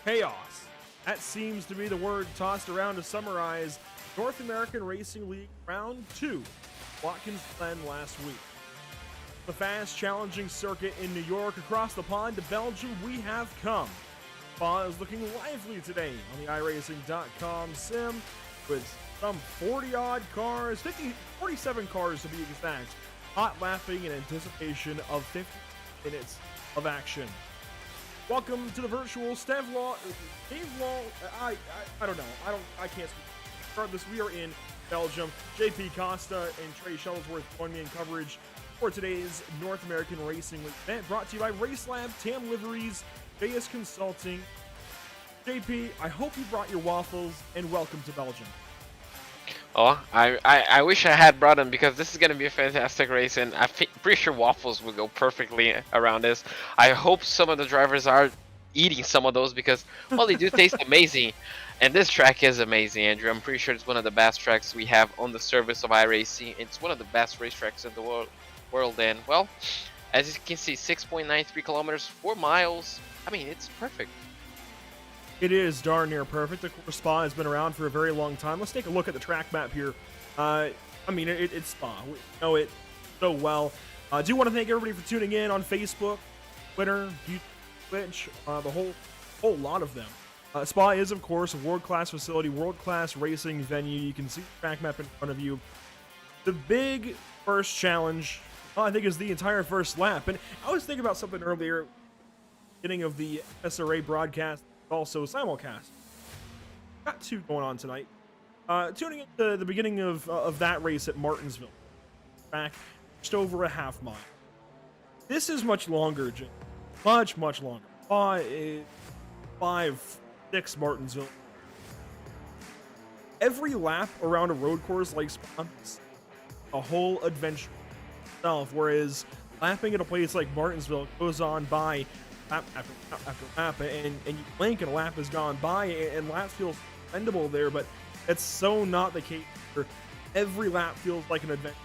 chaos. That seems to be the word tossed around to summarize North American Racing League Round 2, Watkins Glen last week. The fast, challenging circuit in New York, across the pond to Belgium, we have come. Spa is looking lively today on the iRacing.com sim with some 40-odd cars, 47 cars to be exact, hot lapping in anticipation of 50 minutes of action. Welcome to the virtual I don't know. I can't speak. Regardless, we are in Belgium. JP Costa and Trey Shuttlesworth join me in coverage for today's North American Racing League event, brought to you by Race Lab, Tam Liveries, JS Consulting. JP, I hope you brought your waffles, and welcome to Belgium. Oh, I wish I had brought them, because this is going to be a fantastic race, and I'm pretty sure waffles will go perfectly around this. I hope some of the drivers are eating some of those, because, well, they do taste amazing. And this track is amazing, Andrew. I'm pretty sure it's one of the best tracks we have on the service of iRacing. It's one of the best racetracks in the world. And, well, as you can see, 6.93 kilometers, 4 miles. I mean, it's perfect. It is darn near perfect. Of course, Spa has been around for a very long time. Let's take a look at the track map here. I mean, it's Spa. We know it so well. I do want to thank everybody for tuning in on Facebook, Twitter, YouTube, Twitch, the whole lot of them. Spa is, of course, a world-class facility, world-class racing venue. You can see the track map in front of you. The big first challenge, I think, is the entire first lap. And I was thinking about something earlier, beginning of the SRA broadcast, also simulcast. Got two going on tonight. Tuning into the beginning of that race at Martinsville. Back just over a half mile. This is much longer, Jim. Much longer. 5-6 Martinsville. Every lap around a road course like Spa is a whole adventure itself, whereas lapping at a place like Martinsville goes on by lap after lap, and you blink and a lap has gone by, and lap feels expendable there, but that's so not the case. Every lap feels like an adventure.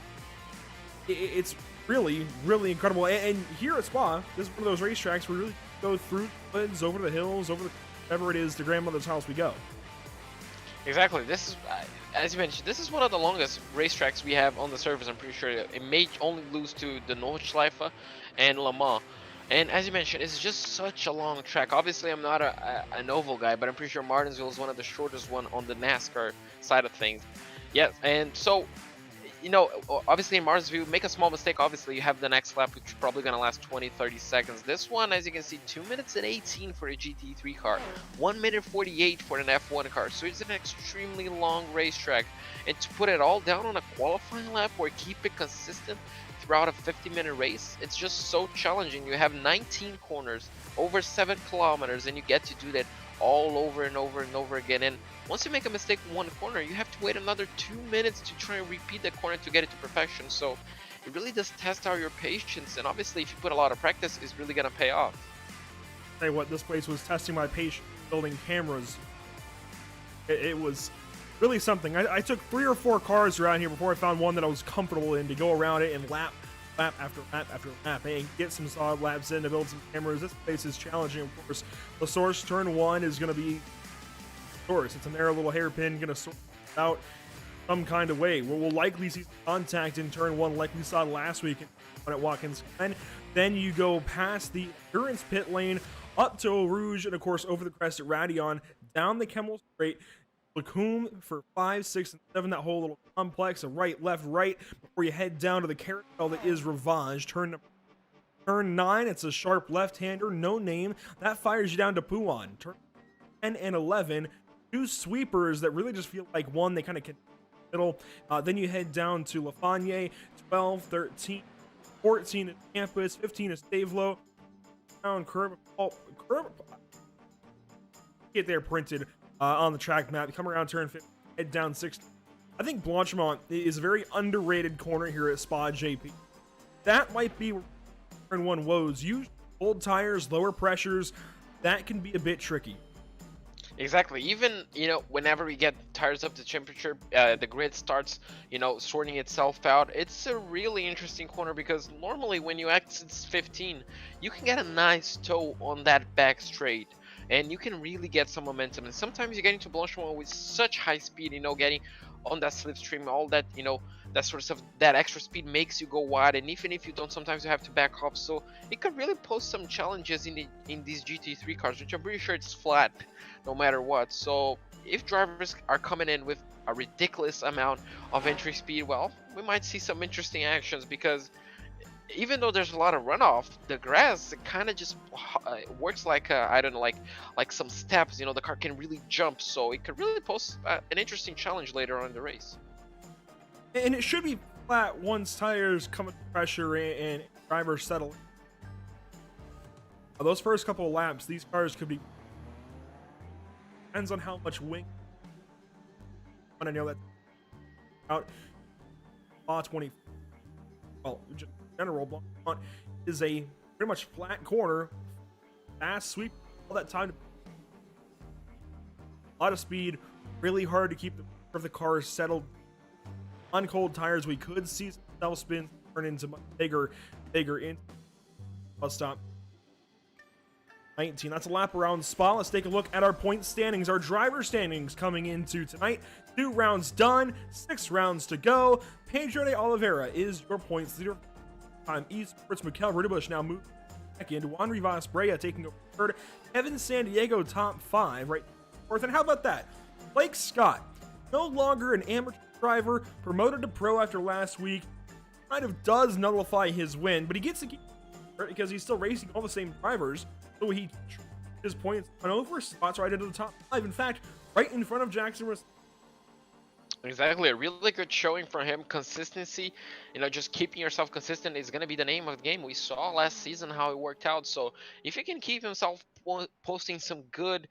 It's really incredible. And here at Spa, this is one of those racetracks where we really go through the woods, over the hills, over whatever it is, to grandmother's house we go. Exactly. This is, as you mentioned, this is one of the longest racetracks we have on the service. I'm pretty sure it may only lose to the Nordschleife and Le Mans. And as you mentioned, it's just such a long track. Obviously, I'm not an oval guy, but I'm pretty sure Martinsville is one of the shortest one on the NASCAR side of things. Yes, and so, you know, obviously in Martinsville, make a small mistake, obviously you have the next lap, which is probably going to last 20-30 seconds. This one, as you can see, 2 minutes and 18 for a GT3 car, 1 minute 48 for an F1 car. So it's an extremely long racetrack. And to put it all down on a qualifying lap or keep it consistent throughout a 50-minute race, it's just so challenging. You have 19 corners, over 7 kilometers, and you get to do that all over and over and over again. And once you make a mistake in one corner, you have to wait another 2 minutes to try and repeat that corner to get it to perfection. So it really does test out your patience, and obviously if you put a lot of practice, it's really gonna pay off. Tell you what, this place was testing my patience, building cameras. It was really something. I took 3 or 4 cars around here before I found one that I was comfortable in to go around it and lap after lap and get some solid laps in to build some cameras. This place is challenging, of course. The source turn 1 is going to be source. It's a narrow little hairpin, going to sort out some kind of way. We'll likely see contact in turn 1 like we saw last week at Watkins. And then you go past the endurance pit lane up to Eau Rouge, and of course over the crest at Radion, down the Kemmel Straight, Lacombe for 5, 6, and 7, that whole little complex, a right, left, right, before you head down to the carousel that is Rivage. Turn 9, it's a sharp left-hander, no name. That fires you down to Pouan. Turn 10 and 11, 2 sweepers that really just feel like one. They kind of can middle. Then you head down to Lafayette, 12, 13, 14 is Campus, 15 is Stavelot. Down curb, get there printed on the track map. Come around turn 50, head down 60. I think Blanchemont is a very underrated corner here at Spa, JP. That might be where turn 1 woes. Usually old tires, lower pressures, that can be a bit tricky. Exactly. Even, you know, whenever we get tires up to temperature, the grid starts, you know, sorting itself out. It's a really interesting corner because normally when you exit 15, you can get a nice toe on that back straight. and you can really get some momentum. And sometimes you get into Blanchimont with such high speed, getting on that slipstream, all that, that sort of stuff, that extra speed makes you go wide, and even if you don't, sometimes you have to back off. So it could really pose some challenges in these GT3 cars, which I'm pretty sure it's flat no matter what. So if drivers are coming in with a ridiculous amount of entry speed, well, we might see some interesting actions, because even though there's a lot of runoff, the grass, it kind of just works like I don't know, like some steps. The car can really jump, so it could really pose an interesting challenge later on in the race. And it should be flat once tires come under pressure and drivers settle. Those first couple of laps, these cars could be, depends on how much wing. I know that out Spa-20, well, just general Blanchimont is a pretty much flat corner, fast sweep, all that time, a lot of speed, really hard to keep the cars settled. On cold tires, we could see self spins turn into much bigger in. Let's stop. 19. That's a lap around Spa. Let's take a look at our point standings, our driver standings coming into tonight. 2 rounds done, 6 rounds to go. Pedro de Oliveira is your points leader. Time Esports, Mikel Rudebush now moving second. Juan Rivas Brea taking over third. Evan San Diego top 5, right fourth. And how about that? Blake Scott, no longer an amateur driver, promoted to pro after last week. Kind of does nullify his win, but he gets to keep because he's still racing all the same drivers. So he his points on over spots right into the top 5. In fact, right in front of Jackson. Exactly, a really good showing for him. Consistency, just keeping yourself consistent is going to be the name of the game. We saw last season how it worked out. So if he can keep himself posting some good,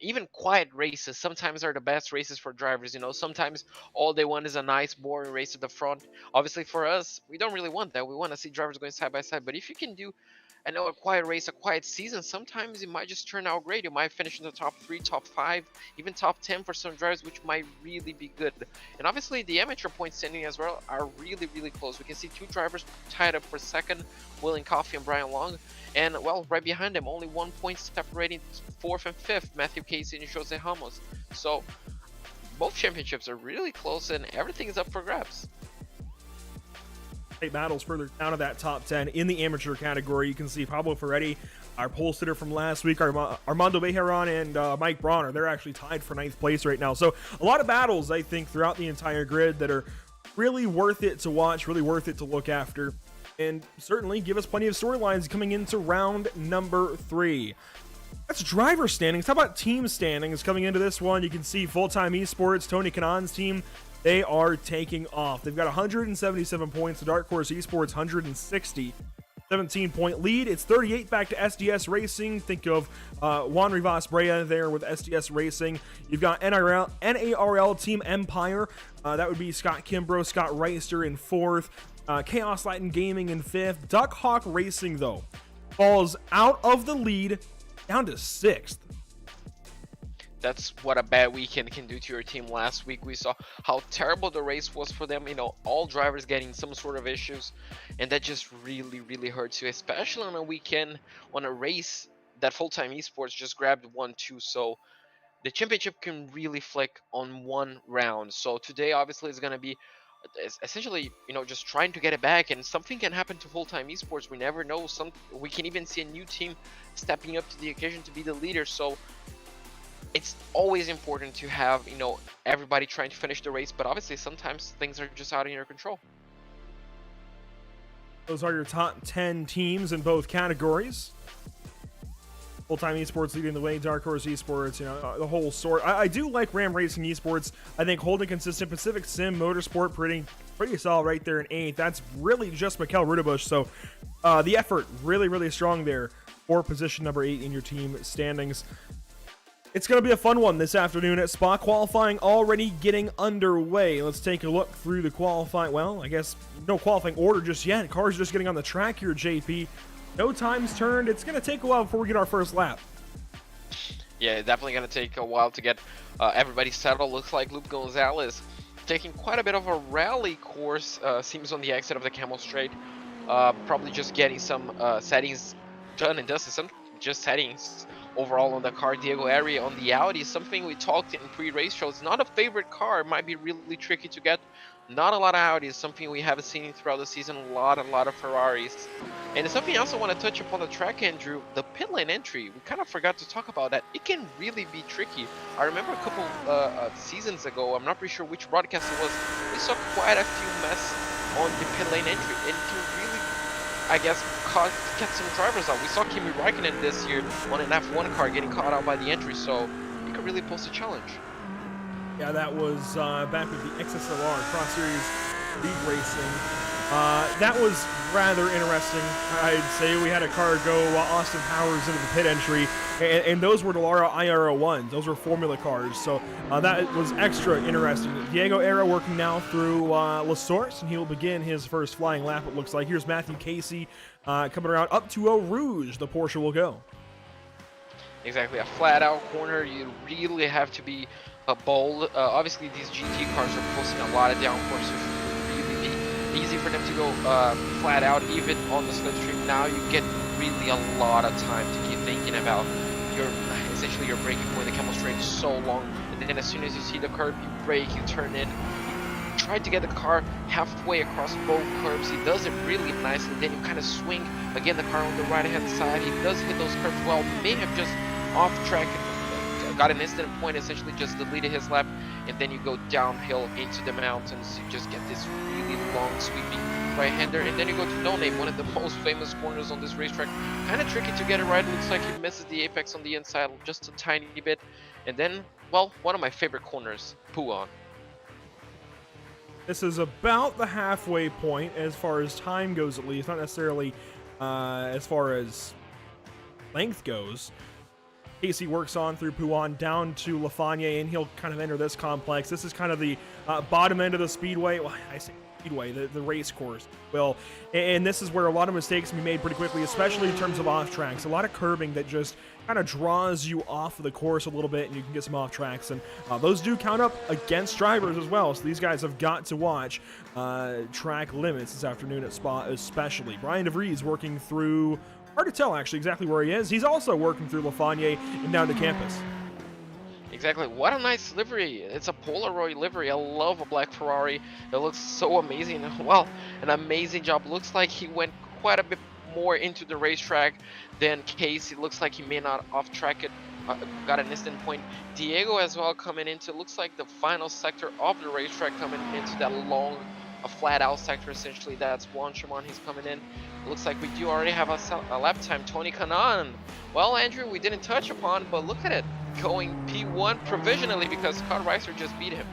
even quiet races, sometimes are the best races for drivers. Sometimes all they want is a nice, boring race at the front. Obviously, for us, we don't really want that. We want to see drivers going side by side. But if you can do a quiet race, a quiet season, sometimes it might just turn out great. You might finish in the top 3, top 5, even top 10 for some drivers, which might really be good. And obviously the amateur point standing as well are really, really close. We can see 2 drivers tied up for second, William Coffey and Brian Long. And well, right behind them, only 1 point separating 4th and 5th, Matthew Casey and Jose Ramos. So both championships are really close and everything is up for grabs. Battles further down to that top 10 in the amateur category. You can see Pablo Ferretti, our pole sitter from last week, Armando Bejaran, and Mike Bronner. They're actually tied for 9th place right now. So a lot of battles, I think, throughout the entire grid that are really worth it to watch, really worth it to look after, and certainly give us plenty of storylines coming into round number 3. That's driver standings. How about team standings coming into this one? You can see Full-Time Esports, Tony Kanaan's team, they are taking off. They've got 177 points. The Dark Horse Esports 160. 17-point lead. It's 38 back to SDS Racing. Think of Juan Rivas Brea there with SDS Racing. You've got NARL Team Empire. That would be Scott Kimbrough, Scott Reister in 4th. Chaos Latin Gaming in 5th. Duck Hawk Racing, though, falls out of the lead down to 6th. That's what a bad weekend can do to your team. Last week we saw how terrible the race was for them, all drivers getting some sort of issues, and that just really, really hurts you, especially on a weekend, on a race that Full-Time Esports just grabbed 1-2. So the championship can really flick on one round. So today obviously is going to be essentially, just trying to get it back, and something can happen to Full-Time Esports. We never know. We can even see a new team stepping up to the occasion to be the leader. So it's always important to have, everybody trying to finish the race, but obviously sometimes things are just out of your control. Those are your top 10 teams in both categories. Full-Time Esports leading the way, Dark Horse Esports, the whole sort. I do like Ram Racing Esports. I think holding consistent. Pacific Sim Motorsport pretty solid right there in 8th. That's really just Mikel Rudebush. So the effort really, really strong there for position number 8 in your team standings. It's going to be a fun one this afternoon at Spa. Qualifying already getting underway. Let's take a look through the qualifying. Well, I guess no qualifying order just yet. Cars just getting on the track here, JP. No times turned. It's going to take a while before we get our first lap. Yeah, definitely going to take a while to get everybody settled. Looks like Luke Gonzalez taking quite a bit of a rally course. Seems on the exit of the Camel Straight. Probably just getting some settings done and dusted. Some just settings overall on the car. Diego Ari on the Audi, something we talked in pre-race shows. Not a favorite car, it might be really tricky to get. Not a lot of Audis, something we haven't seen throughout the season. A lot of Ferraris. And it's something else I want to touch upon the track, Andrew. The pit lane entry, we kind of forgot to talk about that. It can really be tricky. I remember a couple seasons ago, I'm not pretty sure which broadcast it was, we saw quite a few mess on the pit lane entry. And it can really, I guess, kept some drivers out. We saw Kimi Räikkönen this year on an F1 car getting caught out by the entry, so it could really pose a challenge. Yeah, that was back with the XSLR Cross Series League Racing. That was rather interesting. I'd say we had a car go Austin Powers into the pit entry, and those were Dallara IR01s. Those were Formula cars, so that was extra interesting. Diego Era working now through La Source, and he will begin his first flying lap, it looks like. Here's Matthew Casey coming around up to Eau Rouge. The Porsche will go. Exactly, a flat-out corner. You really have to be bold. Obviously, these GT cars are posting a lot of downforce, so it would really be easy for them to go flat out, even on the slipstream. Now you get really a lot of time to keep thinking about essentially your braking point. The camel straight so long, and then as soon as you see the curb, you brake, you turn in. You try to get the car halfway across both curbs. He does it really nicely. Then you kind of swing again the car on the right-hand side. He does hit those curves well. May have just off track, got an instant point, essentially just deleted his lap, and then you go downhill into the mountains. You just get this really long sweeping right-hander, and then you go to No Name, one of the most famous corners on this racetrack. Kind of tricky to get it right. Looks like he misses the apex on the inside just a tiny bit, and then, well, one of my favorite corners, Powell. This is about the halfway point as far as time goes, at least, not necessarily as far as length goes. Casey works on through Pouan down to Lafayette, and he'll kind of enter this complex. This is kind of the bottom end of the speedway. Well, I say speedway, the race course. Well, and this is where a lot of mistakes can be made pretty quickly, especially in terms of off tracks. A lot of curbing that just kind of draws you off of the course a little bit, and you can get some off tracks. And those do count up against drivers as well. So these guys have got to watch track limits this afternoon at Spa, especially. Brian DeVries working through. Hard to tell, actually, exactly where he is. He's also working through Lafayette and down to campus. Exactly. What a nice livery. It's a Polaroid livery. I love a black Ferrari. It looks so amazing. Well, an amazing job. Looks like he went quite a bit more into the racetrack than Case. It looks like he may not off-track it. Got an instant point. Diego as well coming into, looks like the final sector of the racetrack, coming into that long, flat out sector, essentially. That's Blanchimont. He's coming in. Looks like we do already have a lap time. Tony Kanaan. Well, Andrew, we didn't touch upon, but look at it. Going P1 provisionally because Scott Reister just beat him.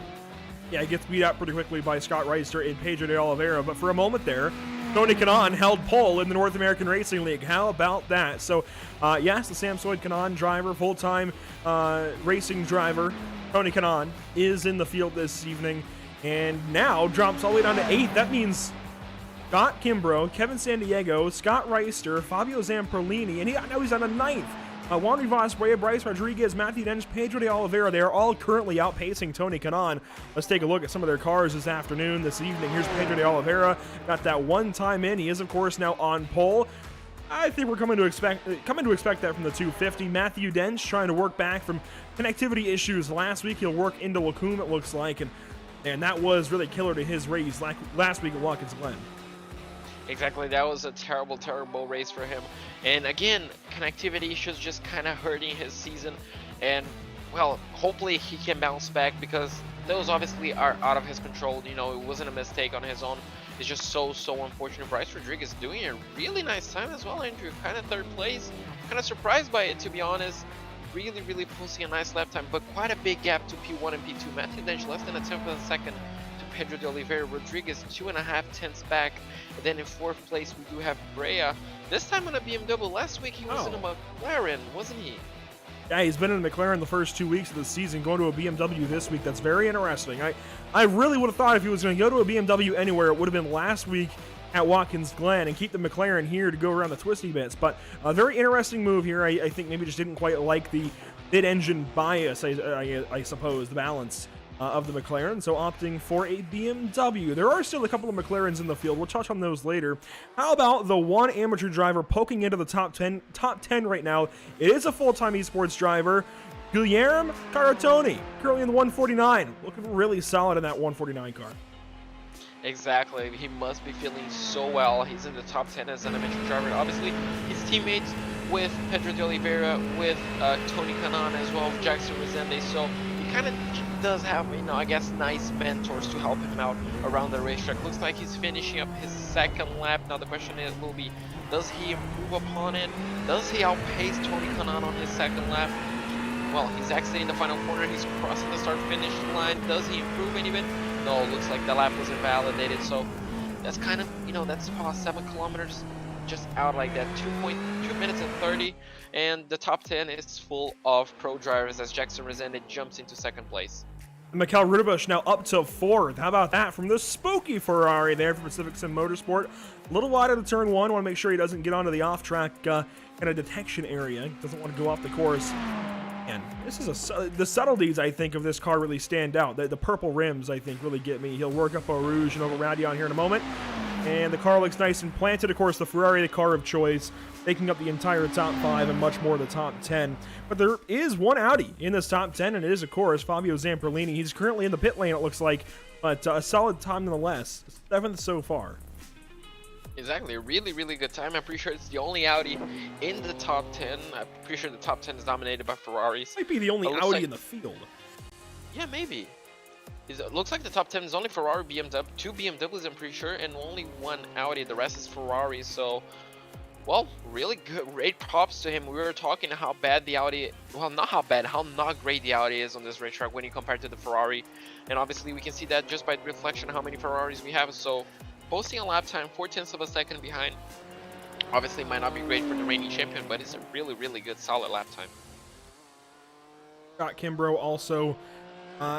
Yeah, he gets beat out pretty quickly by Scott Reister and Pedro de Oliveira, but for a moment there, Tony Kanaan held pole in the North American Racing League. How about that? So, yes, the Sam Soyd Kanaan driver, full-time racing driver, Tony Kanaan, is in the field this evening, and now drops all the way down to 8th. That means Scott Kimbrough, Kevin Sandiego, Scott Reister, Fabio Zamberlini, and now he's on a 9th. Juan Rivas, Bryce Rodriguez, Matthew Dench, Pedro de Oliveira, they are all currently outpacing Tony Kanaan. Let's take a look at some of their cars this afternoon, this evening. Here's Pedro de Oliveira, got that one time in. He is, of course, now on pole. I think we're coming to expect that from the 250. Matthew Dench trying to work back from connectivity issues last week. He'll work into Lacombe, it looks like, and that was really killer to his race last week at Watkins Glen. Exactly, that was a terrible race for him. And again, connectivity issues just kind of hurting his season. And, well, hopefully he can bounce back, because those obviously are out of his control. You know, it wasn't a mistake on his own. It's just so unfortunate. Bryce Rodriguez doing a really nice time as well, Andrew. Kind of 3rd place. Kind of surprised by it, to be honest. Really posting a nice lap time, but quite a big gap to P1 and P2. Matthew Dench less than a 10th of a second to Pedro de Oliveira. Rodriguez 2.5 tenths back. And then in 4th place we do have Brea. This time on a BMW. Last week he was in a McLaren, wasn't he? Yeah, he's been in a McLaren the first 2 weeks of the season, going to a BMW this week. That's very interesting. I really would have thought if he was going to go to a BMW anywhere, it would have been last week at Watkins Glen and keep the McLaren here to go around the twisty bits. But a very interesting move here. I think maybe just didn't quite like the mid-engine bias, I suppose, the balance of the McLaren, so opting for a BMW. There are still a couple of McLarens in the field. We'll touch on those later. How about the one amateur driver poking into the top 10 right now? It is a full-time esports driver, Guilherme Caratoni, currently in the 149, looking really solid in that 149 car. Exactly, he must be feeling so well. He's in the top 10 as an amateur driver. Obviously, his teammates with Pedro de Oliveira, with Tony Kanaan as well, Jackson Resende. So he kind of does have, you know, I guess, nice mentors to help him out around the racetrack. Looks like he's finishing up his second lap. Now the question will be, does he improve upon it? Does he outpace Tony Kanaan on his second lap? Well, he's exiting the final corner. He's crossing the start-finish line. Does he improve any bit? No, looks like the lap was invalidated. So that's kind of, you know, that's 7 kilometers just out like that. 2 minutes and 30, and the top 10 is full of pro drivers as Jackson Resende jumps into second place. Mikael Rudebusch now up to 4th. How about that from the spooky Ferrari there for Pacific Sim Motorsport? A little wide of the turn 1. Want to make sure he doesn't get onto the off-track kind of detection area. Doesn't want to go off the course. And this is the subtleties, I think, of this car really stand out. The purple rims, I think, really get me. He'll work up a Rouge and over Radeon here in a moment. And the car looks nice and planted. Of course, the Ferrari, the car of choice, making up the entire top 5 and much more of the top 10. But there is one Audi in this top 10, and it is, of course, Fabio Zamberlini. He's currently in the pit lane, it looks like, but a solid time nonetheless. 7th so far. Exactly, a really, really good time. I'm pretty sure it's the only Audi in the top 10. I'm pretty sure the top 10 is dominated by Ferraris. Might be the only Audi in the field. Yeah, maybe. It looks like the top 10 is only Ferrari, BMW, 2 BMWs, I'm pretty sure, and only 1 Audi. The rest is Ferrari. So, well, really good. Great props to him. We were talking how bad the Audi, well, not how bad, how not great the Audi is on this racetrack when you compare to the Ferrari. And obviously, we can see that just by the reflection of how many Ferraris we have. So, posting a lap time 0.4 of a second behind. Obviously, might not be great for the reigning champion, but it's a really, really good, solid lap time. Scott Kimbrough also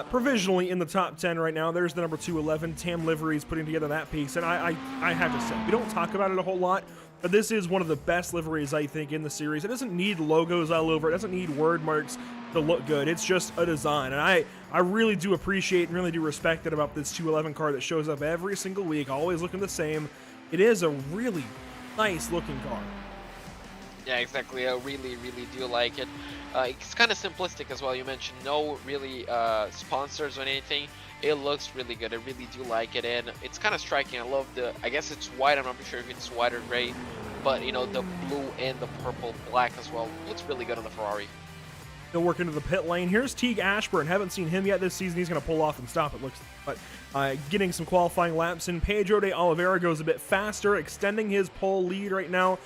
provisionally in the top 10 right now. There's the number 211. Tam Liveries putting together that piece. And I have to say, we don't talk about it a whole lot, but this is one of the best liveries, I think, in the series. It doesn't need logos all over. It doesn't need word marks to look good. It's just a design. And I really do appreciate and really do respect it about this 211 car that shows up every single week, always looking the same. It is a really nice looking car. Yeah, exactly. I really, really do like it. It's kind of simplistic as well. You mentioned no really sponsors or anything. It looks really good. I really do like it, and it's kind of striking. I love I guess it's white. I'm not sure if it's white or gray, but you know, the blue and the purple black as well. Looks really good on the Ferrari. He'll work into the pit lane. Here's Teague Ashburn. Haven't seen him yet this season. He's going to pull off and stop, it looks like. But getting some qualifying laps in. Pedro de Oliveira goes a bit faster, extending his pole lead right now.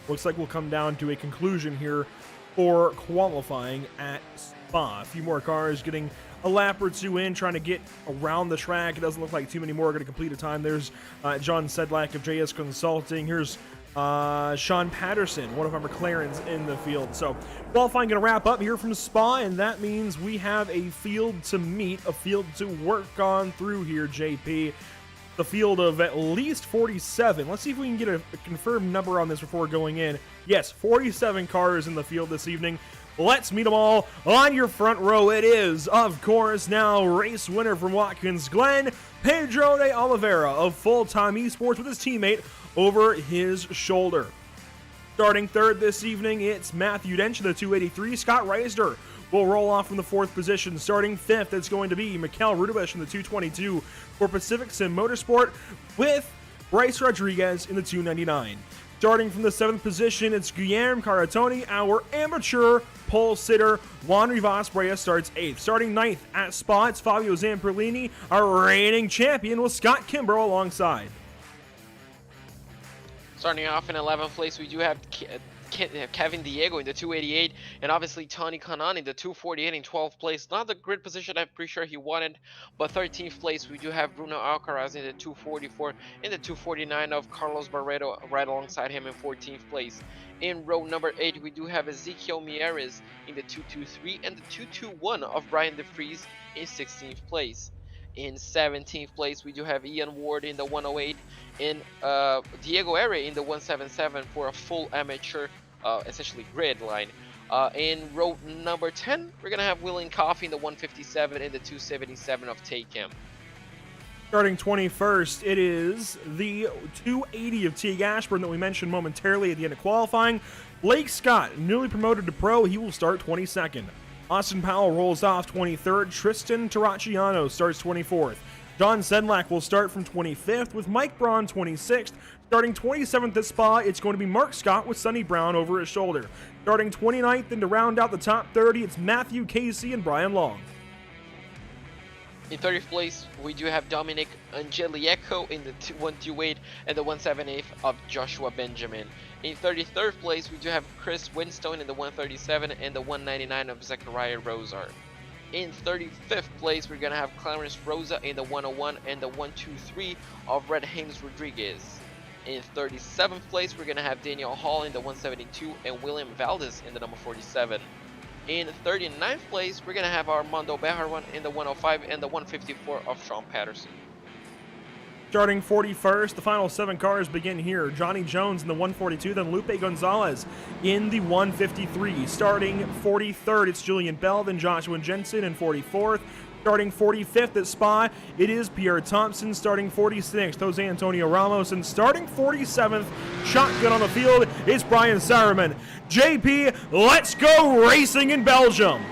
Looks like we'll come down to a conclusion here for qualifying at Spa. A few more cars getting a lap or two in, trying to get around the track. It doesn't look like too many more are going to complete a time. There's John Sedlak of JS Consulting. Here's Sean Patterson, one of our McLarens in the field. So qualifying going to wrap up here from Spa, and that means we have a field to meet, a field to work on through here, JP. The field of at least 47. Let's see if we can get a confirmed number on this before going in. Yes, 47 cars in the field this evening. Let's meet them all on your front row. It is, of course, now race winner from Watkins Glen, Pedro de Oliveira of Full Time Esports with his teammate over his shoulder. Starting third this evening, it's Matthew Dench of the 283. Scott Reisner will roll off from the 4th position. Starting 5th, it's going to be Mikael Rudebusch in the 222 for Pacific Sim Motorsport with Bryce Rodriguez in the 299. Starting from the 7th position, it's Guilherme Caratoni, our amateur pole sitter. Juan Rivas Brea starts 8th. Starting 9th at Spa, it's Fabio Zamberlini, our reigning champion, with Scott Kimbrough alongside. Starting off in 11th place, we do have Kevin Diego in the 288, and obviously Tony Kanaan in the 248 in 12th place. Not the grid position I'm pretty sure he wanted, but 13th place we do have Bruno Alcaraz in the 244, in the 249 of Carlos Barreto right alongside him in 14th place. In row number 8 we do have Ezekiel Mieres in the 223 and the 221 of Brian DeFries in 16th place. In 17th place we do have Ian Ward in the 108 and Diego Ere in the 177 for a full amateur essentially grid line. In row number 10, we're going to have William Coffey in the 157 and the 277 of Take-Him. Starting 21st, it is the 280 of Teague Ashburn that we mentioned momentarily at the end of qualifying. Blake Scott, newly promoted to pro, he will start 22nd. Austin Powell rolls off 23rd. Tristan Terracciano starts 24th. John Sedlak will start from 25th, with Mike Braun 26th. Starting 27th at Spa, it's going to be Mark Scott with Sonny Brown over his shoulder. Starting 29th, and to round out the top 30, it's Matthew Casey and Brian Long. In 30th place, we do have Dominic Angeliecco in the 128 and the 178 of Joshua Benjamin. In 33rd place, we do have Chris Winstone in the 137 and the 199 of Zachariah Rosar. In 35th place, we're going to have Clarence Rosa in the 101 and the 123 of Red Haynes Rodriguez. In 37th place, we're going to have Daniel Hall in the 172 and William Valdez in the number 47. In 39th place, we're going to have Armando Bejarwan in the 105 and the 154 of Sean Patterson. Starting 41st, the final 7 cars begin here. Johnny Jones in the 142, then Lupe Gonzalez in the 153. Starting 43rd, it's Julian Bell, then Joshua Jensen in 44th. Starting 45th at Spa, it is Pierre Thompson. Starting 46th, Jose Antonio Ramos. And starting 47th, shotgun on the field, it's Brian Sauerman. JP, let's go racing in Belgium.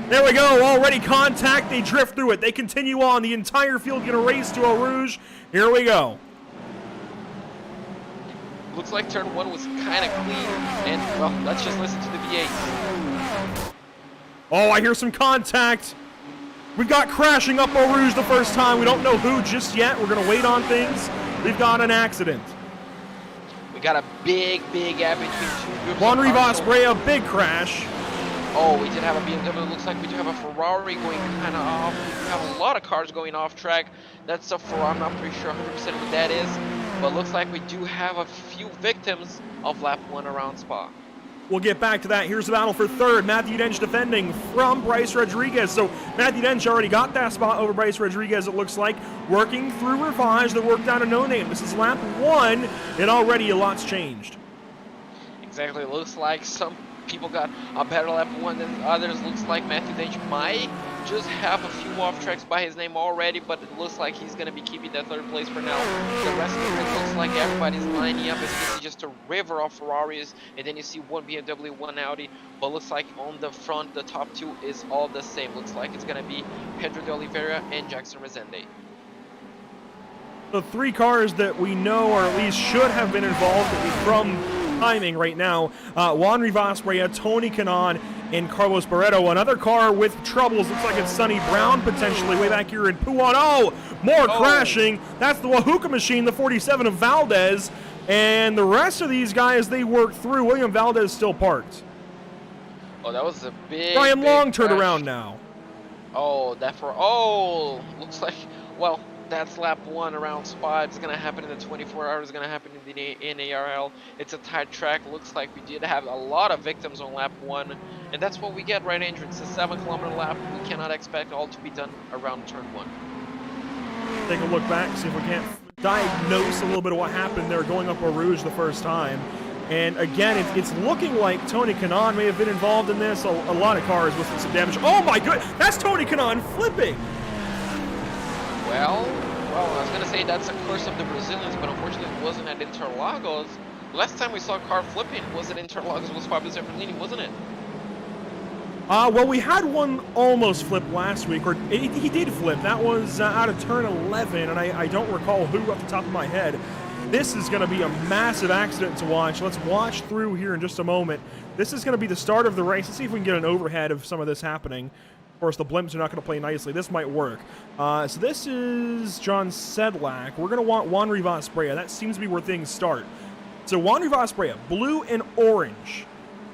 There we go, already contact, they drift through it. They continue on, the entire field gonna race to Eau Rouge. Here we go. Looks like turn 1 was kind of clean, and well, let's just listen to the V8. Oh, I hear some contact. We got crashing up Eau Rouge the first time. We don't know who just yet. We're gonna wait on things. We've got an accident. We got a big gap between 2 groups. Juan Rivas Brea, big crash. Oh, we did have a BMW. It looks like we do have a Ferrari going kind of off. We have a lot of cars going off track. That's a Ferrari. I'm not pretty sure 100% what that is. But looks like we do have a few victims of lap 1 around Spa. We'll get back to that. Here's the battle for third. Matthew Dench defending from Bryce Rodriguez. So Matthew Dench already got that spot over Bryce Rodriguez, it looks like. Working through Rivage that worked out a no-name. This is lap 1, and already a lot's changed. Exactly. It looks like some people got a better lap 1 than others. Looks like Matthew Dench might just have a few off tracks by his name already, but it looks like he's going to be keeping that 3rd place for now. The rest of it looks like everybody's lining up. As you can see, just a river of Ferraris, and then you see 1 BMW, 1 Audi, but looks like on the front, the top 2 is all the same. Looks like it's going to be Pedro de Oliveira and Jackson Resende. The 3 cars that we know, or at least should have been involved from timing right now, Juan Rivas Brea, Tony Kanaan, and Carlos Barreto. Another car with troubles. Looks like it's Sonny Brown potentially way back here in Puan. Oh, more crashing. That's the Wahuka machine, the 47 of Valdez. And the rest of these guys, they work through. William Valdez still parked. Oh, that was a big Brian Long turned crash. around now. Oh, looks like, well, that's lap 1 around Spa. It's going to happen in the 24 hours. It's going to happen in the NARL. It's a tight track. Looks like we did have a lot of victims on lap 1. And that's what we get, right, Andrew? It's a 7-kilometer lap. We cannot expect all to be done around turn 1. Take a look back, see if we can't diagnose a little bit of what happened there going up Eau Rouge the first time. And again, it's looking like Tony Kanaan may have been involved in this. A lot of cars with some damage. Oh my goodness, that's Tony Kanaan flipping! Well, I was going to say that's a curse of the Brazilians, but unfortunately it wasn't at Interlagos. Last time we saw a car flipping was at Interlagos. It was Fabio Zamberlini, wasn't it? Well, we had one almost flip last week, or he did flip. That was out of turn 11, and I don't recall who off the top of my head. This is going to be a massive accident to watch. Let's watch through here in just a moment. This is going to be the start of the race. Let's see if we can get an overhead of some of this happening. Of course, the blimps are not going to play nicely. This might work. So this is John Sedlak. We're going to want Juan Rivas Brea. That seems to be where things start. So Juan Rivas Brea, blue and orange.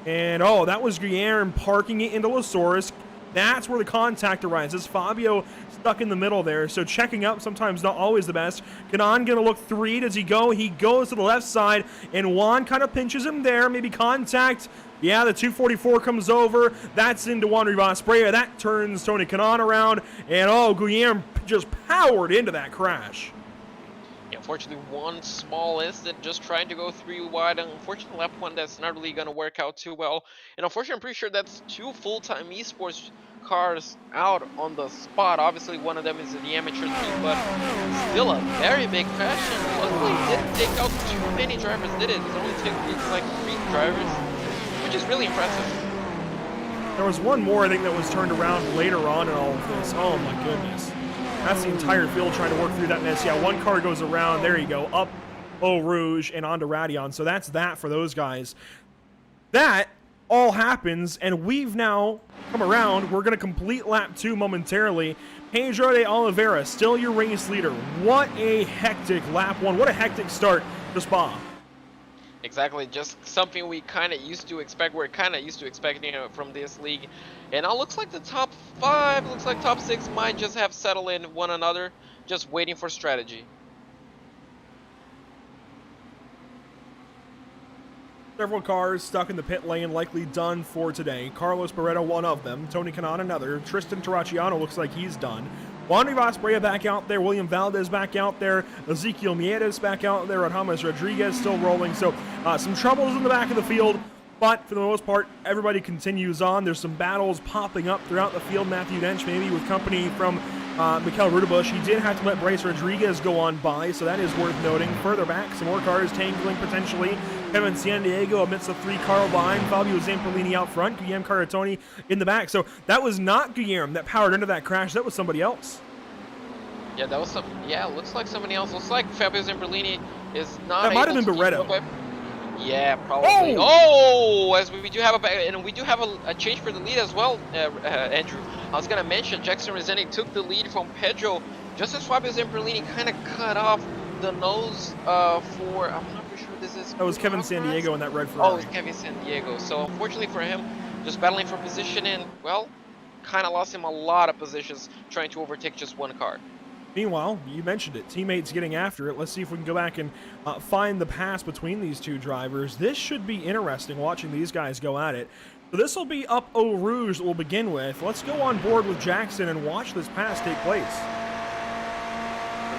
And, oh, that was Guillermo parking it into Losaurus. That's where the contact arises. Fabio stuck in the middle there, so checking up sometimes not always the best. Kanaan going to look 3. Does he go? He goes to the left side, and Juan kind of pinches him there. Maybe contact Yeah, the 244 comes over. That's into Juan Rivas Brea. That turns Tony Kanaan around. And, oh, Guillermo just powered into that crash. Yeah, unfortunately, one small incident just trying to go 3 wide. And unfortunately, lap one that's not really going to work out too well. And unfortunately, I'm pretty sure that's 2 full-time esports cars out on the spot. Obviously, one of them is in the amateur league, but still a very big crash. And luckily, it didn't take out too many drivers, did it? It only took like 3 drivers, which is really impressive. There was one more, I think, that was turned around later on in all of this. Oh, my goodness. That's the entire field trying to work through that mess. Yeah, one car goes around. There you go. Up Eau Rouge and onto Radion. So that's that for those guys. That all happens, and we've now come around. We're going to complete lap 2 momentarily. Pedro de Oliveira, still your race leader. What a hectic lap 1. What a hectic start to Spa. Exactly, just something we kind of used to expect. We're kind of used to expecting from this league. And now looks like the top 5, looks like top 6 might just have settled in one another, just waiting for strategy. Several cars stuck in the pit lane, likely done for today. Carlos Barreto, one of them. Tony Kanaan, another. Tristan Terracciano looks like he's done. Juan Rivas Brea back out there. William Valdez back out there. Ezequiel Mieres back out there. James Rodriguez still rolling. So some troubles in the back of the field. But for the most part, everybody continues on. There's some battles popping up throughout the field. Matthew Dench maybe with company from Mikael Rudebusch. He did have to let Bryce Rodriguez go on by, so that is worth noting. Further back, some more cars tangling potentially. Kevin San Diego amidst the 3-car line. Fabio Zamberlini out front. Guillermo Caratoni in the back. So that was not Guillermo that powered into that crash. That was somebody else. Yeah, that was some. Yeah, looks like somebody else. Looks like Fabio Zamberlini is not. That might have been Barreto. Yeah, probably. Oh, as we do have and we do have a change for the lead as well, Andrew. I was gonna mention Jackson Rezende took the lead from Pedro, just as Fabio Zamberlini kind of cut off the nose for. I'm not pretty sure this is. That was Kevin San Diego in that red Ferrari. Oh, it was Kevin San Diego. So unfortunately for him, just battling for position and well, kind of lost him a lot of positions trying to overtake just one car. Meanwhile, you mentioned it, teammates getting after it. Let's see if we can go back and find the pass between these two drivers. This should be interesting watching these guys go at it. So this will be up Eau Rouge that we'll begin with. Let's go on board with Jackson and watch this pass take place.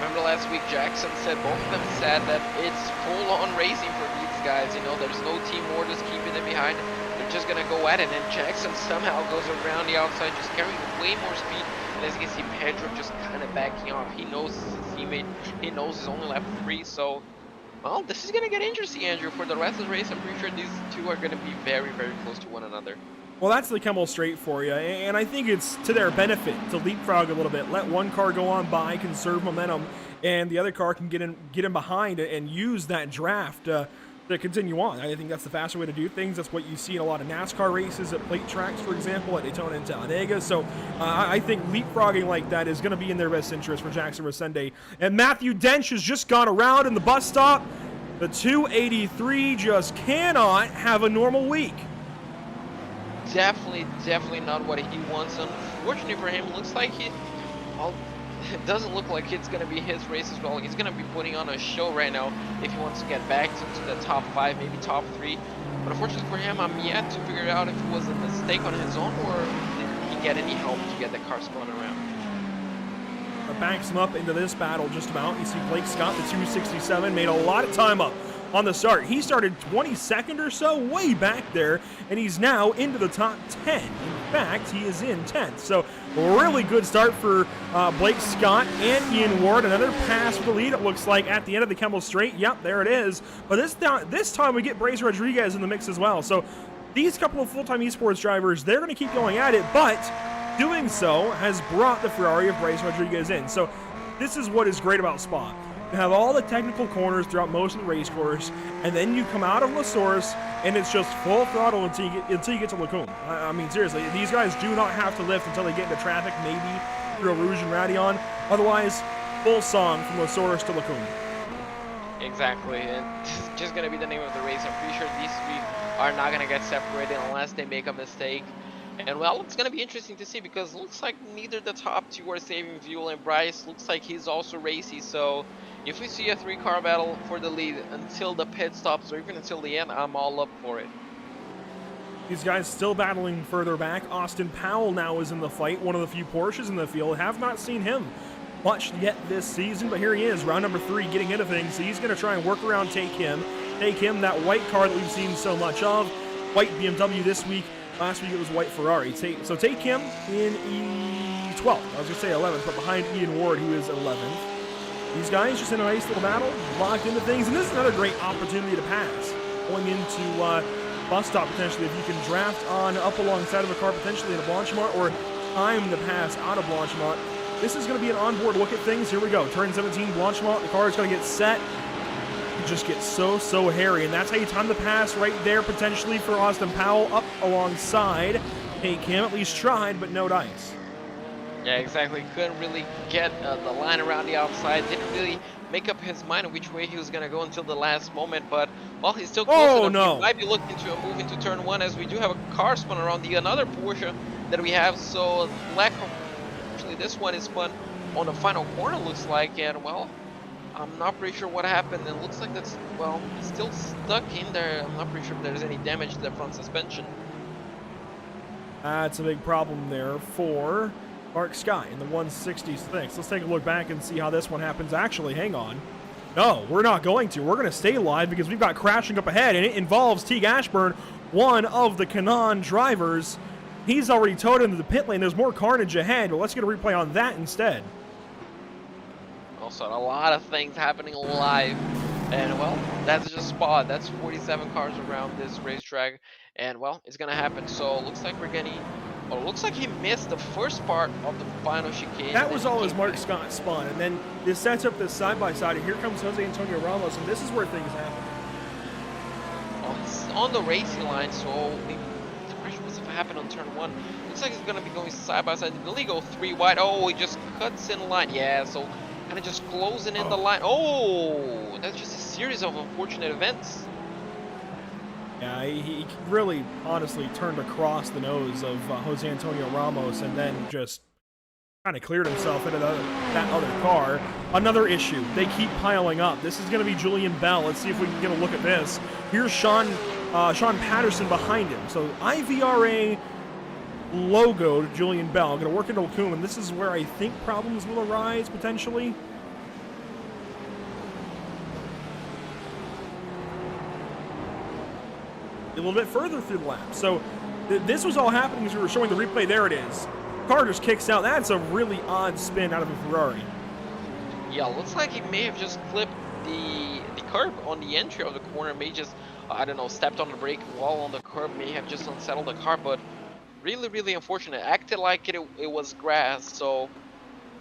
Remember last week Jackson said, both of them said that it's full-on racing for these guys. You know, there's no team orders keeping them behind. They're just going to go at it. And Jackson somehow goes around the outside, just carrying way more speed. And as you can see, Pedro just kind of backing off. He knows his teammate. He knows he's only left 3. So, well, this is going to get interesting, Andrew. For the rest of the race, I'm pretty sure these two are going to be very, very close to one another. Well, that's the Kemmel straight for you. And I think it's to their benefit to leapfrog a little bit. Let one car go on by, conserve momentum, and the other car can get in behind and use that draft to continue on. I think that's the faster way to do things. That's what you see in a lot of NASCAR races at plate tracks, for example, at Daytona and Talladega. So I think leapfrogging like that is going to be in their best interest for Jackson Rezende. And Matthew Dench has just gone around in the bus stop. The 283 just cannot have a normal week. Definitely not what he wants. Unfortunately for him, looks like it doesn't look like it's going to be his race as well. He's going to be putting on a show right now if he wants to get back to the top 5, maybe top 3. But unfortunately for him, I'm yet to figure out if it was a mistake on his own or did he get any help to get the car spun around. Backs him up into this battle just about. You see Blake Scott, the 267, made a lot of time up on the start. He started 22nd or so, way back there, and he's now into the top 10. In fact, he is in 10th. So really good start for Blake Scott and Ian Ward. Another pass for the lead, it looks like, at the end of the Kemmel Straight. Yep, there it is. But this time we get Bryce Rodriguez in the mix as well. So these couple of full-time esports drivers, they're going to keep going at it, but doing so has brought the Ferrari of Bryce Rodriguez in. So this is what is great about Spa. You have all the technical corners throughout most of the race course, and then you come out of La Source, and it's just full throttle until you get to Lacombe. I mean, seriously, these guys do not have to lift until they get into traffic, maybe through Rouge and Radion. Otherwise, full song from La Source to Lacombe. Exactly, and it's just going to be the name of the race. I'm pretty sure these three are not going to get separated unless they make a mistake. And well, it's going to be interesting to see because it looks like neither the top two are saving fuel, and Bryce looks like he's also racy. So if we see a 3-car battle for the lead until the pit stops or even until the end, I'm all up for it. These guys still battling further back. Austin Powell now is in the fight, one of the few Porsches in the field. Have not seen him much yet this season, but here he is, round number 3, getting into things. So he's going to try and work around Take Him, that white car that we've seen so much of. White BMW this week. Last week it was white Ferrari. So Take Him in E12. I was going to say 11th, but behind Ian Ward, who is 11th. These guys just in a nice little battle, locked into things, and this is another great opportunity to pass. Going into bus stop potentially, if you can draft on up alongside of a car potentially in a Blanchimont, or time the pass out of Blanchimont. This is going to be an onboard look at things. Here we go. Turn 17, Blanchimont. The car is going to get set. It just gets so hairy, and that's how you time the pass right there potentially for Austin Powell up alongside. Take Him, at least tried, but no dice. Yeah, exactly. Couldn't really get the line around the outside. Didn't really make up his mind which way he was going to go until the last moment. But, well, he's still close enough. No. He might be looking to move into turn 1, as we do have a car spun around the another Porsche that we have. So, lack of... Actually, this one is spun on the final corner, looks like. And, well, I'm not pretty sure what happened. It looks like that's, well, still stuck in there. I'm not pretty sure if there's any damage to the front suspension. That's a big problem there for Mark Sky in the 166. Let's take a look back and see how this one happens. Actually, hang on. No, we're not going to. We're going to stay live because we've got crashing up ahead, and it involves Teague Ashburn, one of the Kanaan drivers. He's already towed into the pit lane. There's more carnage ahead, but let's get a replay on that instead. Also, a lot of things happening live. And, well, that's just Spa. That's 47 cars around this racetrack. And, well, it's going to happen. So, looks like we're getting... Well, it looks like he missed the first part of the final chicane. That was all as Mark Scott spun. And then this sets up this side-by-side. And here comes Jose Antonio Ramos. And this is where things happen. Well, he's on the racing line. So, maybe the crash must have happened on turn 1. Looks like he's going to be going side-by-side. The legal 3 wide. Oh, he just cuts in line. Yeah, so... kind of just closing in the line. Oh, that's just a series of unfortunate events. Yeah, he really, honestly turned across the nose of Jose Antonio Ramos and then just kind of cleared himself into that other car. Another issue. They keep piling up. This is going to be Julian Bell. Let's see if we can get a look at this. Here's Sean Patterson behind him. So IVRA logoed Julian Bell. Going to work into Lacombe, and this is where I think problems will arise potentially. A little bit further through the lap. So this was all happening as we were showing the replay. There it is. Car just kicks out. That's a really odd spin out of a Ferrari. Yeah, looks like he may have just clipped the curb on the entry of the corner. May just, I don't know, stepped on the brake while on the curb. May have just unsettled the car, but really unfortunate. Acted like it was grass. So,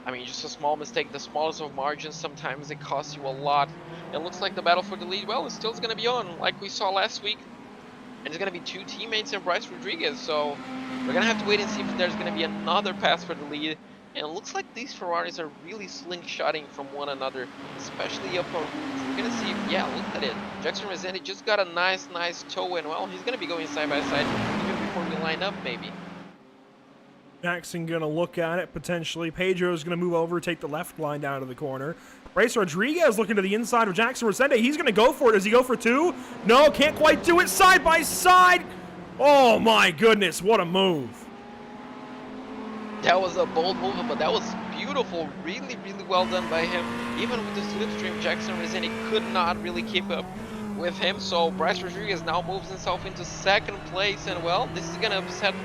I mean, just a small mistake. The smallest of margins, sometimes it costs you a lot. It looks like the battle for the lead, well, it's still going to be on, like we saw last week. And it's going to be 2 teammates and Bryce Rodriguez, so we're going to have to wait and see if there's going to be another pass for the lead. And it looks like these Ferraris are really slingshotting from one another, especially up on routes. We're going to see, yeah, look at it. Jackson Rezende just got a nice toe, and well, he's going to be going side by side even before we line up, maybe. Jackson going to look at it potentially. Pedro's going to move over, take the left line down to the corner. Bryce Rodriguez looking to the inside of Jackson Resende. He's going to go for it. Does he go for 2? No, can't quite do it. Side by side. Oh my goodness, what a move. That was a bold move, but that was beautiful. Really well done by him. Even with the slipstream, Jackson Resende could not really keep up with him. So Bryce Rodriguez now moves himself into 2nd place. And well, this is going to upset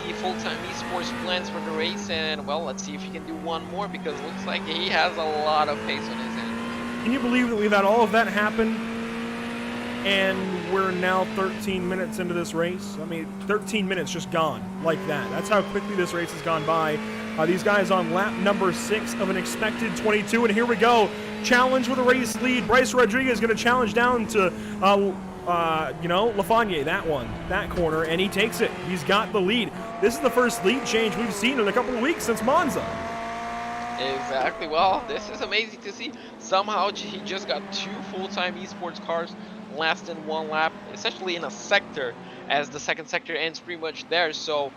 the full-time esports plans for the race, and well, let's see if he can do one more, because it looks like he has a lot of pace on his end. Can you believe that we've had all of that happen and we're now 13 minutes into this race? I mean, 13 minutes just gone like that. That's how quickly this race has gone by. These guys on lap number 6 of an expected 22, and here we go. Challenge with a race lead. Bryce Rodriguez going to challenge down to Lafayette, that corner, and he takes it. He's got the lead. This is the first lead change we've seen in a couple of weeks since Monza. Exactly. Well, this is amazing to see. Somehow he just got 2 full-time esports cars last in 1 lap, essentially in a sector, as the 2nd sector ends pretty much there. So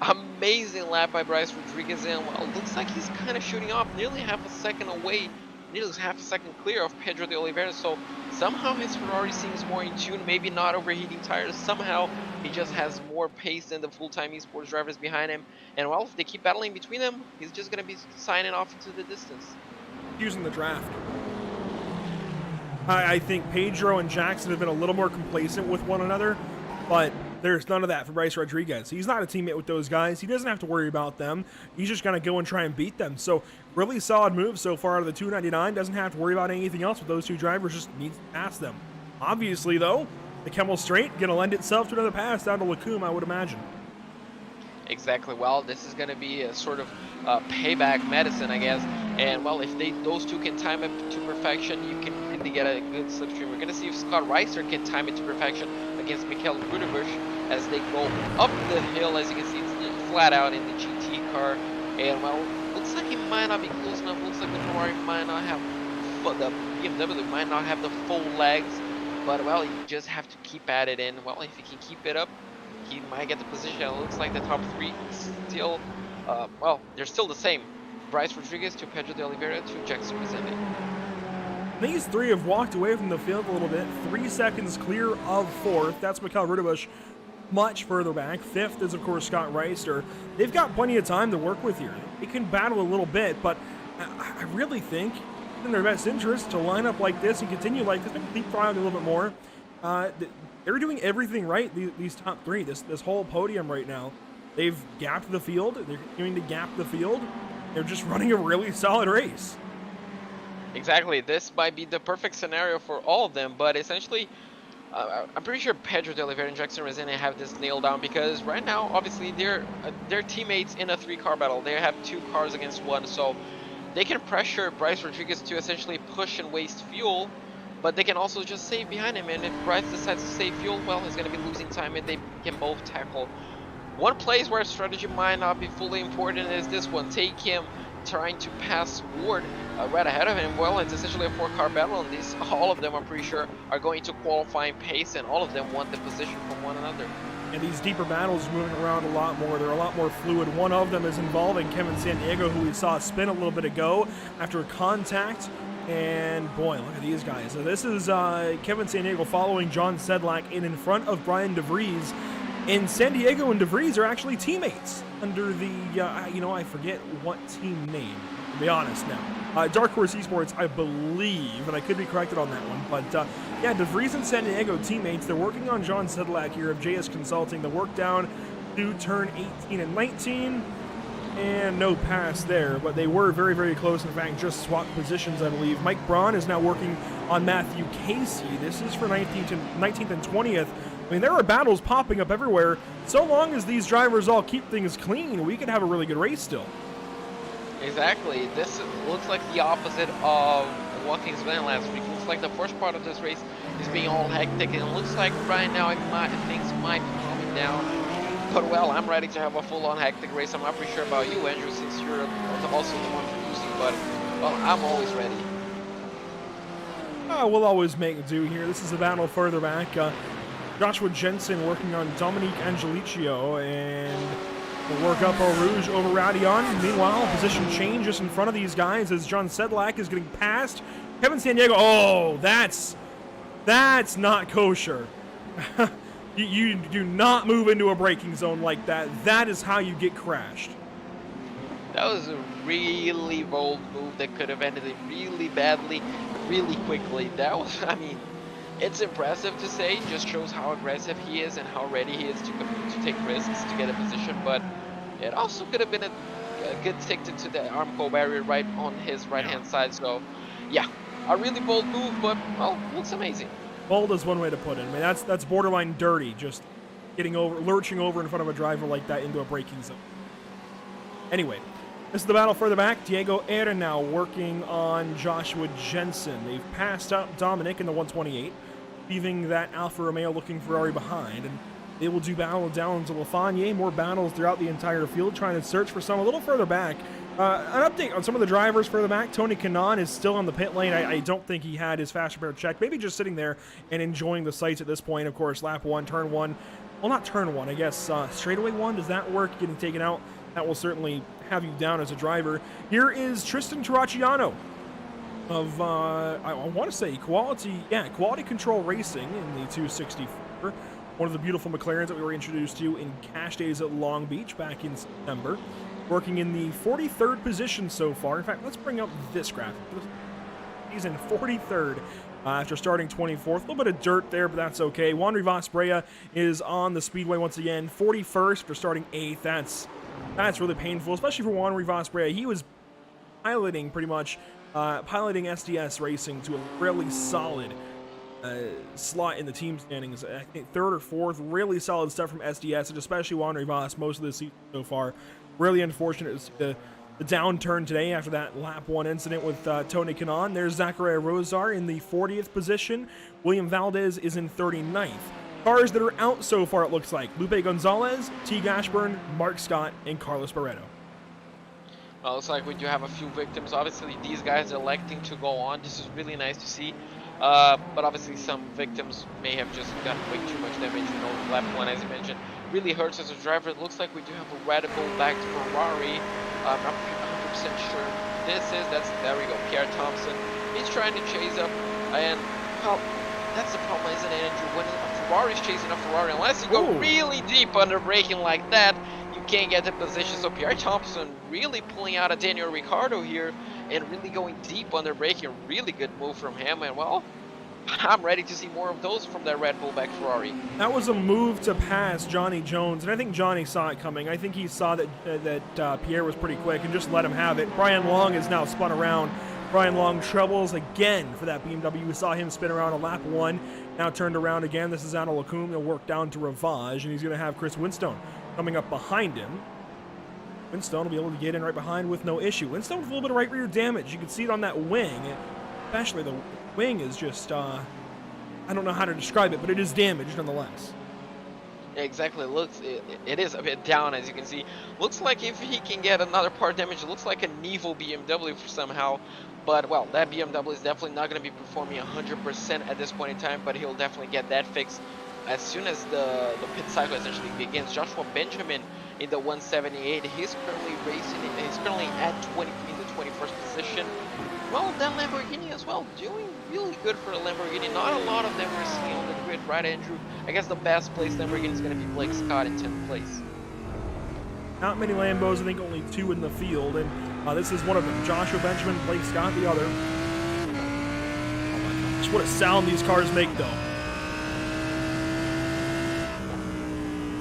amazing lap by Bryce Rodriguez, and well, looks like he's kind of shooting off, nearly half a second away, nearly half a second clear of Pedro de Oliveira. So somehow his Ferrari seems more in tune, maybe not overheating tires. Somehow he just has more pace than the full-time esports drivers behind him. And well, if they keep battling between them, he's just going to be signing off into the distance. Using the draft. I think Pedro and Jackson have been a little more complacent with one another, but there's none of that for Bryce Rodriguez. He's not a teammate with those guys. He doesn't have to worry about them. He's just going to go and try and beat them. So really solid move so far out of the 299. Doesn't have to worry about anything else with those two drivers. Just needs to pass them. Obviously, though, the Kemmel Straight going to lend itself to another pass down to Lacombe, I would imagine. Exactly. Well, this is going to be a sort of payback medicine, I guess. And well, if those two can time it to perfection, you can really get a good slipstream. We're going to see if Scott Reiser can time it to perfection against Michael Rudebusch as they go up the hill. As you can see, it's flat out in the GT car. And well, looks like he might not be close enough. Looks like the Ferrari might not have, the BMW might not have the full legs. But well, you just have to keep at it. And well, if he can keep it up, he might get the position. It looks like the top three still, well, they're still the same. Bryce Rodriguez to Pedro de Oliveira to Jackson Resende. These three have walked away from the field a little bit. 3 seconds clear of fourth. That's Michael Rudebusch much further back. Fifth is, of course, Scott Reister. They've got plenty of time to work with here. They can battle a little bit, but I really think it's in their best interest to line up like this and continue like this, maybe leapfrog a little bit more. They're doing everything right, these top three, this whole podium right now. They've gapped the field. They're continuing to gap the field. They're just running a really solid race. Exactly. This might be the perfect scenario for all of them, but essentially, I'm pretty sure Pedro de Oliveira and Jackson Resende have this nailed down because right now, obviously, they're teammates in a 3-car battle. They have 2 cars against 1, so they can pressure Bryce Rodriguez to essentially push and waste fuel, but they can also just save behind him. And if Bryce decides to save fuel, well, he's going to be losing time, and they can both tackle. One place where strategy might not be fully important is this one. Take him trying to pass Ward right ahead of him. Well, it's essentially a 4-car battle, and these, all of them, I'm pretty sure, are going to qualifying pace, and all of them want the position from one another. And these deeper battles moving around a lot more. They're a lot more fluid. One of them is involving Kevin Sandiego, who we saw spin a little bit ago after contact. And boy, look at these guys. So this is Kevin Sandiego following John Sedlak in front of Brian DeVries. And Sandiego and DeVries are actually teammates under the, I forget what team name, to be honest now. Dark Horse Esports, I believe, and I could be corrected on that one. But yeah, DeVries and Sandiego teammates. They're working on John Sedlak here of JS Consulting. The work down to turn 18 and 19. And no pass there, but they were very, very close. In fact, just swapped positions, I believe. Mike Braun is now working on Matthew Casey. This is for 19th and 20th. I mean, there are battles popping up everywhere. So long as these drivers all keep things clean, we could have a really good race still. Exactly. This looks like the opposite of Watkins Glen last week. Looks like the first part of this race is being all hectic, and it looks like right now things might be calming down. But well, I'm ready to have a full-on hectic race. I'm not pretty sure about you, Andrew, since you're also the one producing, but well, I'm always ready. We'll always make do here. This is a battle further back. Joshua Jensen working on Dominique Angelicio, and we'll work up Eau Rouge over Radion. Meanwhile, position change just in front of these guys as John Sedlak is getting passed. Kevin Sandiego, oh, that's not kosher. You do not move into a braking zone like that. That is how you get crashed. That was a really bold move that could have ended it really badly, really quickly. That was, I mean, it's impressive to say. Just shows how aggressive he is and how ready he is to take risks to get a position. But it also could have been a good stick to the Armco barrier right on his right-hand side. So, yeah, a really bold move, but, well, looks amazing. Bold is one way to put it. I mean, that's borderline dirty, just lurching over in front of a driver like that into a braking zone. Anyway, this is the battle further back. Diego Arenau working on Joshua Jensen. They've passed up Dominic in the 128, leaving that Alfa Romeo looking Ferrari behind, and they will do battle down to Lafayette. More battles throughout the entire field, trying to search for some a little further back. An update on some of the drivers further back. Tony Kanaan is still on the pit lane. I don't think he had his fast repair checked. Maybe just sitting there and enjoying the sights at this point. Of course, lap 1, turn 1. Well, not turn 1, I guess. Straightaway 1, does that work? Getting taken out, that will certainly have you down as a driver. Here is Tristan Terracciano of I want to say quality control racing in the 264. One of the beautiful McLarens that we were introduced to in Cash Days at Long Beach back in September. Working in the 43rd position so far. In fact, let's bring up this graphic. He's in 43rd after starting 24th. A little bit of dirt there, but that's okay. Juan Rivas Brea is on the speedway once again. 41st after starting 8th. That's really painful, especially for Juan Rivas Brea. He was piloting pretty much, piloting SDS racing to a really solid slot in the team standings. I think 3rd or 4th. Really solid stuff from SDS, and especially Juan Rivas most of the season so far. Really unfortunate the downturn today after that lap 1 incident with Tony Kanaan. There's Zachariah Rosar in the 40th position. William Valdez is in 39th. Cars that are out so far, it looks like: Lupe Gonzalez, T. Gashburn, Mark Scott, and Carlos Barreto. Well, looks like we do have a few victims. Obviously, these guys are electing to go on. This is really nice to see. But obviously, some victims may have just done way too much damage. You know, lap 1, as you mentioned, really hurts as a driver. It looks like we do have a radical back to Ferrari. I'm not 100% sure there we go, Pierre Thompson. He's trying to chase up, and well, that's the problem, isn't it, Andrew? When a Ferrari's chasing a Ferrari, unless you go really deep under braking like that, you can't get the position. So Pierre Thompson really pulling out a Daniel Ricciardo here and really going deep under braking. Really good move from him, and well, I'm ready to see more of those from that Red Bull back Ferrari. That was a move to pass Johnny Jones, and I think Johnny saw it coming. I think he saw that Pierre was pretty quick and just let him have it. Brian Long is now spun around. Brian Long troubles again for that BMW. We saw him spin around a lap 1, now turned around again. This is Anna Lacombe. He'll work down to Ravage, and he's going to have Chris Winstone coming up behind him. Winstone will be able to get in right behind with no issue. Winstone with a little bit of right rear damage. You can see it on that wing, especially the wing is just, I don't know how to describe it, but it is damaged nonetheless. Exactly. It is a bit down, as you can see. Looks like if he can get another part damage, it looks like an evil BMW somehow. But well, that BMW is definitely not going to be performing 100% at this point in time, but he'll definitely get that fixed as soon as the pit cycle essentially begins. Joshua Benjamin in the 178, he's currently racing. He's currently at 23 in the 21st position. Well, that Lamborghini as well, doing really good for the Lamborghini. Not a lot of them we're seeing on the grid, right, Andrew? I guess the best place Lamborghini is going to be Blake Scott in 10th place. Not many Lambos, I think only 2 in the field, and this is one of them. Joshua Benjamin, Blake Scott the other. Oh my gosh, what a sound these cars make, though.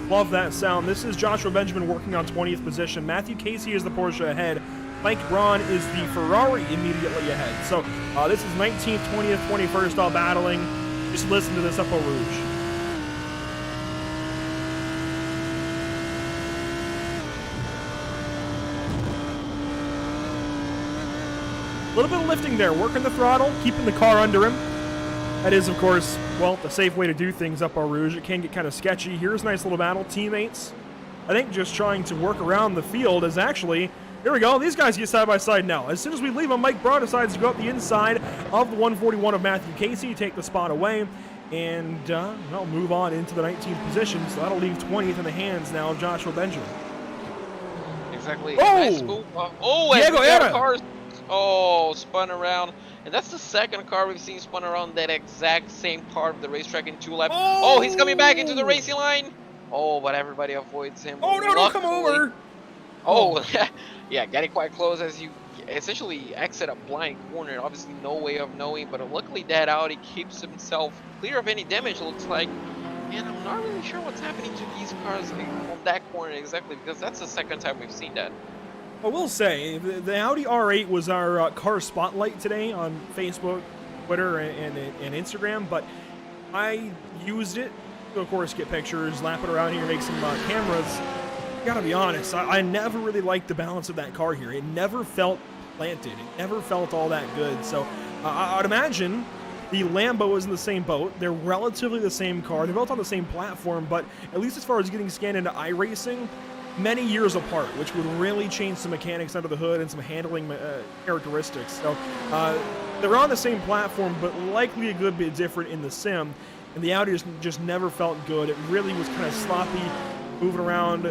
Love that sound. This is Joshua Benjamin working on 20th position. Matthew Casey is the Porsche ahead. Mike Braun is the Ferrari immediately ahead. So this is 19th, 20th, 21st all battling. Just listen to this up Eau Rouge. A little bit of lifting there, working the throttle, keeping the car under him. That is, of course, well, the safe way to do things up Eau Rouge. It can get kind of sketchy. Here's a nice little battle. Teammates, I think, just trying to work around the field is actually... Here we go. These guys get side by side now. As soon as we leave them, Mike Braun decides to go up the inside of the 141 of Matthew Casey, take the spot away, and well, move on into the 19th position. So that'll leave 20th in the hands now of Joshua Benjamin. Exactly. Oh! Nice move. Oh, and Diego Era. cars. Oh, spun around. And that's the second car we've seen spun around that exact same part of the racetrack in 2 laps. Oh, he's coming back into the racing line. Oh, but everybody avoids him. Oh, no, don't come over. Oh, yeah, getting quite close as you essentially exit a blind corner. Obviously, no way of knowing, but luckily that Audi keeps himself clear of any damage, it looks like. And I'm not really sure what's happening to these cars on that corner exactly, because that's the second time we've seen that. I will say, the Audi R8 was our car spotlight today on Facebook, Twitter, and Instagram, but I used it to, of course, get pictures, lap it around here, make some cameras. Gotta be honest, I never really liked the balance of that car here. It never felt planted. It never felt all that good. So I'd imagine the Lambo is in the same boat. They're relatively the same car. They're built on the same platform, but at least as far as getting scanned into iRacing, many years apart, which would really change some mechanics under the hood and some handling characteristics. So they're on the same platform, but likely a good bit different in the sim. And the Audi just never felt good. It really was kind of sloppy, moving around,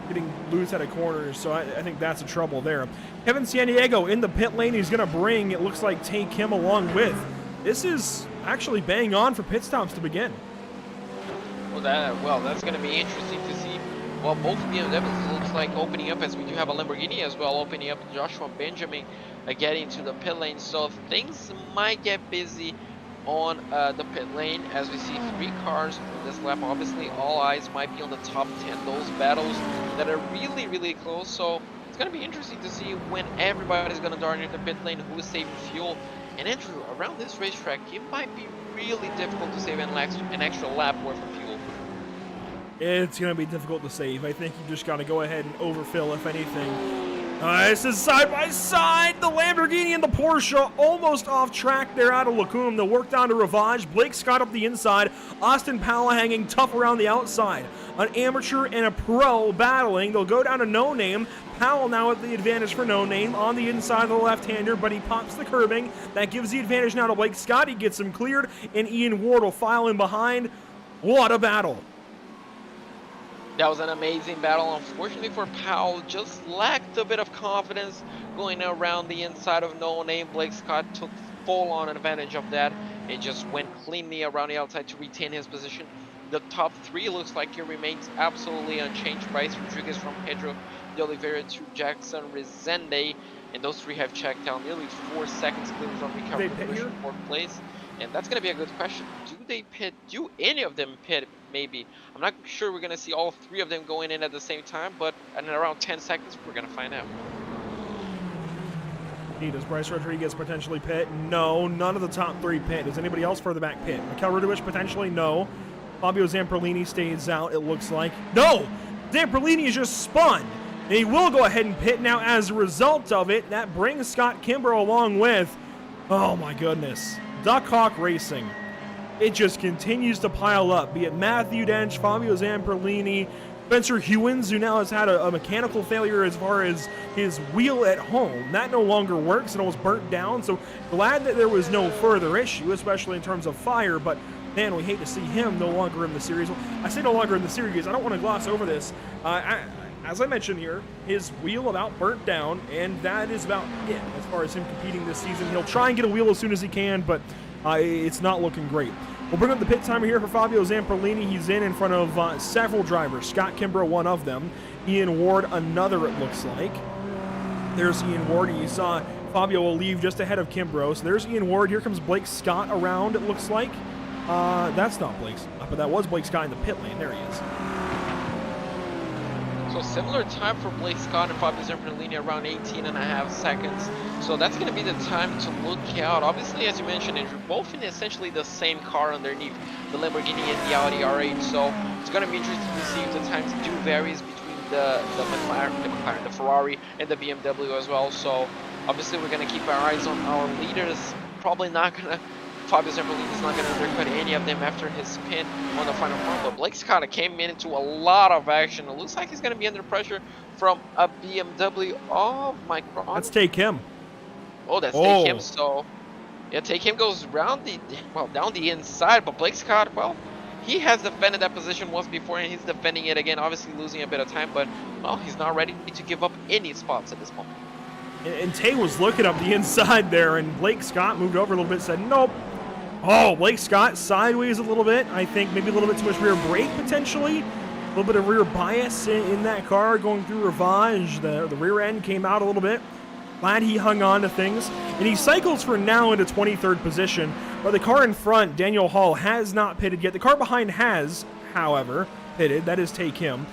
getting loose out of corners, so I think that's a trouble there. Kevin San Diego in the pit lane. He's going to bring, it looks like, Take Him along with. This is actually bang on for pit stops to begin. Well, that's going to be interesting to see. Well, both BMWs looks like opening up, as we do have a Lamborghini as well opening up. Joshua Benjamin getting to the pit lane, so things might get busy on the pit lane as we see 3 cars in this lap. Obviously, all eyes might be on the top 10, those battles that are really, really close. So it's going to be interesting to see when everybody's going to dart into the pit lane, who is saving fuel. And Andrew, around this racetrack, it might be really difficult to save an extra lap worth of fuel. It's going to be difficult to save. I think you just got to go ahead and overfill, if anything. This is side by side. The Lamborghini and the Porsche almost off track there out of Lacunum. They'll work down to Rivage. Blake Scott up the inside. Austin Powell hanging tough around the outside. An amateur and a pro battling. They'll go down to No Name. Powell now at the advantage for No Name on the inside of the left-hander, but he pops the curbing. That gives the advantage now to Blake Scott. He gets him cleared, and Ian Ward will file in behind. What a battle. That was an amazing battle. Unfortunately for Powell, just lacked a bit of confidence going around the inside of No Name. Blake Scott took full-on advantage of that and just went cleanly around the outside to retain his position. The top 3 looks like it remains absolutely unchanged. Bryce Rodriguez from Pedro de Oliveira to Jackson Resende, and those 3 have checked down nearly 4 seconds clear from recovery position, 4th place. And that's going to be a good question. Do they pit? Do any of them pit? Maybe. I'm not sure we're going to see all 3 of them going in at the same time, but in around 10 seconds, we're going to find out. Does Bryce Rodriguez potentially pit? No, none of the top 3 pit. Does anybody else further back pit? Mikel Rudowich potentially? No. Fabio Zamberlini stays out, it looks like. No! Zamberlini is just spun. And he will go ahead and pit now as a result of it. That brings Scott Kimbrough along with, oh my goodness, Duck Hawk Racing. It just continues to pile up, be it Matthew Dench, Fabio Zamberlini, Spencer Hewins, who now has had a mechanical failure as far as his wheel at home. That no longer works. It almost burnt down, so glad that there was no further issue, especially in terms of fire, but man, we hate to see him no longer in the series. Well, I say no longer in the series. I don't want to gloss over this. As I mentioned here, his wheel about burnt down, and that is about it as far as him competing this season. He'll try and get a wheel as soon as he can, but it's not looking great. We'll bring up the pit timer here for Fabio Zamberlini. He's in front of several drivers. Scott Kimbrough, one of them. Ian Ward, another, it looks like. There's Ian Ward. You saw Fabio will leave just ahead of Kimbrough. So there's Ian Ward. Here comes Blake Scott around, it looks like. That's not Blake Scott, but that was Blake Scott in the pit lane. There he is. So similar time for Blake Scott and Fabio Zamberlini, around 18.5 seconds. So that's going to be the time to look out. Obviously, as you mentioned, Andrew, both in essentially the same car underneath, the Lamborghini and the Audi R8. So it's going to be interesting to see if the times do varies between the McLaren, the Ferrari, and the BMW as well. So obviously, we're going to keep our eyes on our leaders. Probably not going to. Fabio Zamberlini is not going to undercut any of them after his spin on the final corner, but Blake Scott came into a lot of action. It looks like he's going to be under pressure from a BMW. Oh my God. Let's take him. Oh, that's Take Him. So, yeah, Take Him goes down the inside, but Blake Scott, well, he has defended that position once before, and he's defending it again, obviously losing a bit of time, but, well, he's not ready to give up any spots at this moment. And Tay was looking up the inside there, and Blake Scott moved over a little bit, said, nope. Oh, Blake Scott sideways a little bit. I think maybe a little bit too much rear brake potentially. A little bit of rear bias in that car going through Rivage. The rear end came out a little bit. Glad he hung on to things. And he cycles for now into 23rd position. But the car in front, Daniel Hall, has not pitted yet. The car behind has, however, pitted. That is Take Him.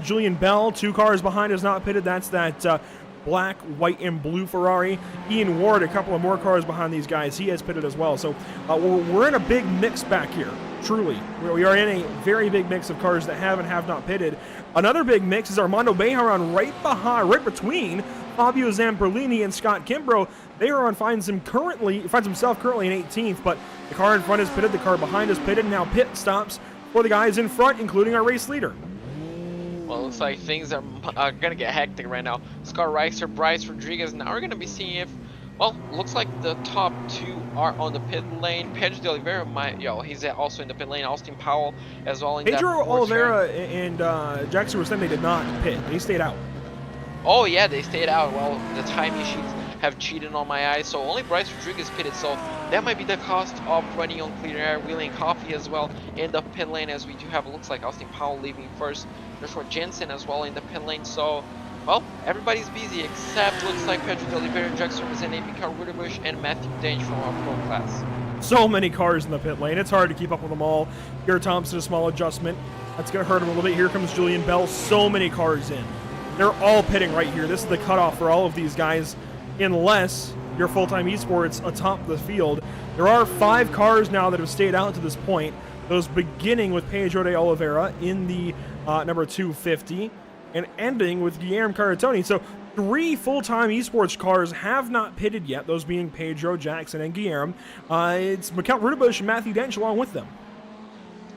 Julian Bell, 2 cars behind, has not pitted. That's that black, white, and blue Ferrari. Ian Ward, a couple of more cars behind these guys. He has pitted as well. So we're in a big mix back here, truly. We are in a very big mix of cars that have and have not pitted. Another big mix is Armando Bejaran right between Fabio Zamberlini and Scott Kimbrough. Bejaran finds himself currently in 18th, but the car in front is pitted, the car behind is pitted. Now pit stops for the guys in front, including our race leader. Well, it looks like things are going to get hectic right now. Scott Reichster, Bryce Rodriguez. Now we're going to be seeing if Well, looks like the top two are on the pit lane. Pedro de Oliveira, he's also in the pit lane. Austin Powell as well in that Pedro fourth track. Oliveira and Jackson Rosende did not pit. They stayed out. Oh yeah, they stayed out. Well, the timing sheets have cheated on my eyes, so only Bryce Rodriguez pitted. So that might be the cost of running on clean air. Wheeling Coffee as well in the pit lane, as we do have, it looks like Austin Powell leaving first. Joshua Jensen as well in the pit lane. So, well, everybody's busy except looks like Pedro de Oliveira, Jackson Rosende, Mikael Rudebush, and Matthew Dange from our pro class. So many cars in the pit lane. It's hard to keep up with them all. Garrett Thompson, a small adjustment. That's going to hurt him a little bit. Here comes Julian Bell. So many cars in. They're all pitting right here. This is the cutoff for all of these guys, unless you're full-time esports atop the field. There are 5 cars now that have stayed out to this point. Those beginning with Pedro de Oliveira in the number 250 and ending with Guillermo Caratoni. So 3 full-time esports cars have not pitted yet, those being Pedro, Jackson, and Guillermo. It's Mikael Rudebush and Matthew Dench along with them.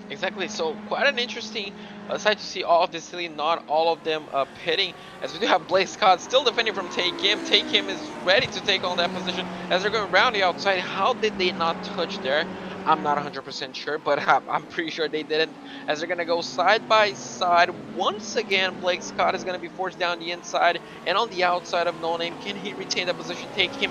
Exactly, so quite an interesting sight to see all of this, not all of them pitting, as we do have Blake Scott still defending from Tay Kim. Tay Kim is ready to take on that position as they're going around the outside. How did they not touch there? I'm not 100% sure, but I'm pretty sure they didn't, as they're going to go side by side. Once again, Blake Scott is going to be forced down the inside and on the outside of No Name. Can he retain that position? Take him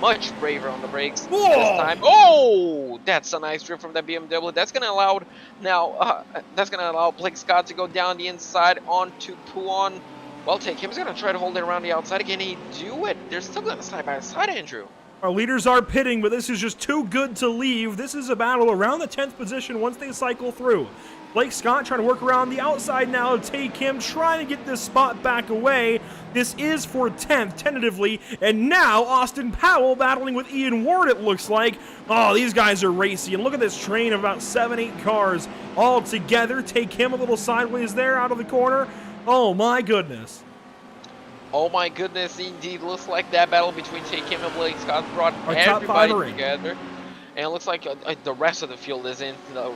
much braver on the brakes this time. Oh, that's a nice drift from that BMW. That's going to allow now. That's going to allow Blake Scott to go down the inside onto Puon. Well, Take him is going to try to hold it around the outside. Can he do it? They're still going to side by side, Andrew. Our leaders are pitting, but this is just too good to leave. This is a battle around the 10th position once they cycle through. Blake Scott trying to work around the outside now. Take him trying to get this spot back away. This is for 10th, tentatively. And now Austin Powell battling with Ian Ward, it looks like. Oh, these guys are racy. And look at this train of about 7-8 cars all together. Take him a little sideways there out of the corner. Oh, my goodness. Oh my goodness, indeed. Looks like that battle between Take Him and Blake Scott brought everybody together. And it looks like the rest of the field is in.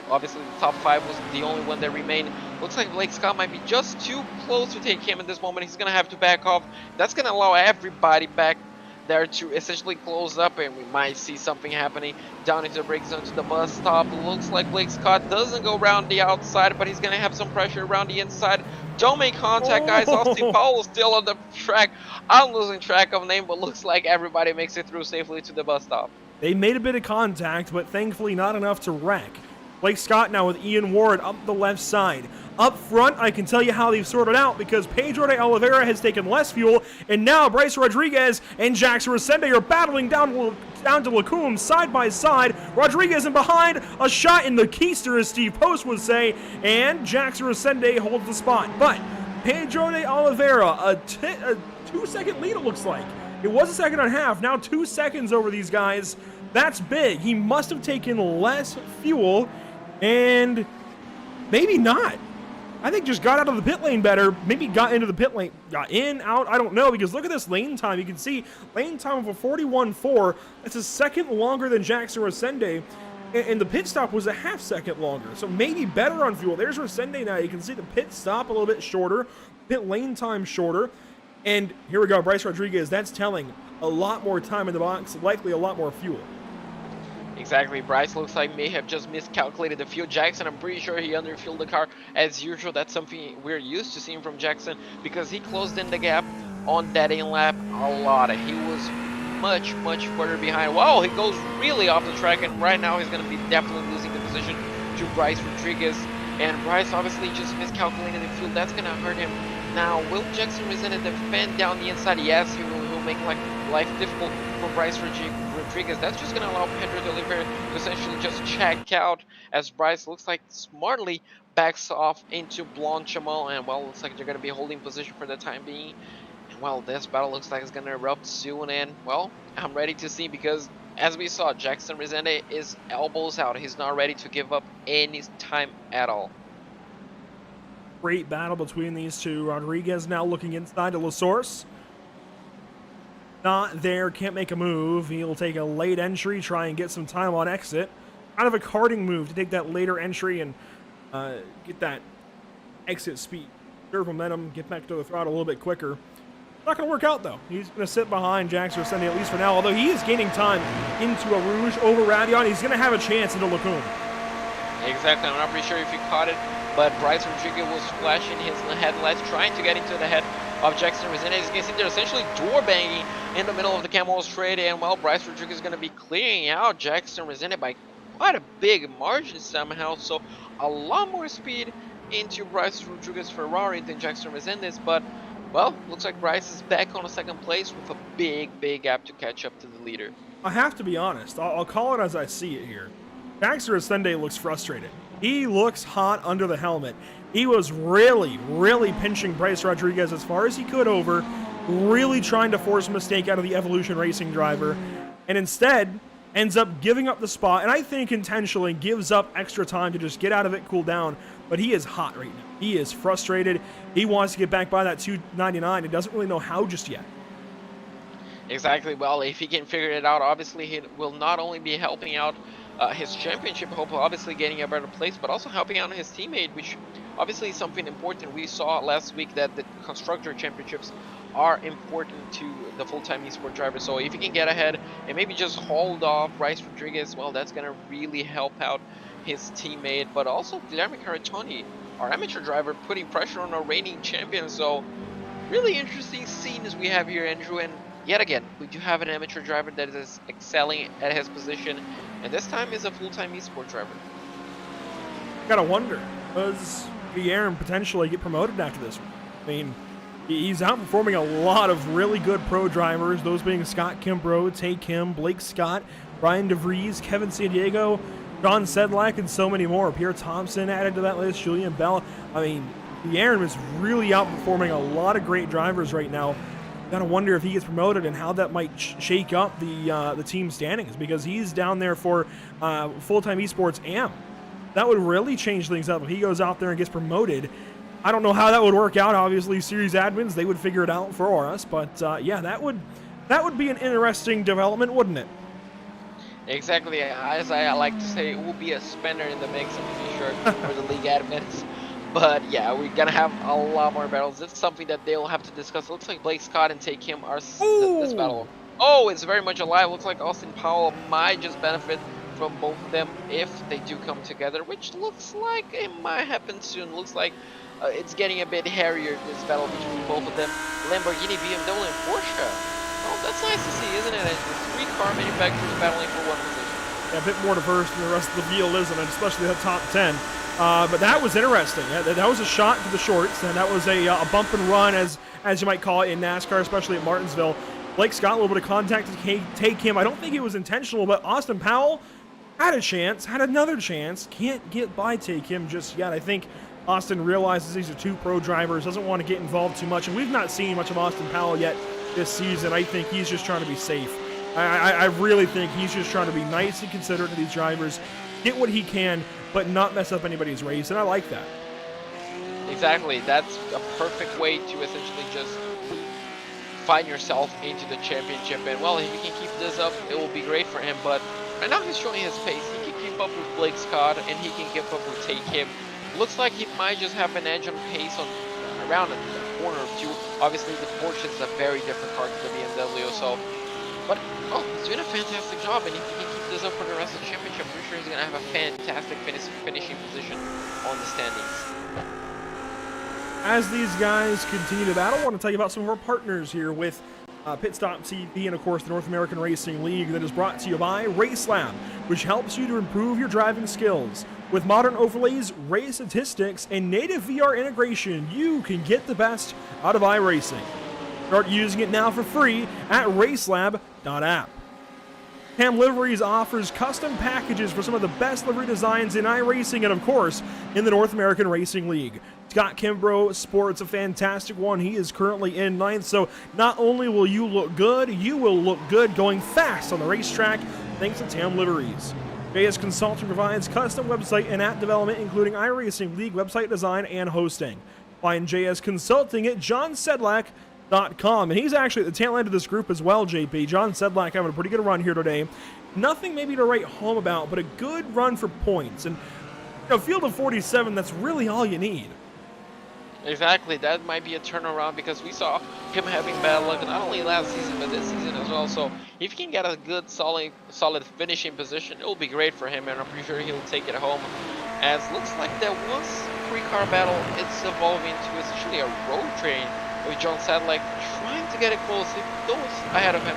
Obviously, the top 5 was the only one that remained. Looks like Blake Scott might be just too close to Take Him at this moment. He's going to have to back off. That's going to allow everybody back there to essentially close up, and we might see something happening down into the break zone to the bus stop. Looks like Blake Scott doesn't go around the outside, but he's going to have some pressure around the inside. Don't make contact, guys. Austin Powell is still on the track. I'm losing track of name, but looks like everybody makes it through safely to the bus stop. They made a bit of contact, but thankfully not enough to wreck. Blake Scott now with Ian Ward up the left side. Up front, I can tell you how they've sorted out, because Pedro de Oliveira has taken less fuel, and now Bryce Rodriguez and Jackson Rosende are battling down to Lacombe side by side. Rodriguez in behind, a shot in the keister, as Steve Post would say, and Jackson Rosende holds the spot. But Pedro de Oliveira, a 2-second lead, it looks like. It was a second and a half, now 2 seconds over these guys. That's big. He must have taken less fuel, and maybe not. I think just got out of the pit lane better. Maybe got into the pit lane, got in, out, I don't know, because look at this lane time. You can see lane time of a 41.4. That's a second longer than Jackson Rosende, and the pit stop was a half second longer. So maybe better on fuel. There's Rosende now. You can see the pit stop a little bit shorter, pit lane time shorter. And here we go, Bryce Rodriguez. That's telling. A lot more time in the box, likely a lot more fuel. Exactly, Bryce looks like may have just miscalculated the fuel. Jackson, I'm pretty sure he underfueled the car as usual. That's something we're used to seeing from Jackson, because he closed in the gap on that in lap a lot. He was much further behind. Wow, he goes really off the track, and right now he's going to be definitely losing the position to Bryce Rodriguez. And Bryce obviously just miscalculated the fuel. That's going to hurt him. Now, will Jackson Rosende defend down the inside? Yes, he will make life difficult for Bryce Rodriguez. That's just going to allow Pedro de Oliveira to essentially just check out, as Bryce looks like smartly backs off into Blanchamel, and well, looks like they're going to be holding position for the time being. And well, this battle looks like it's going to erupt soon, and well, I'm ready to see, because as we saw, Jackson Rosende is elbows out. He's not ready to give up any time at all. Great battle between these two. Rodriguez now looking inside to La Source. Not there, can't make a move. He'll take a late entry, try and get some time on exit. Kind of a karting move to take that later entry and get that exit speed. Serve momentum, get back to the throttle a little bit quicker. Not going to work out, though. He's going to sit behind Jackson Resende, at least for now, although he is gaining time into a Rouge over Radion. He's going to have a chance into Lacombe. Exactly. I'm not pretty sure if you caught it, but Bryce Rodriguez was flashing his headlights, trying to get into the head of Jackson Resende. As you can see, they're essentially door banging in the middle of the Camel straight, and well, Bryce Rodriguez is going to be clearing out Jackson Resende by quite a big margin somehow. So a lot more speed into Bryce Rodriguez Ferrari than Jackson Resende's, but well, looks like Bryce is back on a second place with a big gap to catch up to the leader. I have to be honest. I'll call it as I see it here. Jackson Resende looks frustrated. He looks hot under the helmet. He was really pinching Bryce Rodriguez as far as he could over, really trying to force a mistake out of the Evolution Racing driver, and instead ends up giving up the spot, and I think intentionally gives up extra time to just get out of it, cool down, but he is hot right now. He is frustrated. He wants to get back by that 299 and doesn't really know how just yet. Exactly. Well, if he can figure it out, obviously he will not only be helping out his championship hope, obviously getting a better place, but also helping out his teammate, which obviously is something important. We saw last week that the Constructor Championships are important to the full-time esport driver, so if he can get ahead and maybe just hold off Bryce Rodriguez, well, that's going to really help out his teammate, but also Guilherme Caratoni, our amateur driver, putting pressure on our reigning champion. So really interesting scenes we have here, Andrew, and yet again we do have an amateur driver that is excelling at his position, and this time is a full-time esport driver. Gotta wonder, does Guilherme potentially get promoted after this one? I mean, he's outperforming a lot of really good pro drivers, those being Scott Kimbrough, Tay Kim, Blake Scott, Brian DeVries, Kevin Sandiego, John Sedlak, and so many more. Pierre Thompson added to that list, Julian Bell. I mean, Guilherme is really outperforming a lot of great drivers right now. Gotta wonder if he gets promoted and how that might shake up the team standings, because he's down there for full-time esports AM. That would really change things up if he goes out there and gets promoted. I don't know how that would work out. Obviously, series admins, they would figure it out for us. But yeah, that would be an interesting development, wouldn't it? Exactly. As I like to say, it will be a spinner in the mix, I'm pretty sure, for the league admins. But yeah, we're going to have a lot more battles. It's something that they'll have to discuss. It looks like Blake Scott and Tay Kim are this battle. Oh, it's very much alive. Looks like Austin Powell might just benefit from both of them if they do come together, which looks like it might happen soon. Looks like it's getting a bit hairier, this battle between both of them. Lamborghini, BMW, and Porsche. Well, that's nice to see, isn't it? It's 3 car manufacturers battling for one position. Yeah, a bit more diverse than the rest of the field, isn't it? Especially the top 10. But that was interesting. That was a shot to the shorts, and that was a bump and run, as you might call it in NASCAR, especially at Martinsville. Blake Scott, a little bit of contact to take him. I don't think it was intentional, but Austin Powell had a chance, had another chance. Can't get by Take Him just yet. I think Austin realizes these are 2 pro drivers, doesn't want to get involved too much, and we've not seen much of Austin Powell yet this season. I think he's just trying to be safe. I really think he's just trying to be nice and considerate to these drivers, get what he can, but not mess up anybody's race, and I like that. Exactly. That's a perfect way to essentially just find yourself into the championship. And well, if he can keep this up, it will be great for him. But right now he's showing his pace. He can keep up with Blake Scott, and he can keep up with Take Him. Looks like he might just have an edge on pace on around a corner or 2. Obviously, the Porsche is a very different car to the BMW. So, but oh, he's doing a fantastic job, and if he can keep this up for the rest of the championship, I'm pretty sure he's gonna have a fantastic finishing position on the standings. As these guys continue to battle, I want to tell you about some of our partners here with Pit Stop TV and, of course, the North American Racing League, that is brought to you by RaceLab, which helps you to improve your driving skills. With modern overlays, race statistics, and native VR integration, you can get the best out of iRacing. Start using it now for free at racelab.app. Ham Liveries offers custom packages for some of the best livery designs in iRacing and, of course, in the North American Racing League. Scott Kimbrough sports a fantastic one. He is currently in 9th, so not only will you look good, you will look good going fast on the racetrack thanks to Tam Liveries. JS Consulting provides custom website and app development, including iRacing League website design and hosting. Find JS Consulting at johnsedlak.com, and he's actually at the tail end of this group as well, JP. John Sedlak having a pretty good run here today. Nothing maybe to write home about, but a good run for points. And field of 47, that's really all you need. Exactly, that might be a turnaround because we saw him having bad luck not only last season but this season as well. So if he can get a good solid finishing position, it will be great for him, and I'm pretty sure he'll take it home. As looks like there was a 3-car battle, it's evolving to essentially a road train with John Sadler trying to get it close. If those ahead of him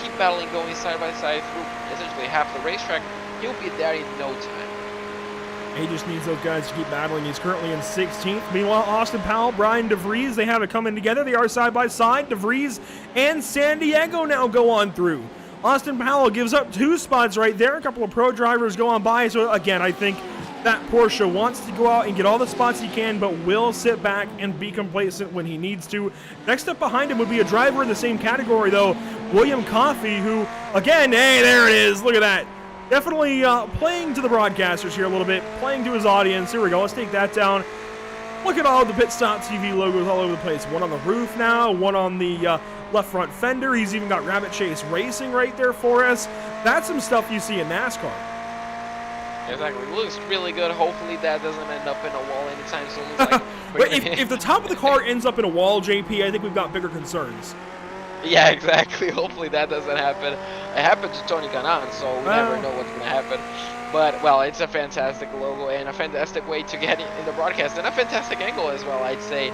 keep battling, going side by side through essentially half the racetrack, he'll be there in no time. He just needs those guys to keep battling. He's currently in 16th. Meanwhile, Austin Powell, Brian DeVries, they have it coming together. They are side by side. DeVries and San Diego now go on through. Austin Powell gives up 2 spots right there. A couple of pro drivers go on by. So again, I think that Porsche wants to go out and get all the spots he can, but will sit back and be complacent when he needs to. Next up behind him would be a driver in the same category, though, William Coffey, who, again, hey, there it is. Look at that. Definitely playing to the broadcasters here a little bit, playing to his audience. Here we go. Let's take that down. Look at all the Pit Stop TV logos all over the place. One on the roof now, one on the left front fender. He's even got Rabbit Chase Racing right there for us. That's some stuff you see in NASCAR. Exactly. It looks really good. Hopefully that doesn't end up in a wall anytime soon. But if the top of the car ends up in a wall, JP, I think we've got bigger concerns. Yeah, exactly. Hopefully that doesn't happen. It happened to Tony Kanaan, so we never know what's going to happen. But, well, it's a fantastic logo and a fantastic way to get in the broadcast, and a fantastic angle as well, I'd say.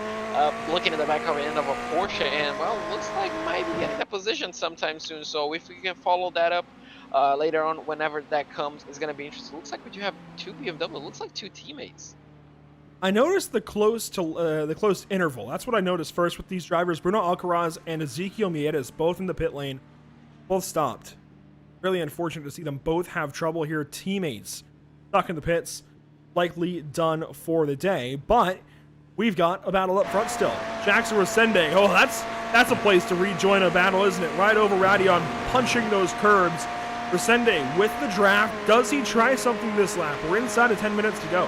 Looking at the back of end of a Porsche, and, well, looks like might be getting that position sometime soon. So if we can follow that up later on, whenever that comes, it's going to be interesting. Looks like we do have 2 BMW. Looks like 2 teammates. I noticed the close interval. That's what I noticed first with these drivers. Bruno Alcaraz and Ezekiel Miedes, both in the pit lane, both stopped. Really unfortunate to see them both have trouble here. Teammates stuck in the pits, likely done for the day. But we've got a battle up front still. Jackson Resende. Oh, that's a place to rejoin a battle, isn't it? Right over Radion, punching those curbs. Resende with the draft. Does he try something this lap? We're inside of 10 minutes to go.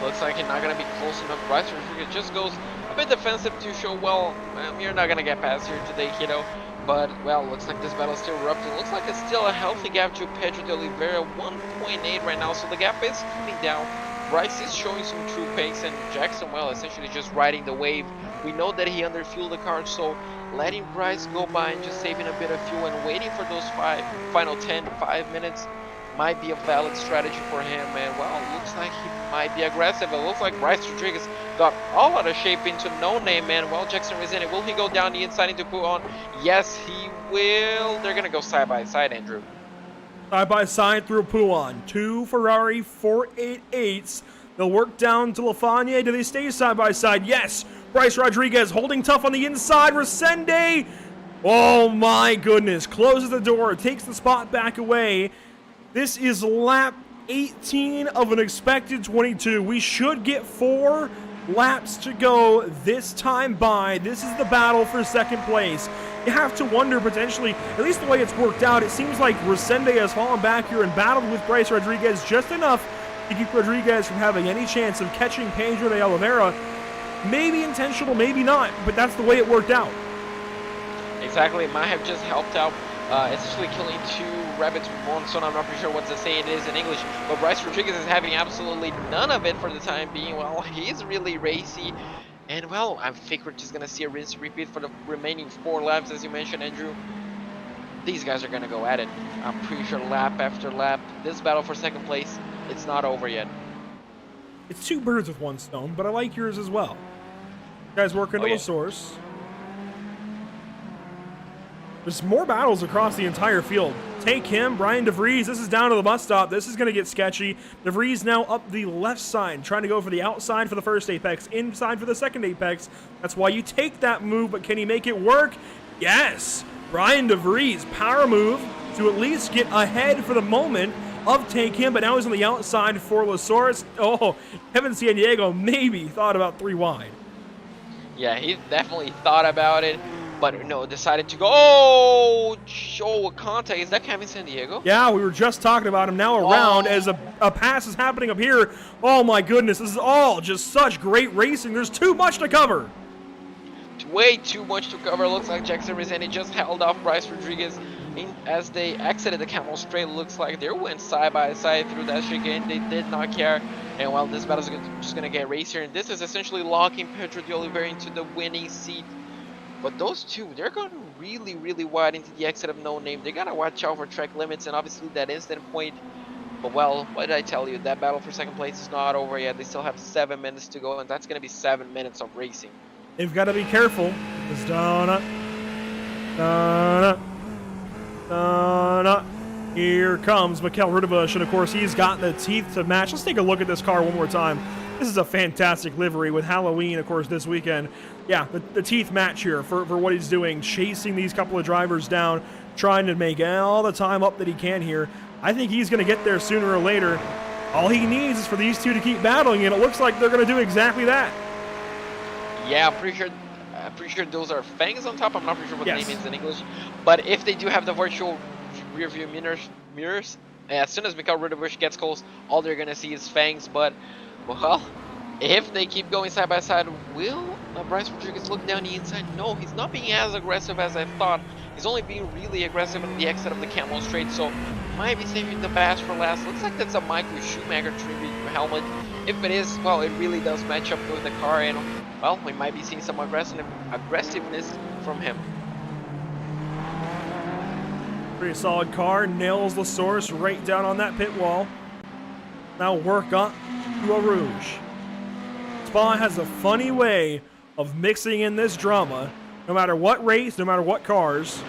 Looks like he's not going to be close enough. Bryce Rodriguez just goes a bit defensive to show, well, you're not going to get past here today, kiddo. But, well, looks like this battle is still erupting. Looks like it's still a healthy gap to Pedro de Oliveira, 1.8 right now. So the gap is coming down. Bryce is showing some true pace, and Jackson, well, essentially just riding the wave. We know that he underfueled the car, so letting Bryce go by and just saving a bit of fuel and waiting for those final 5 minutes might be a valid strategy for him. And, well, looks like he might be aggressive. It looks like Bryce Rodriguez got all out of shape into no name, man. Well, Jackson Resende, will he go down the inside into Puon? Yes, he will. They're going to go side by side, Andrew. Side by side through Puon. 2 Ferrari 488s. They'll work down to Lafayette. Do they stay side by side? Yes. Bryce Rodriguez holding tough on the inside. Resende. Oh my goodness. Closes the door. Takes the spot back away. This is lap 18 of an expected 22. We should get 4 laps to go this time by. This is the battle for second place. You have to wonder potentially, at least the way it's worked out, it seems like Resende has fallen back here and battled with Bryce Rodriguez just enough to keep Rodriguez from having any chance of catching Pedro de Oliveira. Maybe intentional, maybe not, but that's the way it worked out. Exactly, it might have just helped out, essentially killing 2 rabbits with one stone. I'm not pretty sure what the saying is in English, but Bryce Rodriguez is having absolutely none of it for the time being. Well, he's really racy, and, well, I think we're just going to see a rinse repeat for the remaining 4 laps, as you mentioned, Andrew. These guys are going to go at it. I'm pretty sure lap after lap. This battle for second place, it's not over yet. It's 2 birds with 1 stone, but I like yours as well. You guys working on the source. There's more battles across the entire field. Take him, Brian DeVries. This is down to the bus stop. This is going to get sketchy. DeVries now up the left side, trying to go for the outside for the first apex, inside for the second apex. That's why you take that move, but can he make it work? Yes! Brian DeVries, power move to at least get ahead for the moment of Take Him, but now he's on the outside for Lasource. Oh, Kevin San Diego maybe thought about 3 wide. Yeah, he definitely thought about it. But no, decided to go. Oh, contact. Is that Kevin San Diego? Yeah, we were just talking about him now around as a pass is happening up here. Oh my goodness, this is all just such great racing. There's too much to cover. Way too much to cover. Looks like Jackson Resende just held off Bryce Rodriguez. as they exited the Camel Straight, looks like they went side by side through that chicane. They did not care. And while this battle is just going to get racier, and this is essentially locking Pedro de Oliveira into the winning seat. But those two, they're going really, really wide into the exit of No Name. They got to watch out for track limits and obviously that instant point. But well, what did I tell you? That battle for second place is not over yet. They still have 7 minutes to go, and that's going to be 7 minutes of racing. They've got to be careful. It's donna. Here comes Mikel Rudebush, and of course he's got the teeth to match. Let's take a look at this car one more time. This is a fantastic livery with Halloween, of course, this weekend. Yeah, the teeth match here for what he's doing, chasing these couple of drivers down, trying to make all the time up that he can here. I think he's going to get there sooner or later. All he needs is for these two to keep battling, and it looks like they're going to do exactly that. Yeah, I'm pretty sure those are fangs on top. I'm not pretty sure what the Yes. name is in English. But if they do have the virtual rear view mirrors, as soon as Mikel Rudebush gets close, all they're going to see is fangs. But, well, if they keep going side by side, will Bryce Rodriguez look down the inside? No, he's not being as aggressive as I thought. He's only being really aggressive at the exit of the Camel Straight, so might be saving the best for last. Looks like that's a Michael Schumacher tribute helmet. If it is, well, it really does match up with the car, and well, we might be seeing some aggressiveness from him. Pretty solid car, nails the source right down on that pit wall. Now work up to a Rouge. Spa has a funny way of mixing in this drama, no matter what race, no matter what cars.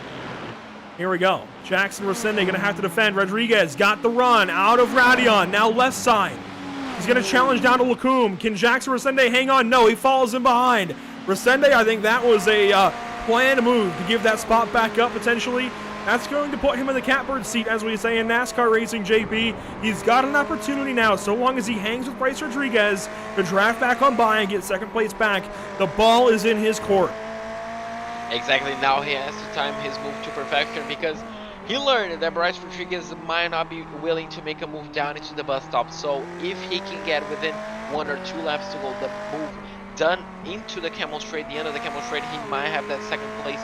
Here we go. Jackson Resende going to have to defend. Rodriguez got the run out of Radion. Now left side. He's going to challenge down to Lacombe. Can Jackson Resende hang on? No, he falls in behind. Resende, I think that was a planned move to give that spot back up potentially. That's going to put him in the catbird seat, as we say in NASCAR racing, JP. He's got an opportunity now, so long as he hangs with Bryce Rodriguez, to draft back on by and get second place back. The ball is in his court. Exactly, now he has to time his move to perfection because he learned that Bryce Rodriguez might not be willing to make a move down into the bus stop. So if he can get within 1 or 2 laps to go, the move done into the Camel Straight, the end of the Camel Straight, he might have that second place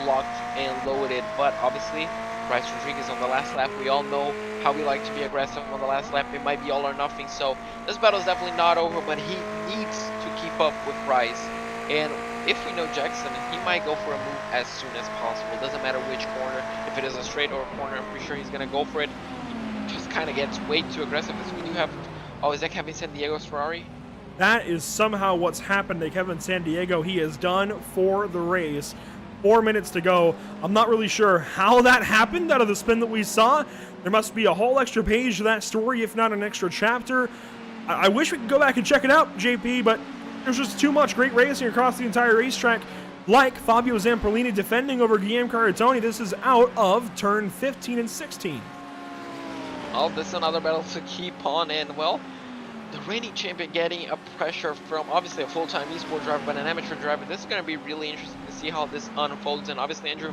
locked and loaded. But obviously, Bryce Rodriguez on the last lap, we all know how we like to be aggressive on the last lap. It might be all or nothing. So this battle is definitely not over, but he needs to keep up with Bryce. And if we know Jackson, he might go for a move as soon as possible. Doesn't matter which corner. If it is a straight or a corner, I'm pretty sure he's going to go for it. He just kind of gets way too aggressive. As we do have... Oh, is that Kevin San Diego's Ferrari? That is somehow what's happened to Kevin San Diego. He is done for the race. 4 minutes to go. I'm not really sure how that happened out of the spin that we saw. There must be a whole extra page to that story, if not an extra chapter. I wish we could go back and check it out, JP, but there's just too much great racing across the entire racetrack. Like Fabio Zamberlini defending over Guillaume Caratoni. This is out of turn 15 and 16. Oh, this is another battle to keep on, and well, the reigning champion getting a pressure from obviously a full-time esport driver, but an amateur driver. This is going to be really interesting to see how this unfolds. And obviously, Andrew,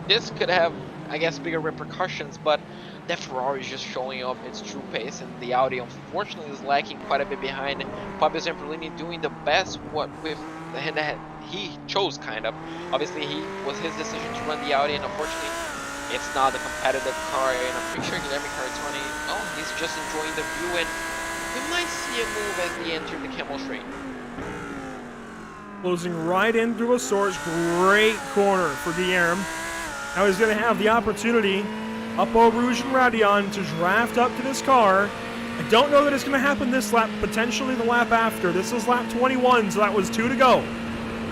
this could have, I guess, bigger repercussions, but that Ferrari is just showing up its true pace, and the Audi unfortunately is lacking quite a bit behind. Fabio Zamberlini doing the best with the hand that he chose, kind of. Obviously, he was his decision to run the Audi, and unfortunately, it's not a competitive car, and I'm pretty sure Guilherme Caratoni, oh, he's just enjoying the view, and we might see a move as they enter the Camel Straight. Closing right in through a source. Great corner for Guilherme. Now he's going to have the opportunity up Eau Rouge and Radion to draft up to this car. I don't know that it's going to happen this lap, potentially the lap after. This is lap 21, so that was 2 to go.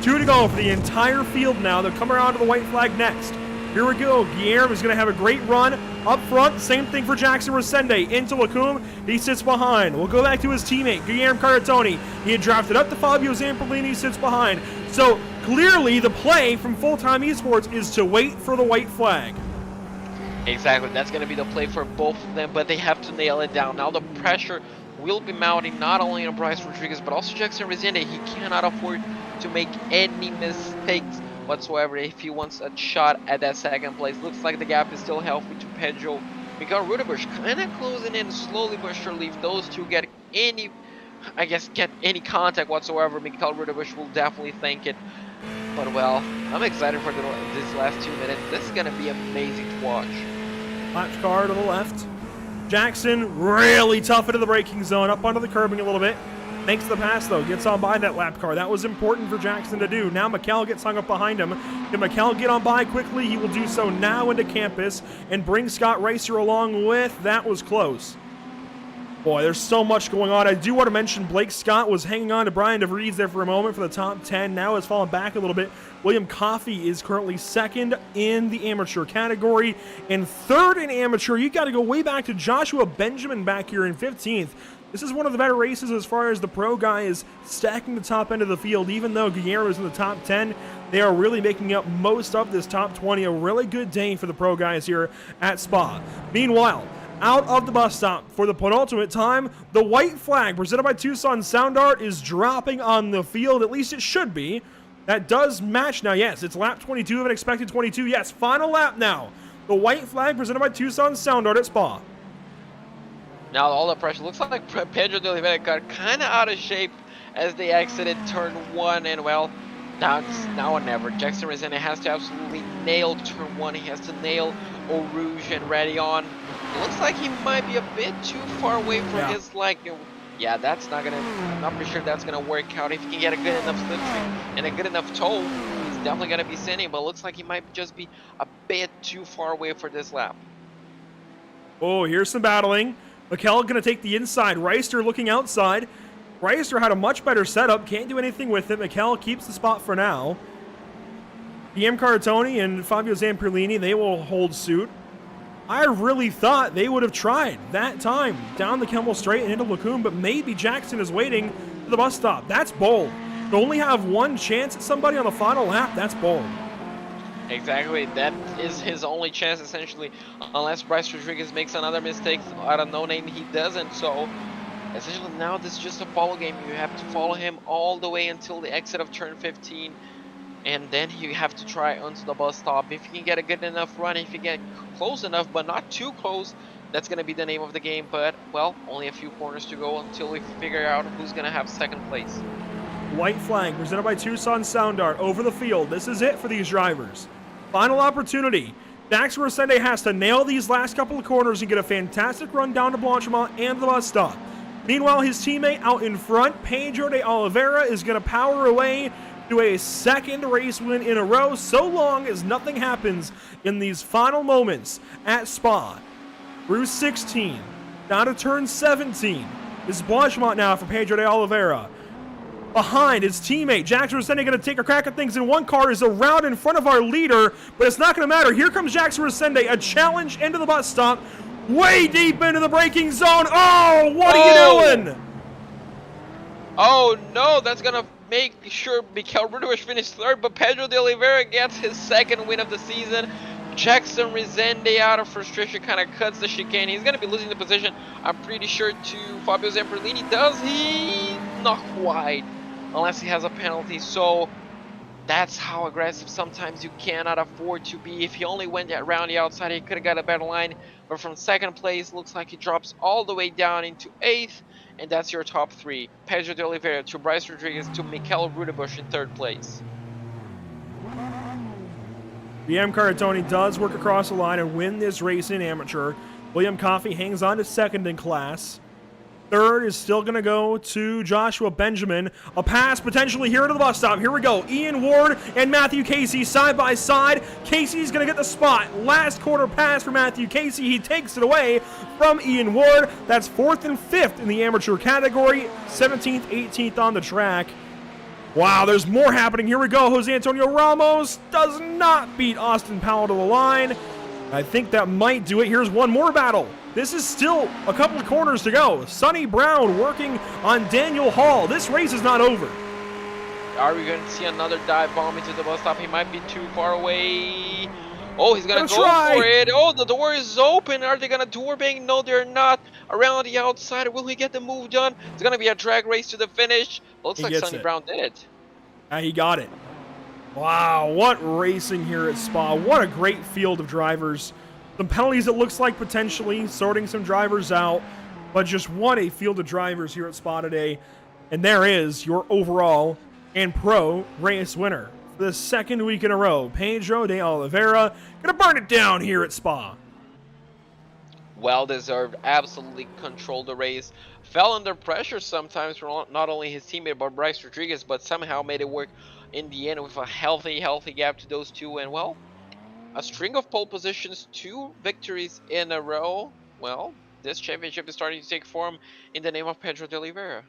2 to go for the entire field now. They'll come around to the white flag next. Here we go. Guilherme is going to have a great run up front. Same thing for Jackson Resende. Into Lacombe. He sits behind. We'll go back to his teammate, Guilherme Caratoni. He had drafted up to Fabio Zamberlini. Sits behind. So clearly the play from Full-Time Esports is to wait for the white flag. Exactly. That's going to be the play for both of them, but they have to nail it down. Now the pressure will be mounting not only on Bryce Rodriguez, but also Jackson Resende. He cannot afford to make any mistakes whatsoever if he wants a shot at that second place. Looks like the gap is still healthy to Pedro. Mikel Rudebush kind of closing in slowly but surely. If those two get any contact whatsoever, Mikel Rudebush will definitely thank it. But well, I'm excited for this last 2 minutes. This is gonna be amazing to watch. Lap car to the left. Jackson really tough into the braking zone, up onto the curbing a little bit. Makes the pass though, gets on by that lap car. That was important for Jackson to do. Now Mikkel gets hung up behind him. Can Mikkel get on by quickly? He will do so now into campus and bring Scott Racer along with. That was close. Boy, there's so much going on. I do want to mention Blake Scott was hanging on to Brian DeVries there for a moment for the top 10. Now has fallen back a little bit. William Coffey is currently second in the amateur category. And third in amateur, you got to go way back to Joshua Benjamin back here in 15th. This is one of the better races as far as the pro guy is stacking the top end of the field. Even though Guillermo is in the top 10, they are really making up most of this top 20. A really good day for the pro guys here at Spa. Meanwhile, out of the bus stop for the penultimate time, the white flag presented by Tucson Sound Art is dropping on the field. At least it should be. That does match now. Yes, it's lap 22 of an expected 22. Yes, final lap now. The white flag presented by Tucson Sound Art at Spa. Now all the pressure looks like Pedro de Oliveira got kind of out of shape as they exited turn 1, and well, now it's now or never. Jackson Rezende has to absolutely nail turn 1. He has to nail Eau Rouge and ready on. It looks like he might be a bit too far away from his yeah, that's not gonna, I'm not pretty sure that's gonna work out. If he can get a good enough slipstream and a good enough toe, he's definitely gonna be sending, but it looks like he might just be a bit too far away for this lap. Oh, here's some battling. Mikkel going to take the inside. Reister looking outside. Reister had a much better setup. Can't do anything with it. Mikkel keeps the spot for now. PM Cartoni and Fabio Zamberlini, they will hold suit. I really thought they would have tried that time down the Kemmel Straight and into Lacombe, but maybe Jackson is waiting for the bus stop. That's bold. To only have one chance at somebody on the final lap, that's bold. Exactly, that is his only chance essentially, unless Bryce Rodriguez makes another mistake out of no name. He doesn't, so essentially now this is just a follow game. You have to follow him all the way until the exit of turn 15, and then you have to try onto the bus stop. If you can get a good enough run, if you get close enough but not too close, that's going to be the name of the game. But well, only a few corners to go until we figure out who's going to have second place. White flag presented by Tucson Sound Art over the field. This is it for these drivers. Final opportunity. Dax Rosende has to nail these last couple of corners and get a fantastic run down to Blanchimont and the bus stop. Meanwhile, his teammate out in front, Pedro de Oliveira, is going to power away to a second race win in a row, so long as nothing happens in these final moments at Spa. Through 16, down to turn 17. This is Blanchimont now for Pedro de Oliveira. Behind his teammate, Jackson Rosende going to take a crack at things, and one car is around in front of our leader, but it's not going to matter. Here comes Jackson Rosende, a challenge into the bus stop, way deep into the braking zone. Oh, what are you doing? Oh no, that's going to make sure Mikel Rudebusch finished third, but Pedro de Oliveira gets his second win of the season. Jackson Rezende, out of frustration, kind of cuts the chicane. He's going to be losing the position, I'm pretty sure, to Fabio Zamberlini. Does he? Not quite, unless he has a penalty. So that's how aggressive sometimes you cannot afford to be. If he only went around the outside, he could have got a better line. But from second place, looks like he drops all the way down into 8th. And that's your top 3. Pedro de Oliveira to Bryce Rodriguez to Mikel Rudebusch in 3rd place. BM Cartoni does work across the line and win this race in amateur. William Coffey hangs on to second in class. Third is still going to go to Joshua Benjamin. A pass potentially here to the bus stop. Here we go. Ian Ward and Matthew Casey side by side. Casey's going to get the spot. Last quarter pass for Matthew Casey. He takes it away from Ian Ward. That's 4th and 5th in the amateur category. 17th, 18th on the track. Wow, there's more happening. Here we go. Jose Antonio Ramos does not beat Austin Powell to the line. I think that might do it. Here's one more battle. This is still a couple of corners to go. Sonny Brown working on Daniel Hall. This race is not over. Are we going to see another dive bomb into the bus stop? He might be too far away. Oh, he's going to go for it. Oh, the door is open. Are they going to door bang? No, they're not. Around the outside. Will he get the move done? It's going to be a drag race to the finish. Looks like Sonny Brown did it. He got it. Wow, what racing here at Spa. What a great field of drivers. Some penalties, it looks like, potentially sorting some drivers out, but just what a field of drivers here at Spa today. And there is your overall and pro race winner. for the second week in a row. Pedro de Oliveira gonna burn it down here at Spa. Well deserved, absolutely controlled the race. Fell under pressure sometimes from not only his teammate but Bryce Rodriguez, but somehow made it work in the end with a healthy gap to those two. And well, a string of pole positions, 2 victories in a row. Well, this championship is starting to take form in the name of Pedro de Oliveira.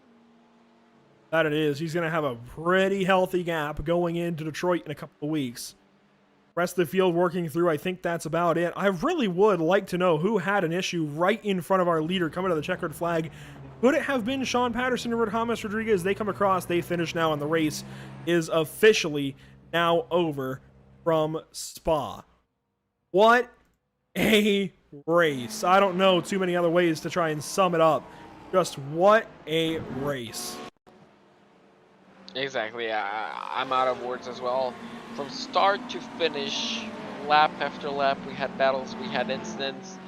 That it is. He's going to have a pretty healthy gap going into Detroit in a couple of weeks. Rest of the field working through, I think that's about it. I really would like to know who had an issue right in front of our leader coming to the checkered flag. Could it have been Sean Patterson or James Rodriguez? They come across, they finish now, and the race is officially now over from Spa. What a race. I don't know too many other ways to try and sum it up. Just what a race. Exactly, I'm out of words as well. From start to finish, lap after lap, we had battles, we had incidents.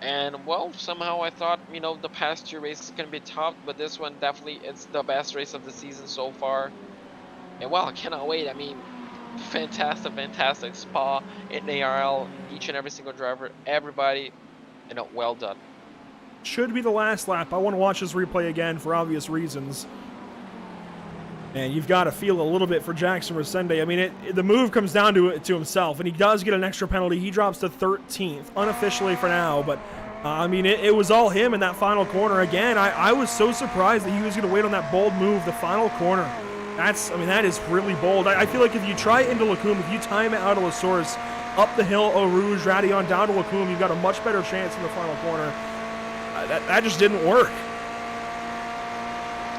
And well, somehow I thought, you know, the past 2 races can be tough, but this one definitely, it's the best race of the season so far. And well, I cannot wait. I mean, fantastic Spa in NARL, each and every single driver, everybody, you know, well done. Should be the last lap. I want to watch this replay again for obvious reasons. And you've got to feel a little bit for Jackson Resende. I mean, the move comes down to himself, and he does get an extra penalty. He drops to 13th, unofficially for now, but I mean, it was all him in that final corner. Again, I was so surprised that he was going to wait on that bold move, the final corner. That is really bold. I feel like if you try it into Lacombe, if you time it out of La Source, up the hill, Eau Rouge, Radillon, down to Lacombe, you've got a much better chance in the final corner. That just didn't work.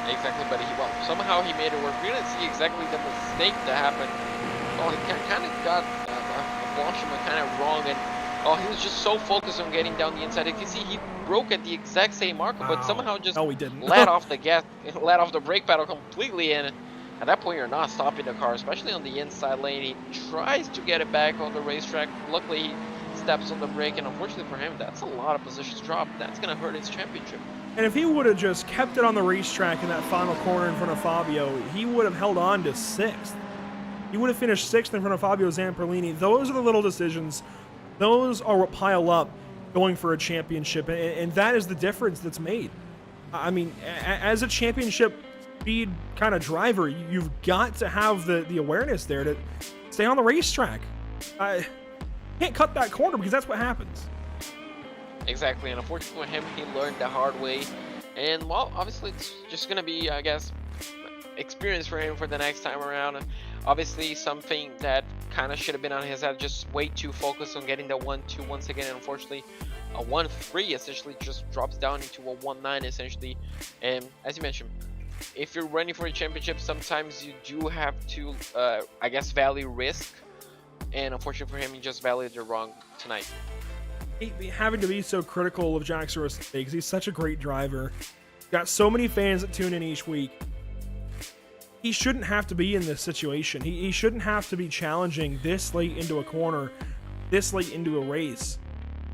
Exactly, but somehow he made it work. We didn't see exactly the mistake that happened. Oh, he kind of got Blanchiment kind of wrong, and he was just so focused on getting down the inside. You can see he broke at the exact same marker, but somehow just no, he didn't. let off the gas, let off the brake pedal completely, and at that point you're not stopping the car, especially on the inside lane. He tries to get it back on the racetrack. Luckily, he steps on the brake, and unfortunately for him, that's a lot of positions dropped. That's going to hurt his championship. And if he would have just kept it on the racetrack in that final corner in front of Fabio, he would have held on to 6th. He would have finished 6th in front of Fabio Zamberlini. Those are the little decisions. Those are what pile up going for a championship, and that is the difference that's made. I mean, as a championship speed kind of driver, you've got to have the awareness there to stay on the racetrack. Can't cut that corner because that's what happens. Exactly, and unfortunately for him, he learned the hard way. And well, obviously it's just gonna be, I guess, experience for him for the next time around. Obviously something that kind of should have been on his head, just way too focused on getting the 1-2 once again, and unfortunately a 1-3 essentially just drops down into a 1-9 essentially. And as you mentioned, if you're running for a championship, sometimes you do have to I guess value risk, and unfortunately for him, he just valued it wrong tonight. Having to be so critical of Jackson Resende because he's such a great driver. Got so many fans that tune in each week. He shouldn't have to be in this situation. He shouldn't have to be challenging this late into a corner, this late into a race.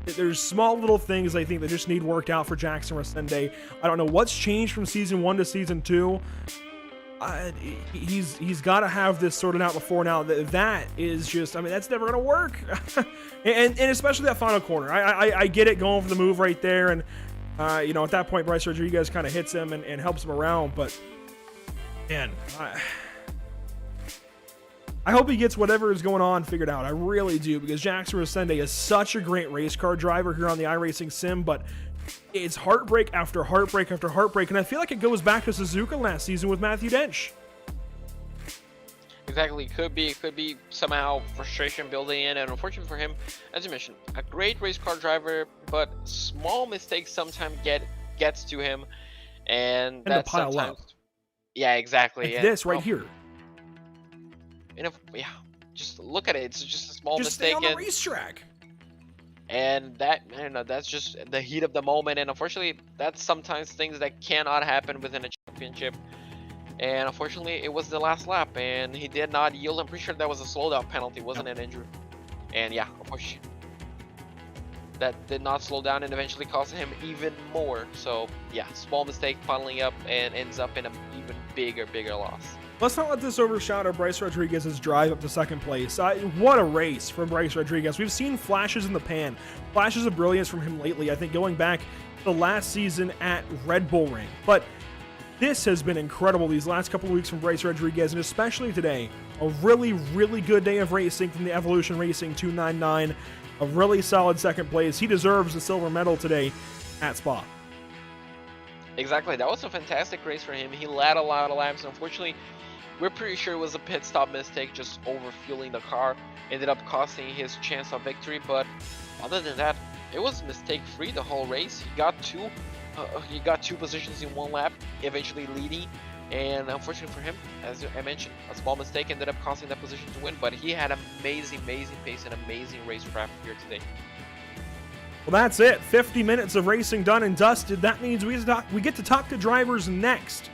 There's small little things I think that just need worked out for Jackson Resende. I don't know what's changed from season 1 to season 2. He's got to have this sorted out before now. That is just, I mean, that's never going to work. and especially that final corner. I get it, going for the move right there. And, you know, at that point, Bryce Rodriguez kind of hits him and helps him around. But, man, I hope he gets whatever is going on figured out. I really do, because Jackson Resende is such a great race car driver here on the iRacing Sim, but it's heartbreak after heartbreak after heartbreak, and I feel like it goes back to Suzuka last season with Matthew Dench. Exactly, could be somehow frustration building in, and unfortunately for him, as you mentioned, a great race car driver, but small mistakes sometimes gets to him, and that's pile sometimes up. Yeah, exactly. Like this right here. And yeah, just look at it. It's just a small just mistake. Stay on the racetrack. And that, I don't know, that's just the heat of the moment. And unfortunately, that's sometimes things that cannot happen within a championship. And unfortunately, it was the last lap, and he did not yield. I'm pretty sure that was a slowdown penalty, wasn't an injury. And yeah, unfortunately, that did not slow down and eventually cost him even more. So yeah, small mistake funneling up and ends up in an even bigger loss. Let's not let this overshadow Bryce Rodriguez's drive up to second place. What a race from Bryce Rodriguez. We've seen flashes in the pan, flashes of brilliance from him lately, I think going back to the last season at Red Bull Ring. But this has been incredible these last couple of weeks from Bryce Rodriguez, and especially today. A really, really good day of racing from the Evolution Racing 299. A really solid second place. He deserves the silver medal today at Spa. Exactly. That was a fantastic race for him. He led a lot of laps. Unfortunately, we're pretty sure it was a pit stop mistake, just overfueling the car. Ended up costing his chance of victory, but other than that, it was mistake-free the whole race. He got two positions in one lap, eventually leading. And unfortunately for him, as I mentioned, a small mistake ended up costing that position to win. But he had amazing pace and amazing racecraft here today. Well, that's it. 50 minutes of racing done and dusted. That means we get to talk to drivers next.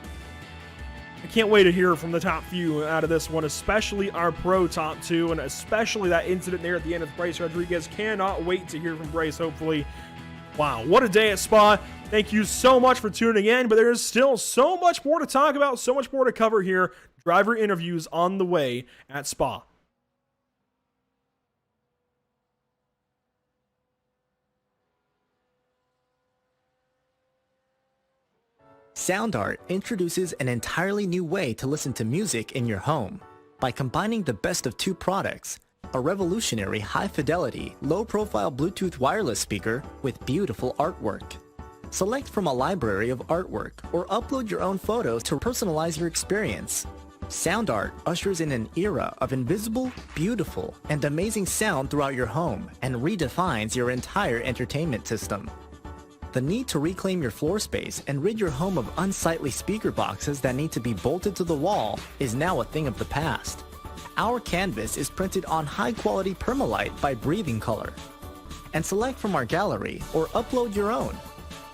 I can't wait to hear from the top few out of this one, especially our pro top two, and especially that incident there at the end of Bryce Rodriguez. Cannot wait to hear from Bryce, hopefully. Wow, what a day at Spa. Thank you so much for tuning in, but there is still so much more to talk about, so much more to cover here. Driver interviews on the way at Spa. Sound Art introduces an entirely new way to listen to music in your home by combining the best of two products, a revolutionary high-fidelity, low-profile Bluetooth wireless speaker with beautiful artwork. Select from a library of artwork or upload your own photos to personalize your experience. Sound Art ushers in an era of invisible, beautiful, and amazing sound throughout your home and redefines your entire entertainment system. The need to reclaim your floor space and rid your home of unsightly speaker boxes that need to be bolted to the wall is now a thing of the past. Our canvas is printed on high-quality permalite by Breathing Color. And select from our gallery or upload your own.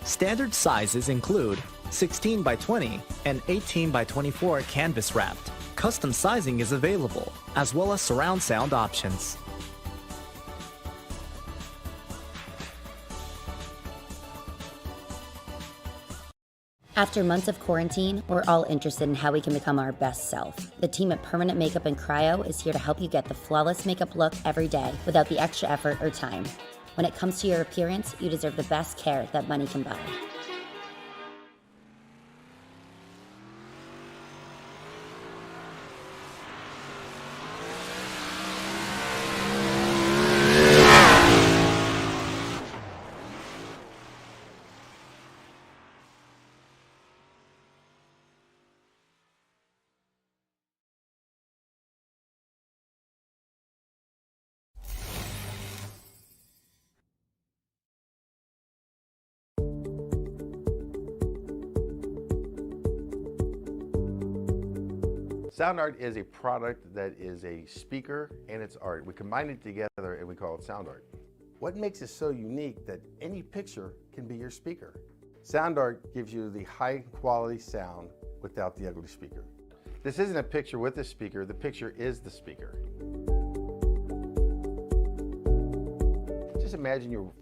Standard sizes include 16 by 20 and 18 by 24 canvas wrapped. Custom sizing is available, as well as surround sound options. After months of quarantine, we're all interested in how we can become our best self. The team at Permanent Makeup and Cryo is here to help you get the flawless makeup look every day without the extra effort or time. When it comes to your appearance, you deserve the best care that money can buy. Sound Art is a product that is a speaker and it's art. We combine it together and we call it Sound Art. What makes it so unique that any picture can be your speaker? Sound Art gives you the high quality sound without the ugly speaker. This isn't a picture with a speaker, the picture is the speaker. Just imagine your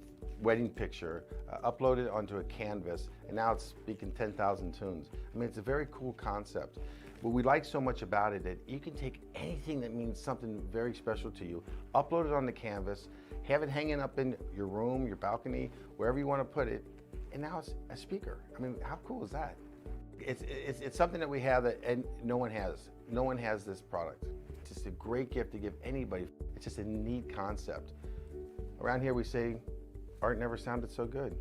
wedding picture uploaded onto a canvas and now it's speaking 10,000 tunes. I mean, it's a very cool concept. What we like so much about it that you can take anything that means something very special to you, upload it on the canvas, have it hanging up in your room, your balcony, wherever you want to put it, and now it's a speaker. I mean, how cool is that? It's something that we have that and no one has. No one has this product. It's just a great gift to give anybody. It's just a neat concept. Around here we say, art never sounded so good.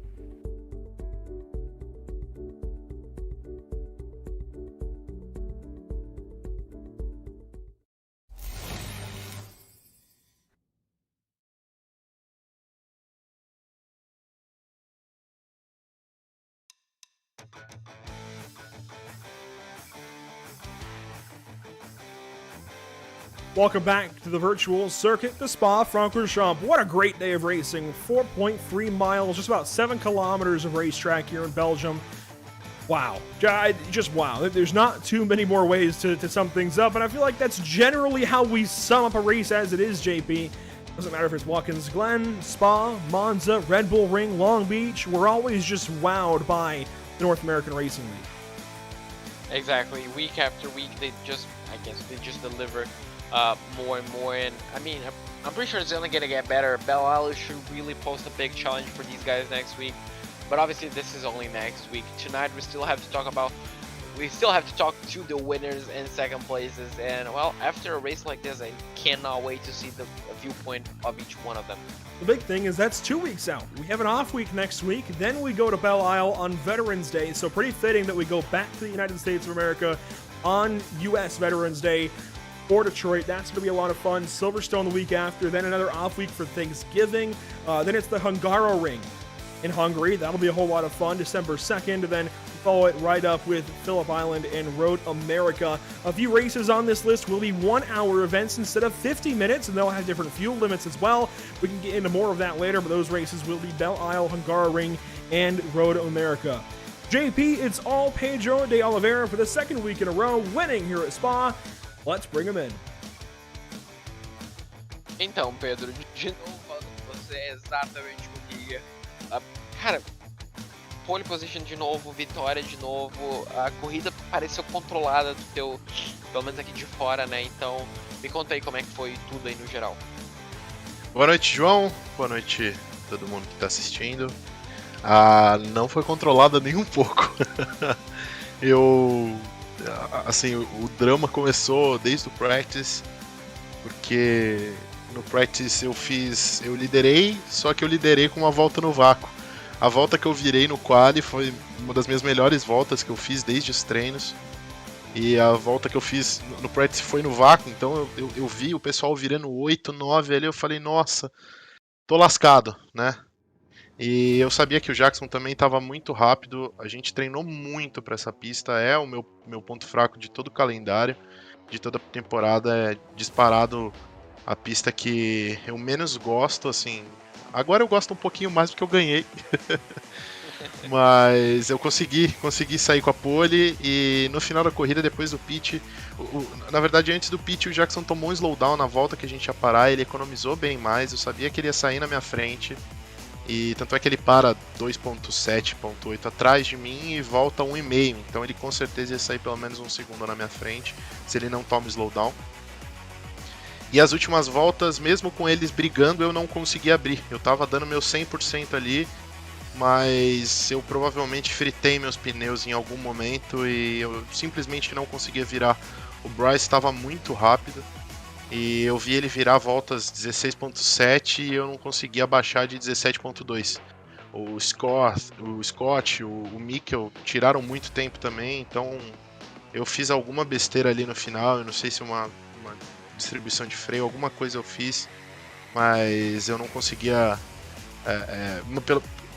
Welcome back to the virtual circuit, the Spa-Francorchamps. What a great day of racing. 4.3 miles, just about 7 kilometers of racetrack here in Belgium. Wow. Just wow. There's not too many more ways to sum things up, and I feel like that's generally how we sum up a race as it is, JP. Doesn't matter if it's Watkins Glen, Spa, Monza, Red Bull Ring, Long Beach. We're always just wowed by the North American Racing League. Exactly. Week after week, they just I guess they just deliver more and more. And I mean, I'm pretty sure it's only gonna get better. Belial should really post a big challenge for these guys next week. But obviously, this is only next week. Tonight, we still have to talk to the winners and second places. And well, after a race like this, I cannot wait to see the viewpoint of each one of them. The big thing is that's 2 weeks out. We have an off week next week, then we go to Belial on Veterans Day, so pretty fitting that we go back to the United States of America on U.S. Veterans Day for Detroit. That's going to be a lot of fun. Silverstone the week after, then another off week for Thanksgiving. Then it's the Hungaroring in Hungary. That'll be a whole lot of fun, December 2nd, and then follow it right up with Phillip Island and Road America. A few races on this list will be 1-hour events instead of 50 minutes, and they'll have different fuel limits as well. We can get into more of that later, but those races will be Belial, Hungaroring, and Road America. JP, it's all Pedro de Oliveira for the second week in a row, winning here at Spa. Let's bring him in. Então, Pedro, de novo falando com você exatamente o que... Cara, pole position de novo, vitória de novo, a corrida pareceu controlada do teu, pelo menos aqui de fora, né? Então, me conta aí como é que foi tudo aí no geral. Boa noite, João. Boa noite todo mundo que tá assistindo. Não foi controlada nem um pouco. Assim, o drama começou desde o practice, porque no practice eu liderei, só que eu liderei com uma volta no vácuo. A volta que eu virei no quali foi uma das minhas melhores voltas que eu fiz desde os treinos. E a volta que eu fiz no practice foi no vácuo, então eu vi o pessoal virando 8, 9 ali, eu falei, nossa, tô lascado, né? E eu sabia que o Jackson também estava muito rápido, a gente treinou muito para essa pista, é o meu ponto fraco de todo o calendário, de toda a temporada, é disparado a pista que eu menos gosto, assim. Agora eu gosto um pouquinho mais porque eu ganhei. Mas eu consegui sair com a pole e no final da corrida, depois do pit, na verdade antes do pit o Jackson tomou um slowdown na volta que a gente ia parar, ele economizou bem mais, eu sabia que ele ia sair na minha frente e tanto é que ele para 2.7, 2.8 atrás de mim e volta 1,5, então ele com certeza ia sair pelo menos um segundo na minha frente se ele não toma slowdown. E as últimas voltas, mesmo com eles brigando, eu não consegui abrir. Eu tava dando meu 100% ali, mas eu provavelmente fritei meus pneus em algum momento e eu simplesmente não conseguia virar. O Bryce estava muito rápido e eu vi ele virar voltas 16.7 e eu não conseguia baixar de 17.2. O Scott, o Mikkel tiraram muito tempo também, então eu fiz alguma besteira ali no final, eu não sei se uma distribuição de freio, alguma coisa eu fiz, mas eu não conseguia...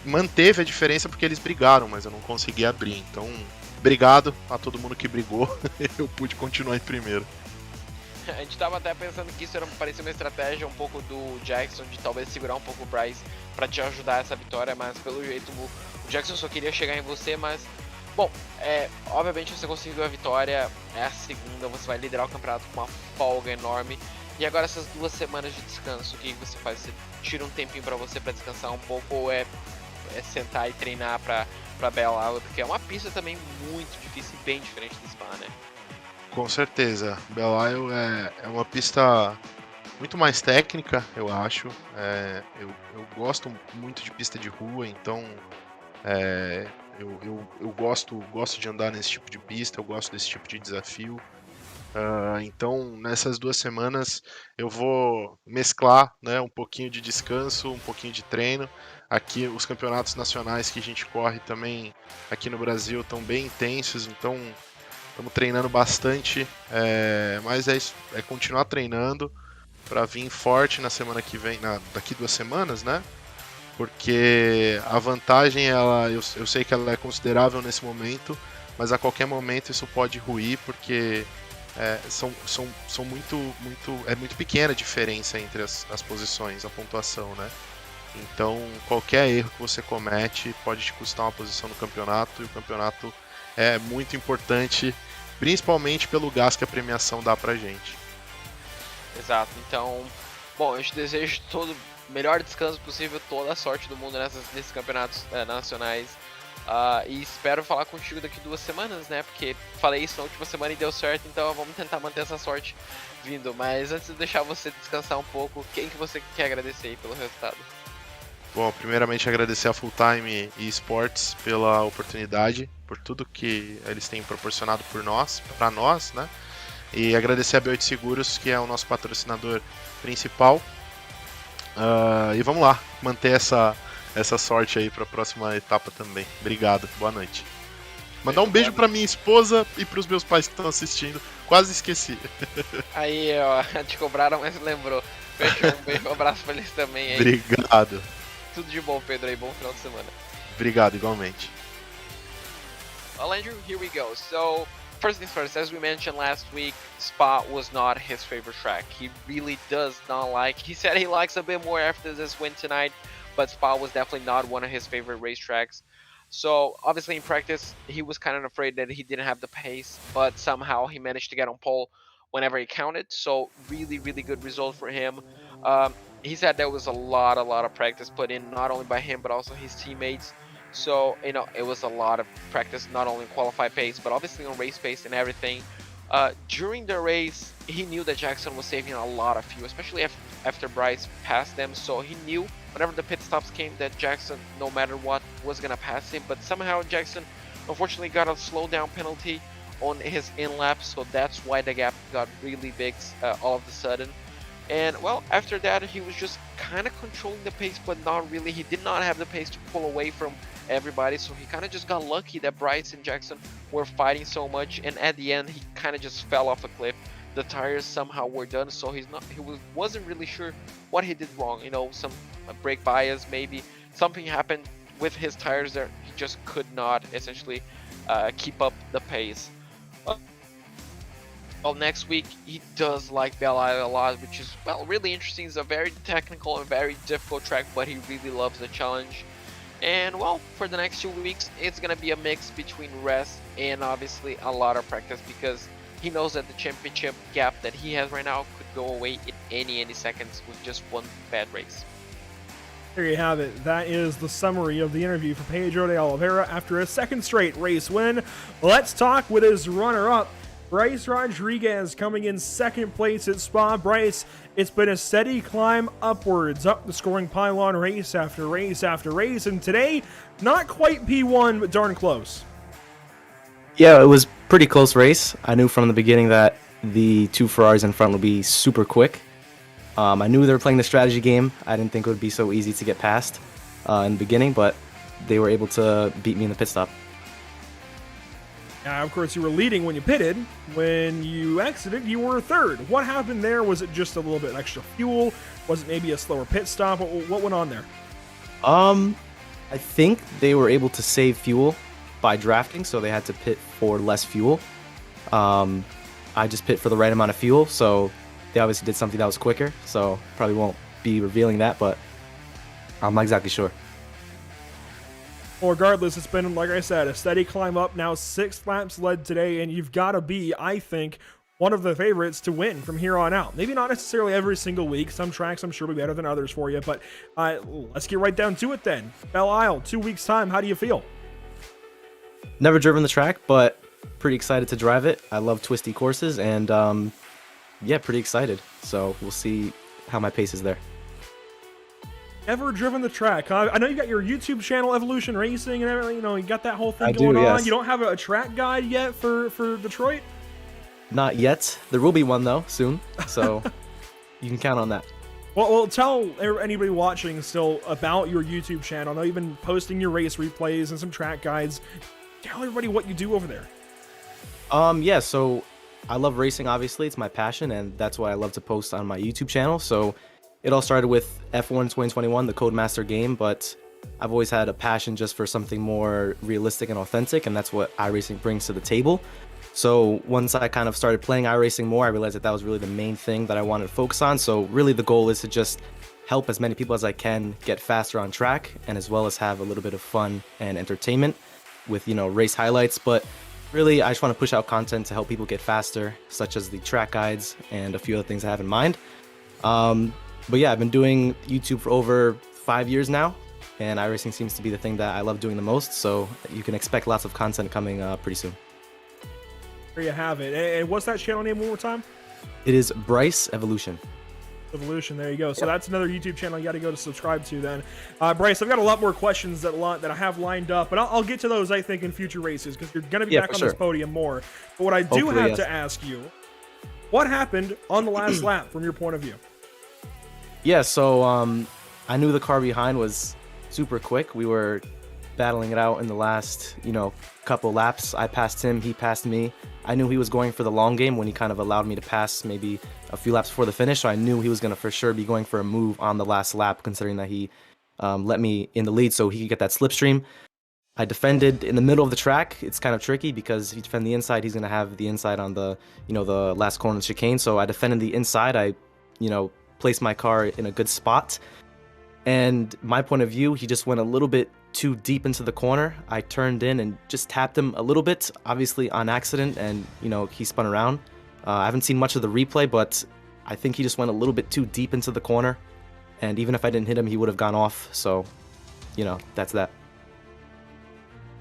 manteve a diferença porque eles brigaram, mas eu não conseguia abrir, então obrigado a todo mundo que brigou, eu pude continuar em primeiro. A gente tava até pensando que isso parecia uma estratégia um pouco do Jackson, de talvez segurar um pouco o Bryce pra te ajudar essa vitória, mas pelo jeito o Jackson só queria chegar em você, mas... Bom, obviamente você conseguiu a vitória, é a segunda, você vai liderar o campeonato com uma folga enorme. E agora essas 2 semanas de descanso, o que você faz? Você tira um tempinho pra você pra descansar um pouco ou é sentar e treinar pra Belial? Porque é uma pista também muito difícil e bem diferente do Spa, né? Com certeza, Belial é uma pista muito mais técnica, eu acho. Eu gosto muito de pista de rua, então eu gosto de andar nesse tipo de pista, eu gosto desse tipo de desafio. Então, nessas 2 semanas eu vou mesclar, né, um pouquinho de descanso, um pouquinho de treino. Aqui os campeonatos nacionais que a gente corre também aqui no Brasil estão bem intensos, então estamos treinando bastante, mas é isso, é continuar treinando para vir forte na semana que vem, daqui 2 semanas, né? Porque a vantagem, eu sei que ela é considerável nesse momento, mas a qualquer momento isso pode ruir, porque são muito pequena a diferença entre as posições, a pontuação, né? Então qualquer erro que você comete pode te custar uma posição no campeonato, e o campeonato é muito importante, principalmente pelo gás que a premiação dá pra gente. Exato, então, bom, eu te desejo todo o melhor descanso possível, toda a sorte do mundo nesses campeonatos nacionais. E espero falar contigo daqui 2 semanas, né? Porque falei isso na última semana e deu certo, então vamos tentar manter essa sorte vindo. Mas antes de deixar você descansar um pouco, quem que você quer agradecer aí pelo resultado? Bom, primeiramente agradecer a Full Time Esports pela oportunidade, por tudo que eles têm proporcionado para nós, né? E agradecer a B8 Seguros, que é o nosso patrocinador principal. E vamos lá, manter essa sorte aí para a próxima etapa também. Obrigado, boa noite. Mandar um beijo para minha esposa e para os meus pais que estão assistindo. Quase esqueci. Aí, ó, te cobraram, mas lembrou. Fechou, um beijo, um abraço pra eles também aí. Obrigado. Tudo de bom, Pedro, aí, bom final de semana. Obrigado, igualmente. Well, Andrew, here we go. So, first things first, as we mentioned last week, Spa was not his favorite track. He really does not like. He said he likes a bit more after this win tonight, but Spa was definitely not one of his favorite racetracks. So, obviously in practice, he was kind of afraid that he didn't have the pace, but somehow he managed to get on pole whenever he counted. So, really, really good result for him. He said there was a lot of practice put in, not only by him, but also his teammates. So, you know, it was a lot of practice, not only in qualified pace, but obviously on race pace and everything. During the race, he knew that Jackson was saving a lot of fuel, especially after Bryce passed them. So he knew whenever the pit stops came that Jackson, no matter what, was going to pass him. But somehow Jackson, unfortunately, got a slowdown penalty on his in-lap. So that's why the gap got really big all of a sudden. And, well, after that, he was just kind of controlling the pace, but not really. He did not have the pace to pull away from everybody, so he kind of just got lucky that Bryce and Jackson were fighting so much, and at the end, he kind of just fell off a cliff. The tires somehow were done, so wasn't really sure what he did wrong. You know, some brake bias, maybe. Something happened with his tires there. He just could not, essentially, keep up the pace. Well, next week, he does like Belle Isle a lot, which is, well, really interesting. It's a very technical and very difficult track, but he really loves the challenge. And, well, for the next 2 weeks, it's going to be a mix between rest and, obviously, a lot of practice, because he knows that the championship gap that he has right now could go away in any seconds with just one bad race. There you have it. That is the summary of the interview for Pedro de Oliveira after a second straight race win. Let's talk with his runner-up, Bryce Rodriguez, coming in second place at Spa. Bryce, it's been a steady climb upwards, up the scoring pylon race after race after race, and today, not quite P1, but darn close. Yeah, it was pretty close race. I knew from the beginning that the two Ferraris in front would be super quick. I knew they were playing the strategy game. I didn't think it would be so easy to get past in the beginning, but they were able to beat me in the pit stop. Now, of course, you were leading when you pitted. When you exited, you were third. What happened there? Was it just a little bit extra fuel? Was it maybe a slower pit stop? What went on there? I think they were able to save fuel by drafting, so they had to pit for less fuel. I just pit for the right amount of fuel, so they obviously did something that was quicker, so probably won't be revealing that, but I'm not exactly sure. Well, regardless, it's been, like I said, a steady climb up. Now 6 laps led today, and you've got to be, I think, one of the favorites to win from here on out. Maybe not necessarily every single week. Some tracks I'm sure will be better than others for you, but let's get right down to it then. Belle Isle, 2 weeks' time. How do you feel? Never driven the track, but pretty excited to drive it. I love twisty courses, and yeah, pretty excited. So we'll see how my pace is there. Never driven the track, huh? I know you got your YouTube channel, Evolution Racing, and everything. You know, you got that whole thing going on. Yes. You don't have a track guide yet for Detroit? Not yet. There will be one, though, soon. So you can count on that. Well, tell anybody watching still about your YouTube channel. I know you've been posting your race replays and some track guides. Tell everybody what you do over there. Yeah, so I love racing, obviously. It's my passion, and that's why I love to post on my YouTube channel. So it all started with F1 2021, the Codemaster game, but I've always had a passion just for something more realistic and authentic, and that's what iRacing brings to the table. So once I kind of started playing iRacing more, I realized that that was really the main thing that I wanted to focus on. So really the goal is to just help as many people as I can get faster on track, and as well as have a little bit of fun and entertainment with, you know, race highlights. But really, I just want to push out content to help people get faster, such as the track guides and a few other things I have in mind. But yeah, I've been doing YouTube for over 5 years now, and iRacing seems to be the thing that I love doing the most, so you can expect lots of content coming pretty soon. There you have it. And what's that channel name one more time? It is Bryce Evolution. Evolution, there you go. So that's another YouTube channel you got to go to subscribe to then. Bryce, I've got a lot more questions that I have lined up, but I'll get to those, I think, in future races because you're going to be back on this podium more. But what I do Hopefully, have to ask you, what happened on the last lap from your point of view? Yeah, so I knew the car behind was super quick. We were battling it out in the last, couple laps. I passed him, he passed me. I knew he was going for the long game when he kind of allowed me to pass maybe a few laps before the finish, so I knew he was going to for sure be going for a move on the last lap, considering that he let me in the lead so he could get that slipstream. I defended in the middle of the track. It's kind of tricky because if you defend the inside, he's going to have the inside on the, the last corner of the chicane. So I defended the inside. I, placed my car in a good spot. And my point of view, he just went a little bit too deep into the corner. I turned in and just tapped him a little bit, obviously on accident, and, he spun around. I haven't seen much of the replay, but I think he just went a little bit too deep into the corner. And even if I didn't hit him, he would have gone off. So, that's that.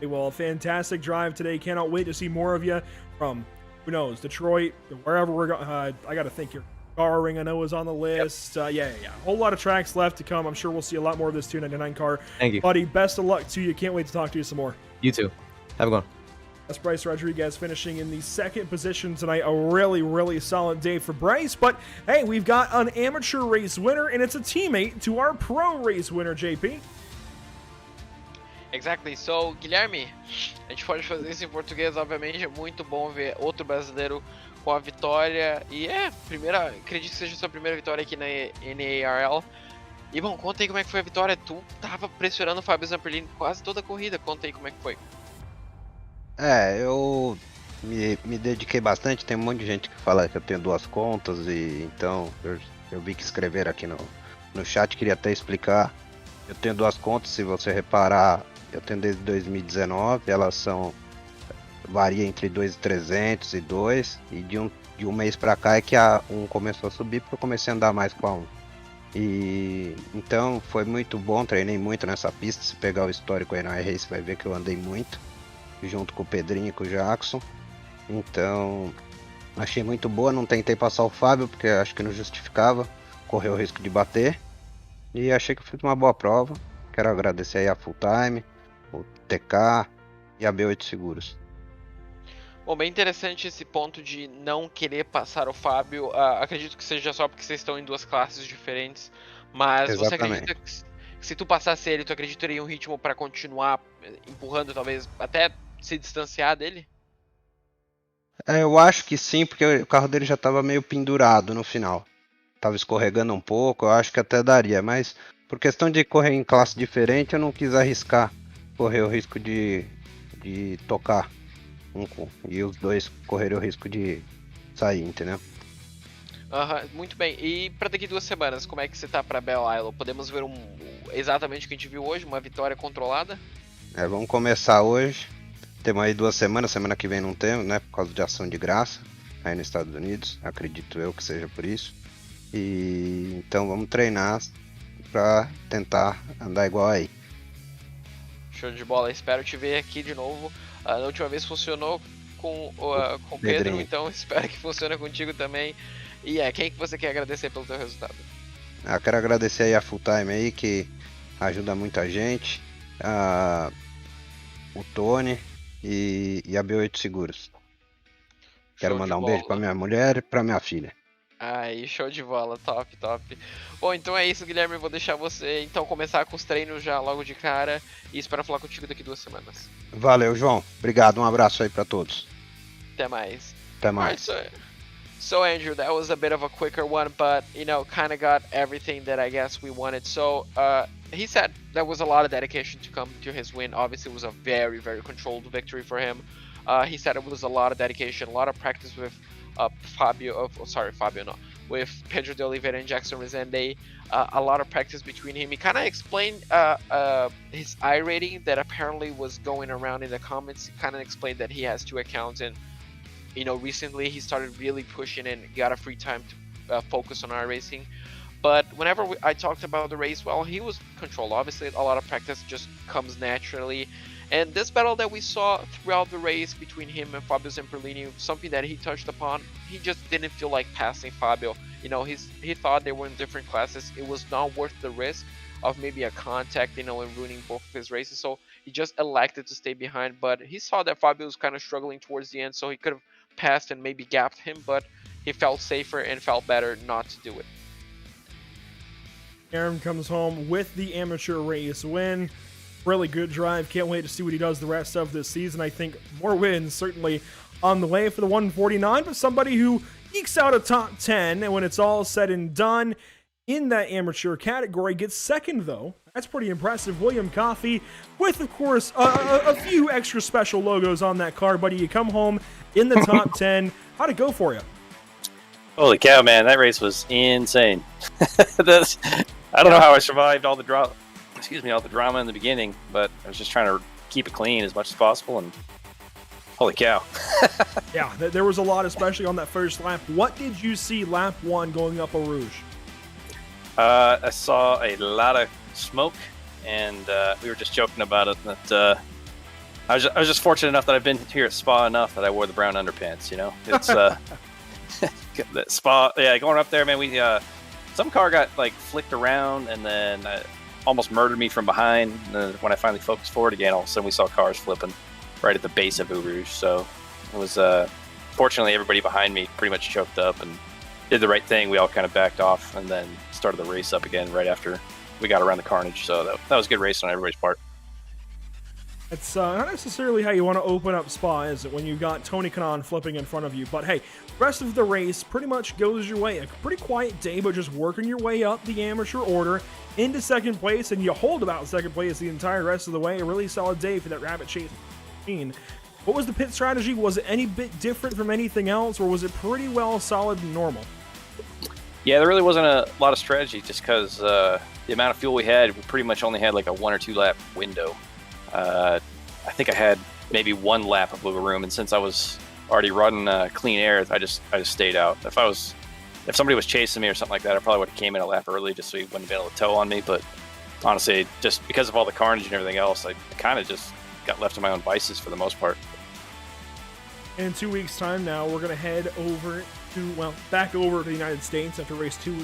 Well, fantastic drive today. Cannot wait to see more of you from, who knows, Detroit, wherever we're going. I got to think your Ring, I know, is on the list. Yep. Yeah. A whole lot of tracks left to come. I'm sure we'll see a lot more of this 299 car. Thank you. Buddy, best of luck to you. Can't wait to talk to you some more. You too. Have a good one. That's Bryce Rodriguez finishing in the second position tonight. A really, really solid day for Bryce. But, hey, we've got an amateur race winner, and it's a teammate to our pro race winner, JP. Exactly. So, Guilherme, a gente pode fazer isso em português, obviamente. É muito bom ver outro brasileiro com a vitória. E acredito que seja a sua primeira vitória aqui na NARL. E, bom, conta aí como é que foi a vitória. Tu tava pressionando o Fabio Zamberlini quase toda a corrida. Conta aí como é que foi. Eu me dediquei bastante. Tem um monte de gente que fala que eu tenho duas contas, e então eu vi que escrever aqui no chat, queria até explicar. Eu tenho duas contas, se você reparar, eu tenho desde 2019, elas varia entre 2.300 e 2, e de um mês pra cá é que a 1 começou a subir, porque eu comecei a andar mais com a 1. E então foi muito bom, treinei muito nessa pista. Se pegar o histórico aí na iRace, vai ver que eu andei muito, junto com o Pedrinho e com o Jackson. Então achei muito boa, não tentei passar o Fábio, porque acho que não justificava, correu o risco de bater. E achei que eu fiz uma boa prova. Quero agradecer aí a Full Time, o TK e a B8 Seguros. Bom, bem interessante esse ponto de não querer passar o Fábio. Acredito que seja só porque vocês estão em duas classes diferentes. Mas Exatamente. Você acredita que se tu passasse ele, tu acreditaria em um ritmo para continuar empurrando, talvez até se distanciar dele? Eu acho que sim, porque o carro dele já estava meio pendurado no final. Tava escorregando um pouco, eu acho que até daria. Mas por questão de correr em classe diferente, eu não quis arriscar. Correr o risco de tocar. E os dois correram o risco de sair, entendeu? Muito bem. E para daqui 2 semanas, como é que você tá para Belle Isle? Podemos ver exatamente o que a gente viu hoje, uma vitória controlada? Vamos começar hoje. Temos aí 2 semanas, semana que vem não temos, né? Por causa de ação de graça aí nos Estados Unidos. Acredito eu que seja por isso. E então vamos treinar para tentar andar igual aí. Show de bola. Espero te ver aqui de novo. Na última vez funcionou com o Pedro, então espero que funcione contigo também. E quem que você quer agradecer pelo teu resultado? Eu quero agradecer aí a Full Time aí, que ajuda muita gente, o Tony e a B8 Seguros. Quero mandar um beijo para minha mulher e para minha filha. Aí, show de bola, top. Bom, então é isso, Guilherme, eu vou deixar você então começar com os treinos já logo de cara e espero falar contigo daqui 2 semanas. Valeu, João. Obrigado, um abraço aí para todos. Até mais. Até mais. So Andrew, that was a bit of a quicker one, but kind of got everything that I guess we wanted. So he said there was a lot of dedication to come to his win. Obviously, it was a very, very controlled victory for him. He said it was a lot of dedication, a lot of practice with with Pedro de Oliveira and Jackson Resende. A lot of practice between him. He kind of explained his I rating that apparently was going around in the comments. He kind of explained that he has 2 accounts, and recently he started really pushing and got a free time to focus on iRacing. But whenever I talked about the race, well, he was controlled. Obviously, a lot of practice just comes naturally. And this battle that we saw throughout the race between him and Fabio Zamberlini, something that he touched upon, he just didn't feel like passing Fabio. You know, he thought they were in different classes. It was not worth the risk of maybe a contact, you know, and ruining both of his races. So he just elected to stay behind. But he saw that Fabio was kind of struggling towards the end, so he could have passed and maybe gapped him, but he felt safer and felt better not to do it. Aaron comes home with the amateur race win. Really good drive. Can't wait to see what he does the rest of this season. I think more wins certainly on the way for the 149, but somebody who ekes out a top 10, and when it's all said and done in that amateur category, gets second though. That's pretty impressive. William Coffey with, of course, a few extra special logos on that car, buddy. You come home in the top 10. How'd it go for you? Holy cow, man. That race was insane. I don't know how I survived all the drama in the beginning, but I was just trying to keep it clean as much as possible, and holy cow. Yeah, there was a lot, especially on that first lap. What did you see lap 1 going up Eau Rouge? I saw a lot of smoke, and we were just joking about it. That I was just fortunate enough that I've been here at Spa enough that I wore the brown underpants. You know, it's the Spa. Yeah, going up there, man. We some car got like flicked around, and then almost murdered me from behind. When I finally focused forward again, all of a sudden we saw cars flipping right at the base of Eau Rouge. So it was fortunately everybody behind me pretty much choked up and did the right thing. We all kind of backed off and then started the race up again right after we got around the carnage. So that was a good race on everybody's part. It's not necessarily how you want to open up Spa, is it, when you've got Tony Kanaan flipping in front of you? But hey, the rest of the race pretty much goes your way. A pretty quiet day, but just working your way up the amateur order into second place, and you hold about second place the entire rest of the way. A really solid day for that Rabbit Chase team. What was the pit strategy? Was it any bit different from anything else, or was it pretty well solid and normal? Yeah, there really wasn't a lot of strategy, just because the amount of fuel we had, we pretty much only had like a 1 or 2 lap window. I think I had maybe 1 lap of wiggle room, and since I was already running clean air, I just stayed out. If somebody was chasing me or something like that, I probably would have came in a lap early just so he wouldn't have been able to tow on me. But honestly, just because of all the carnage and everything else, I kind of just got left to my own vices for the most part. In 2 weeks' time now, we're going to head over back over to the United States after race 2,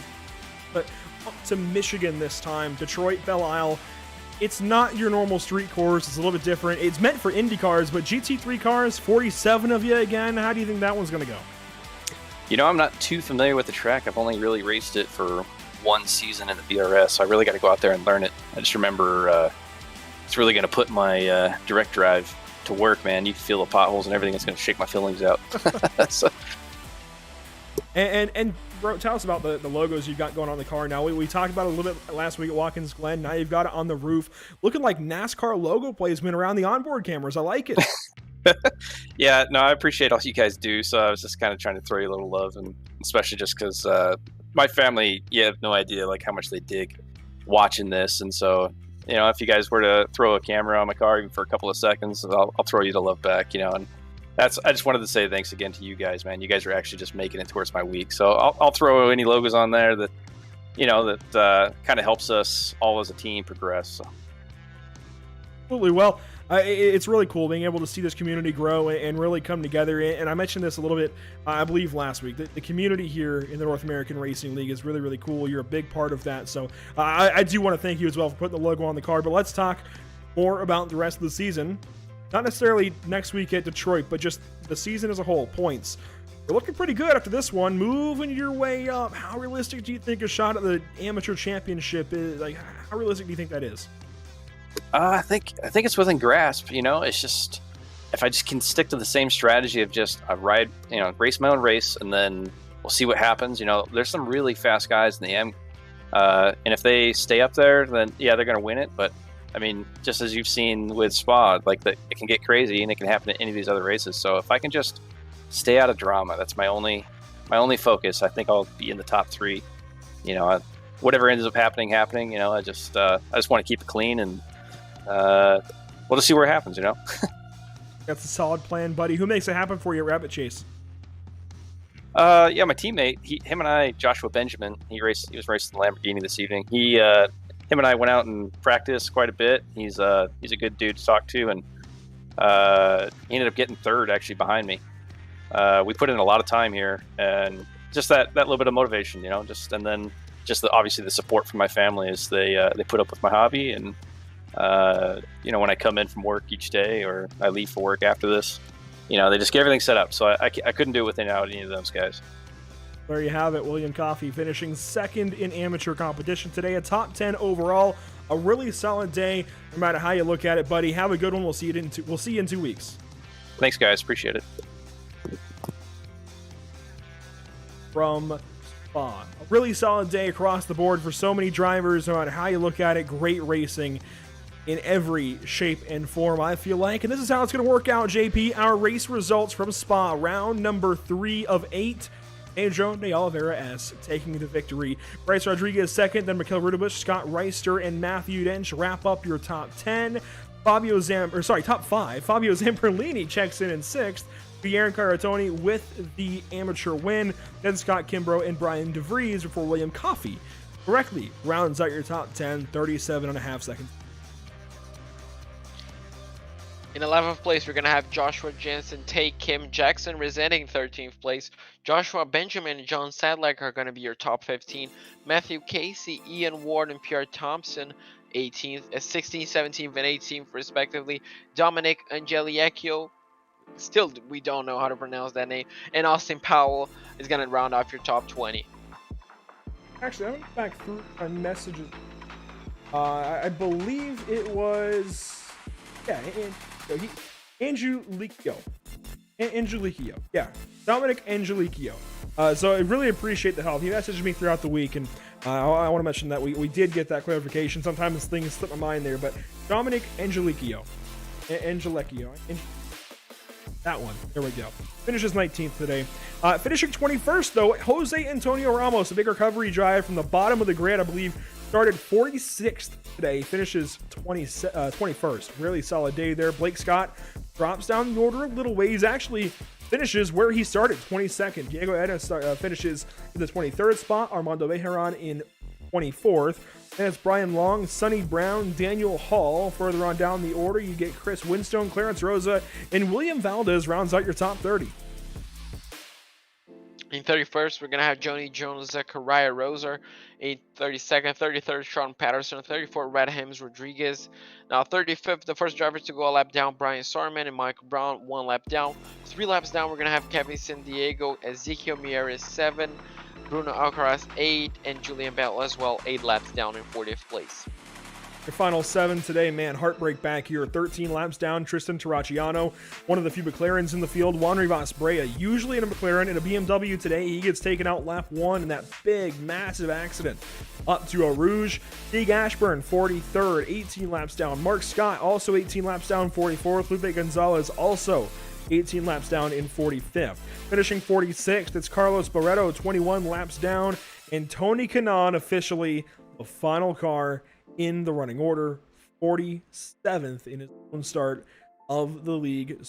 but up to Michigan this time. Detroit, Belle Isle. It's not your normal street course. It's a little bit different. It's meant for Indy cars, but GT3 cars, 47 of you again. How do you think that one's going to go? You know, I'm not too familiar with the track. I've only really raced it for 1 season in the BRS, so I really got to go out there and learn it. I just remember it's really going to put my direct drive to work, man. You can feel the potholes and everything. It's going to shake my feelings out. So. And bro, tell us about the logos you've got going on the car now. We talked about it a little bit last week at Watkins Glen. Now you've got it on the roof, looking like NASCAR logo placement around the onboard cameras. I like it. Yeah, no, I appreciate all you guys do. So I was just kind of trying to throw you a little love, and especially just because my family, you have no idea like how much they dig watching this. And so, you know, if you guys were to throw a camera on my car even for a couple of seconds, I'll throw you the love back, you know. And I just wanted to say thanks again to you guys, man. You guys are actually just making it towards my week. So I'll throw any logos on there that, you know, that kind of helps us all as a team progress. So. Absolutely. Well, it's really cool being able to see this community grow and really come together. And I mentioned this a little bit, I believe, last week. The community here in the North American Racing League is really, really cool. You're a big part of that. So I do want to thank you as well for putting the logo on the car. But let's talk more about the rest of the season. Not necessarily next week at Detroit, but just the season as a whole. Points. You're looking pretty good after this one. Moving your way up. How realistic do you think a shot at the amateur championship is? Like, how realistic do you think that is? I think it's within grasp. You know, it's just if I just can stick to the same strategy of just I ride, you know, race my own race, and then we'll see what happens. You know, there's some really fast guys in the M, and if they stay up there, then yeah, they're going to win it. But I mean, just as you've seen with Spa, like it can get crazy, and it can happen at any of these other races. So if I can just stay out of drama, that's my only focus. I think I'll be in the top 3. You know, whatever ends up happening. You know, I just want to keep it clean, and we'll just see where it happens. You know. That's a solid plan, buddy. Who makes it happen for you at Rabbit Chase? Yeah, my teammate, him and I, Joshua Benjamin, he was racing the Lamborghini this evening. Him and I went out and practiced quite a bit. He's a good dude to talk to, and he ended up getting third actually behind me. We put in a lot of time here, and just that little bit of motivation, and then obviously the support from my family as they put up with my hobby, and when I come in from work each day or I leave for work after this, they just get everything set up. So I couldn't do it without any of those guys. There you have it. William Coffey finishing second in amateur competition today, a top 10 overall. A really solid day, no matter how you look at it, buddy. Have a good one. We'll see you in 2 weeks. Thanks, guys. Appreciate it. From Spa, a really solid day across the board for so many drivers, no matter how you look at it. Great racing in every shape and form, I feel like. And this is how it's going to work out, JP. Our race results from Spa, round number 3 of 8. Pedro de Oliveira S taking the victory. Bryce Rodriguez second, then Mikhail Rudebush, Scott Reister, and Matthew Dench wrap up your top 10. Top 5. Fabio Zamberlini checks in 6th. Pierre Caratoni with the amateur win. Then Scott Kimbrough and Brian DeVries before William Coffey correctly rounds out your top 10, 37.5 seconds. In 11th place, we're going to have Joshua Jensen take Kim Jackson, presenting 13th place. Joshua Benjamin and John Sadleck are going to be your top 15. Matthew Casey, Ian Ward, and Pierre Thompson, 16th, 17th, and 18th, respectively. Dominic Angeliacchio, still we don't know how to pronounce that name. And Austin Powell is going to round off your top 20. Actually, I went back through my messages. I believe it was... Yeah, Angelicio. Yeah, Dominic Angelicio. So I really appreciate the help. He messaged me throughout the week, and I want to mention that we did get that clarification. Sometimes things slip my mind there, but Dominic Angelicio. That one. There we go. Finishes 19th today. Finishing 21st, though, Jose Antonio Ramos, a big recovery drive from the bottom of the grid, I believe. Started 46th today, finishes 21st. Really solid day there. Blake Scott drops down the order a little ways, actually finishes where he started, 22nd. Diego Edna finishes in the 23rd spot. Armando Bejaran in 24th. And it's Brian Long, Sonny Brown, Daniel Hall. Further on down the order, you get Chris Winstone, Clarence Rosa, and William Valdez rounds out your top 30. In 31st, we're going to have Joni Jones, Zachariah Roser. In 32nd, 33rd, Sean Patterson. 34th, Red Hems Rodriguez. Now 35th, the first driver to go a lap down, Brian Sarman and Michael Brown, 1 lap down. 3 laps down, we're going to have Kevin San Diego, Ezekiel Mieres, 7, Bruno Alcaraz, 8, and Julian Bell as well, 8 laps down in 40th place. Your final 7 today, man, heartbreak back here. 13 laps down, Tristan Terracciano, one of the few McLarens in the field. Juan Rivas Brea, usually in a McLaren, in a BMW today. He gets taken out lap 1 in that big, massive accident. Up to a Rouge. Big Ashburn, 43rd, 18 laps down. Mark Scott, also 18 laps down, 44th. Lupe Gonzalez, also 18 laps down in 45th. Finishing 46th, it's Carlos Barreto, 21 laps down. And Tony Kanaan, officially the final car in the running order, 47th in his own start of the league.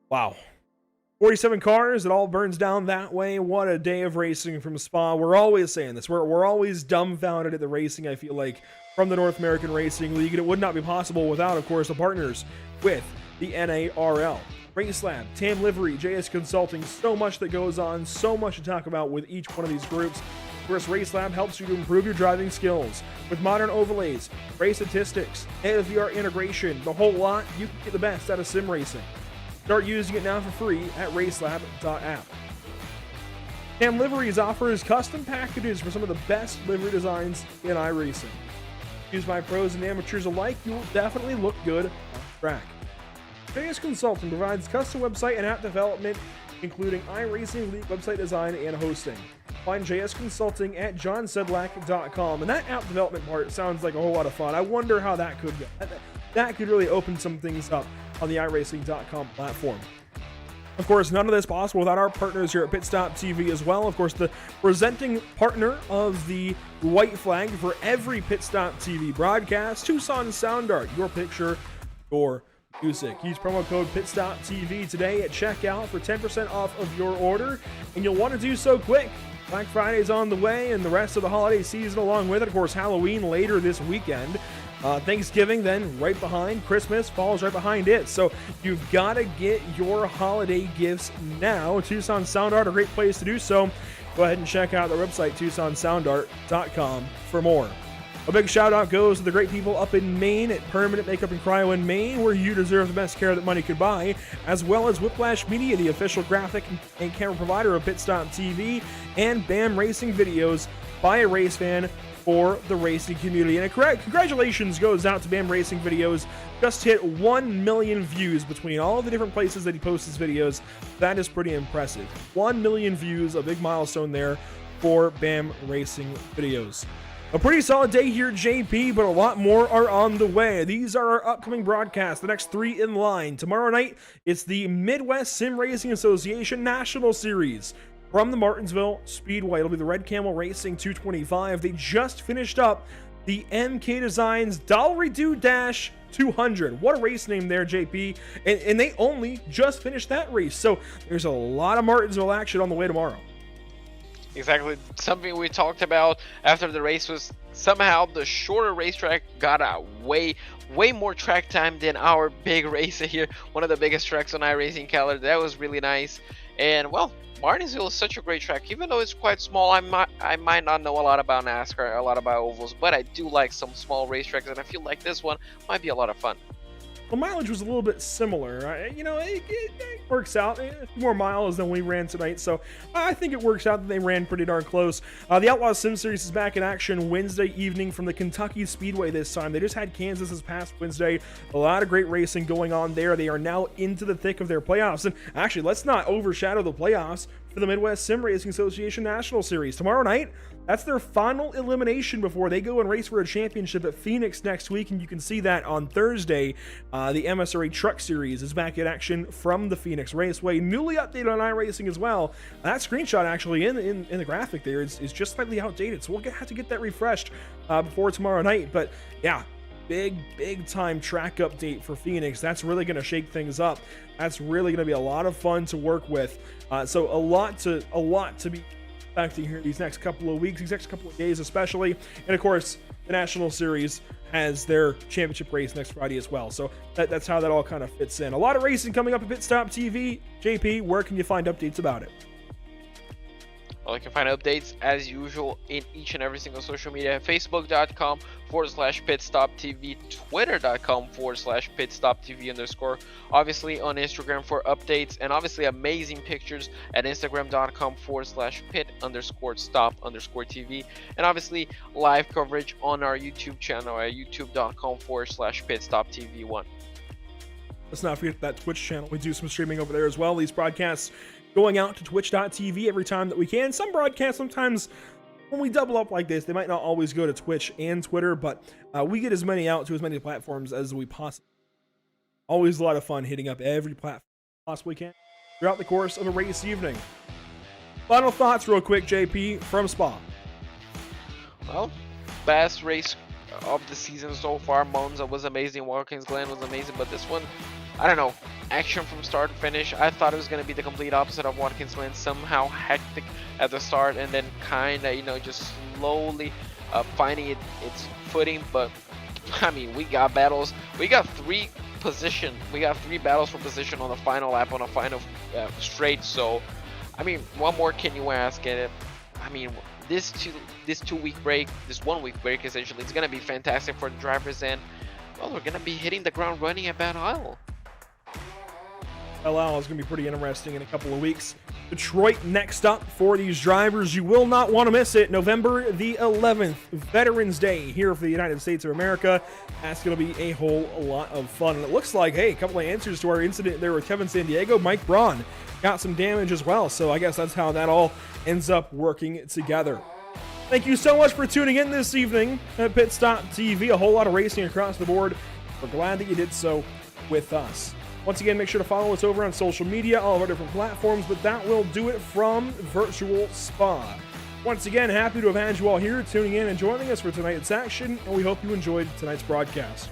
Wow. 47 cars, it all burns down that way. What a day of racing from Spa. We're always saying this. We're always dumbfounded at the racing, I feel like, from the North American Racing League. And it would not be possible without, of course, the partners with the NARL. Race Lab, TAM Livery, JS Consulting, so much that goes on, so much to talk about with each one of these groups. Of course, Race Lab helps you to improve your driving skills with modern overlays, race statistics, AFVR integration, the whole lot. You can get the best out of sim racing. Start using it now for free at racelab.app. TAM Liveries offers custom packages for some of the best livery designs in iRacing. Used by pros and amateurs alike, you will definitely look good on track. JS Consulting provides custom website and app development, including iRacing League website design and hosting. Find JS Consulting at johnsedlak.com. And that app development part sounds like a whole lot of fun. I wonder how that could go. That could really open some things up on the iRacing.com platform. Of course, none of this possible without our partners here at Pit Stop TV as well. Of course, the presenting partner of the white flag for every Pit Stop TV broadcast, Tucson Sound Art. Your picture, your music. Use promo code PitStopTV today at checkout for 10% off of your order, and you'll want to do so quick. Black Friday's on the way, and the rest of the holiday season along with it. Of course, Halloween later this weekend. Thanksgiving then right behind. Christmas falls right behind it. So you've got to get your holiday gifts now. Tucson Sound Art, a great place to do so. Go ahead and check out the website, TucsonSoundArt.com, for more. A big shout out goes to the great people up in Maine at Permanent Makeup and Cryo in Maine, where you deserve the best care that money could buy, as well as Whiplash Media, the official graphic and camera provider of Pit Stop TV, and BAM Racing Videos by a race fan for the racing community. And congratulations goes out to BAM Racing Videos. Just hit 1 million views between all the different places that he posts his videos. That is pretty impressive. 1 million views, a big milestone there for BAM Racing Videos. A pretty solid day here, JP, but a lot more are on the way. These are our upcoming broadcasts, the next 3 in line. Tomorrow night, it's the Midwest Sim Racing Association National Series. From the Martinsville Speedway, it'll be the Red Camel Racing 225. They just finished up the MK Designs Dollar Redo Dash 200. What a race name there, JP. And they only just finished that race. So there's a lot of Martinsville action on the way tomorrow. Exactly. Something we talked about after the race was somehow the shorter racetrack got a way more track time than our big race here. One of the biggest tracks on iRacing calendar. That was really nice. And well, Martinsville is such a great track. Even though it's quite small, I might not know a lot about NASCAR, a lot about ovals, but I do like some small racetracks, and I feel like this one might be a lot of fun. The mileage was a little bit similar. It works out. A few more miles than we ran tonight, so I think it works out that they ran pretty darn close. The Outlaw Sim Series is back in action Wednesday evening from the Kentucky Speedway this time. They just had Kansas this past Wednesday. A lot of great racing going on there. They are now into the thick of their playoffs. And actually, let's not overshadow the playoffs for the Midwest Sim Racing Association National Series. Tomorrow night, that's their final elimination before they go and race for a championship at Phoenix next week, and you can see that on Thursday. The MSRA Truck Series is back in action from the Phoenix Raceway, newly updated on iRacing as well. That screenshot actually in the graphic there is just slightly outdated, so we'll have to get that refreshed before tomorrow night. But yeah, big time track update for Phoenix. That's really going to shake things up. That's really going to be a lot of fun to work with. So a lot to be expecting here these next couple of weeks, these next couple of days especially. And of course, the National Series has their championship race next Friday as well. So that's how that all kind of fits in. A lot of racing coming up at Pit Stop TV. JP, where can you find updates about it? Well, you can find updates as usual in each and every single social media. Facebook.com/PitStopTV, Twitter.com/PitStopTV_. Obviously on Instagram for updates, and obviously amazing pictures at Instagram.com/Pit_Stop_TV. And obviously live coverage on our YouTube channel at YouTube.com/PitStopTV1. Let's not forget that Twitch channel. We do some streaming over there as well. These broadcasts going out to Twitch.tv every time that we can. Some broadcasts, sometimes when we double up like this, they might not always go to Twitch and Twitter, but we get as many out to as many platforms as we possibly. Always a lot of fun hitting up every platform possibly can throughout the course of a race evening. Final thoughts real quick, JP, from Spa. Well, best race of the season so far. Monza was amazing, Watkins Glen was amazing, but this one, I don't know, action from start to finish. I thought it was going to be the complete opposite of Watkins Glen, somehow hectic at the start and then kind of, just slowly finding its footing. But I mean, we got battles. We got three battles for position on the final lap, on a final straight. So, I mean, what more can you ask? And I mean, this 1 week break essentially, it's going to be fantastic for the drivers, and well, we're going to be hitting the ground running at Battle Isle. Battle is going to be pretty interesting in a couple of weeks. Detroit next up for these drivers. You will not want to miss it. November the 11th, Veterans Day here for the United States of America. That's going to be a whole lot of fun. And it looks like, hey, a couple of answers to our incident there with Kevin Sandiego. Mike Braun got some damage as well. So I guess that's how that all ends up working together. Thank you so much for tuning in this evening at Pit Stop TV. A whole lot of racing across the board. We're glad that you did so with us. Once again, make sure to follow us over on social media, all of our different platforms, but that will do it from Virtual Spa. Once again, happy to have had you all here tuning in and joining us for tonight's action, and we hope you enjoyed tonight's broadcast.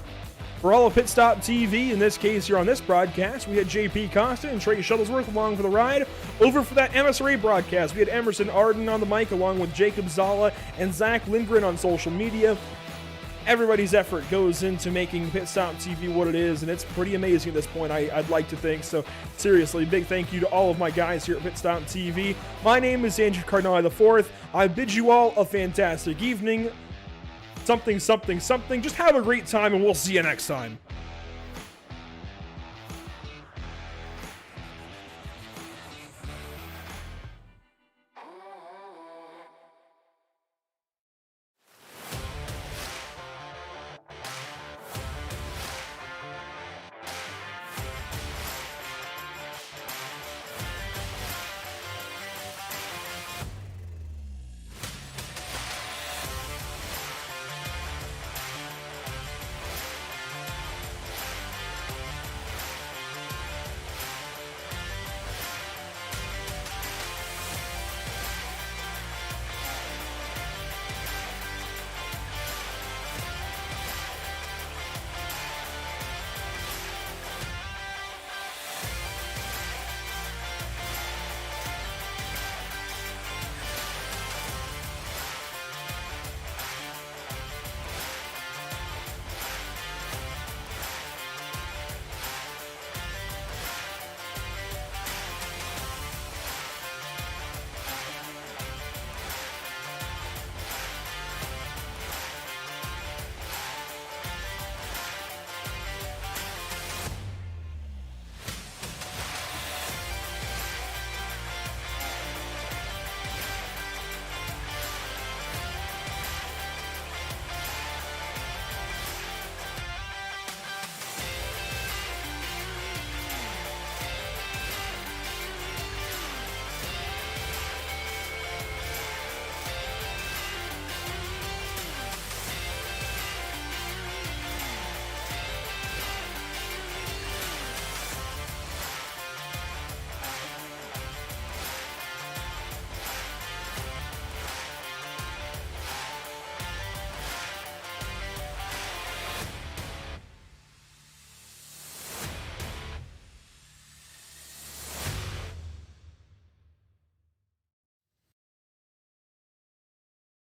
For all of Pit Stop TV, in this case here on this broadcast, we had JP Costa and Trey Shuttlesworth along for the ride. Over for that MSRA broadcast, we had Emerson Arden on the mic along with Jacob Zala and Zach Lindgren on social media. Everybody's effort goes into making Pit Stop TV what it is, and it's pretty amazing at this point, I'd like to think. So seriously, big thank you to all of my guys here at Pit Stop TV. My name is Andrew Cardinale IV. I bid you all a fantastic evening. Something. Just have a great time, and we'll see you next time.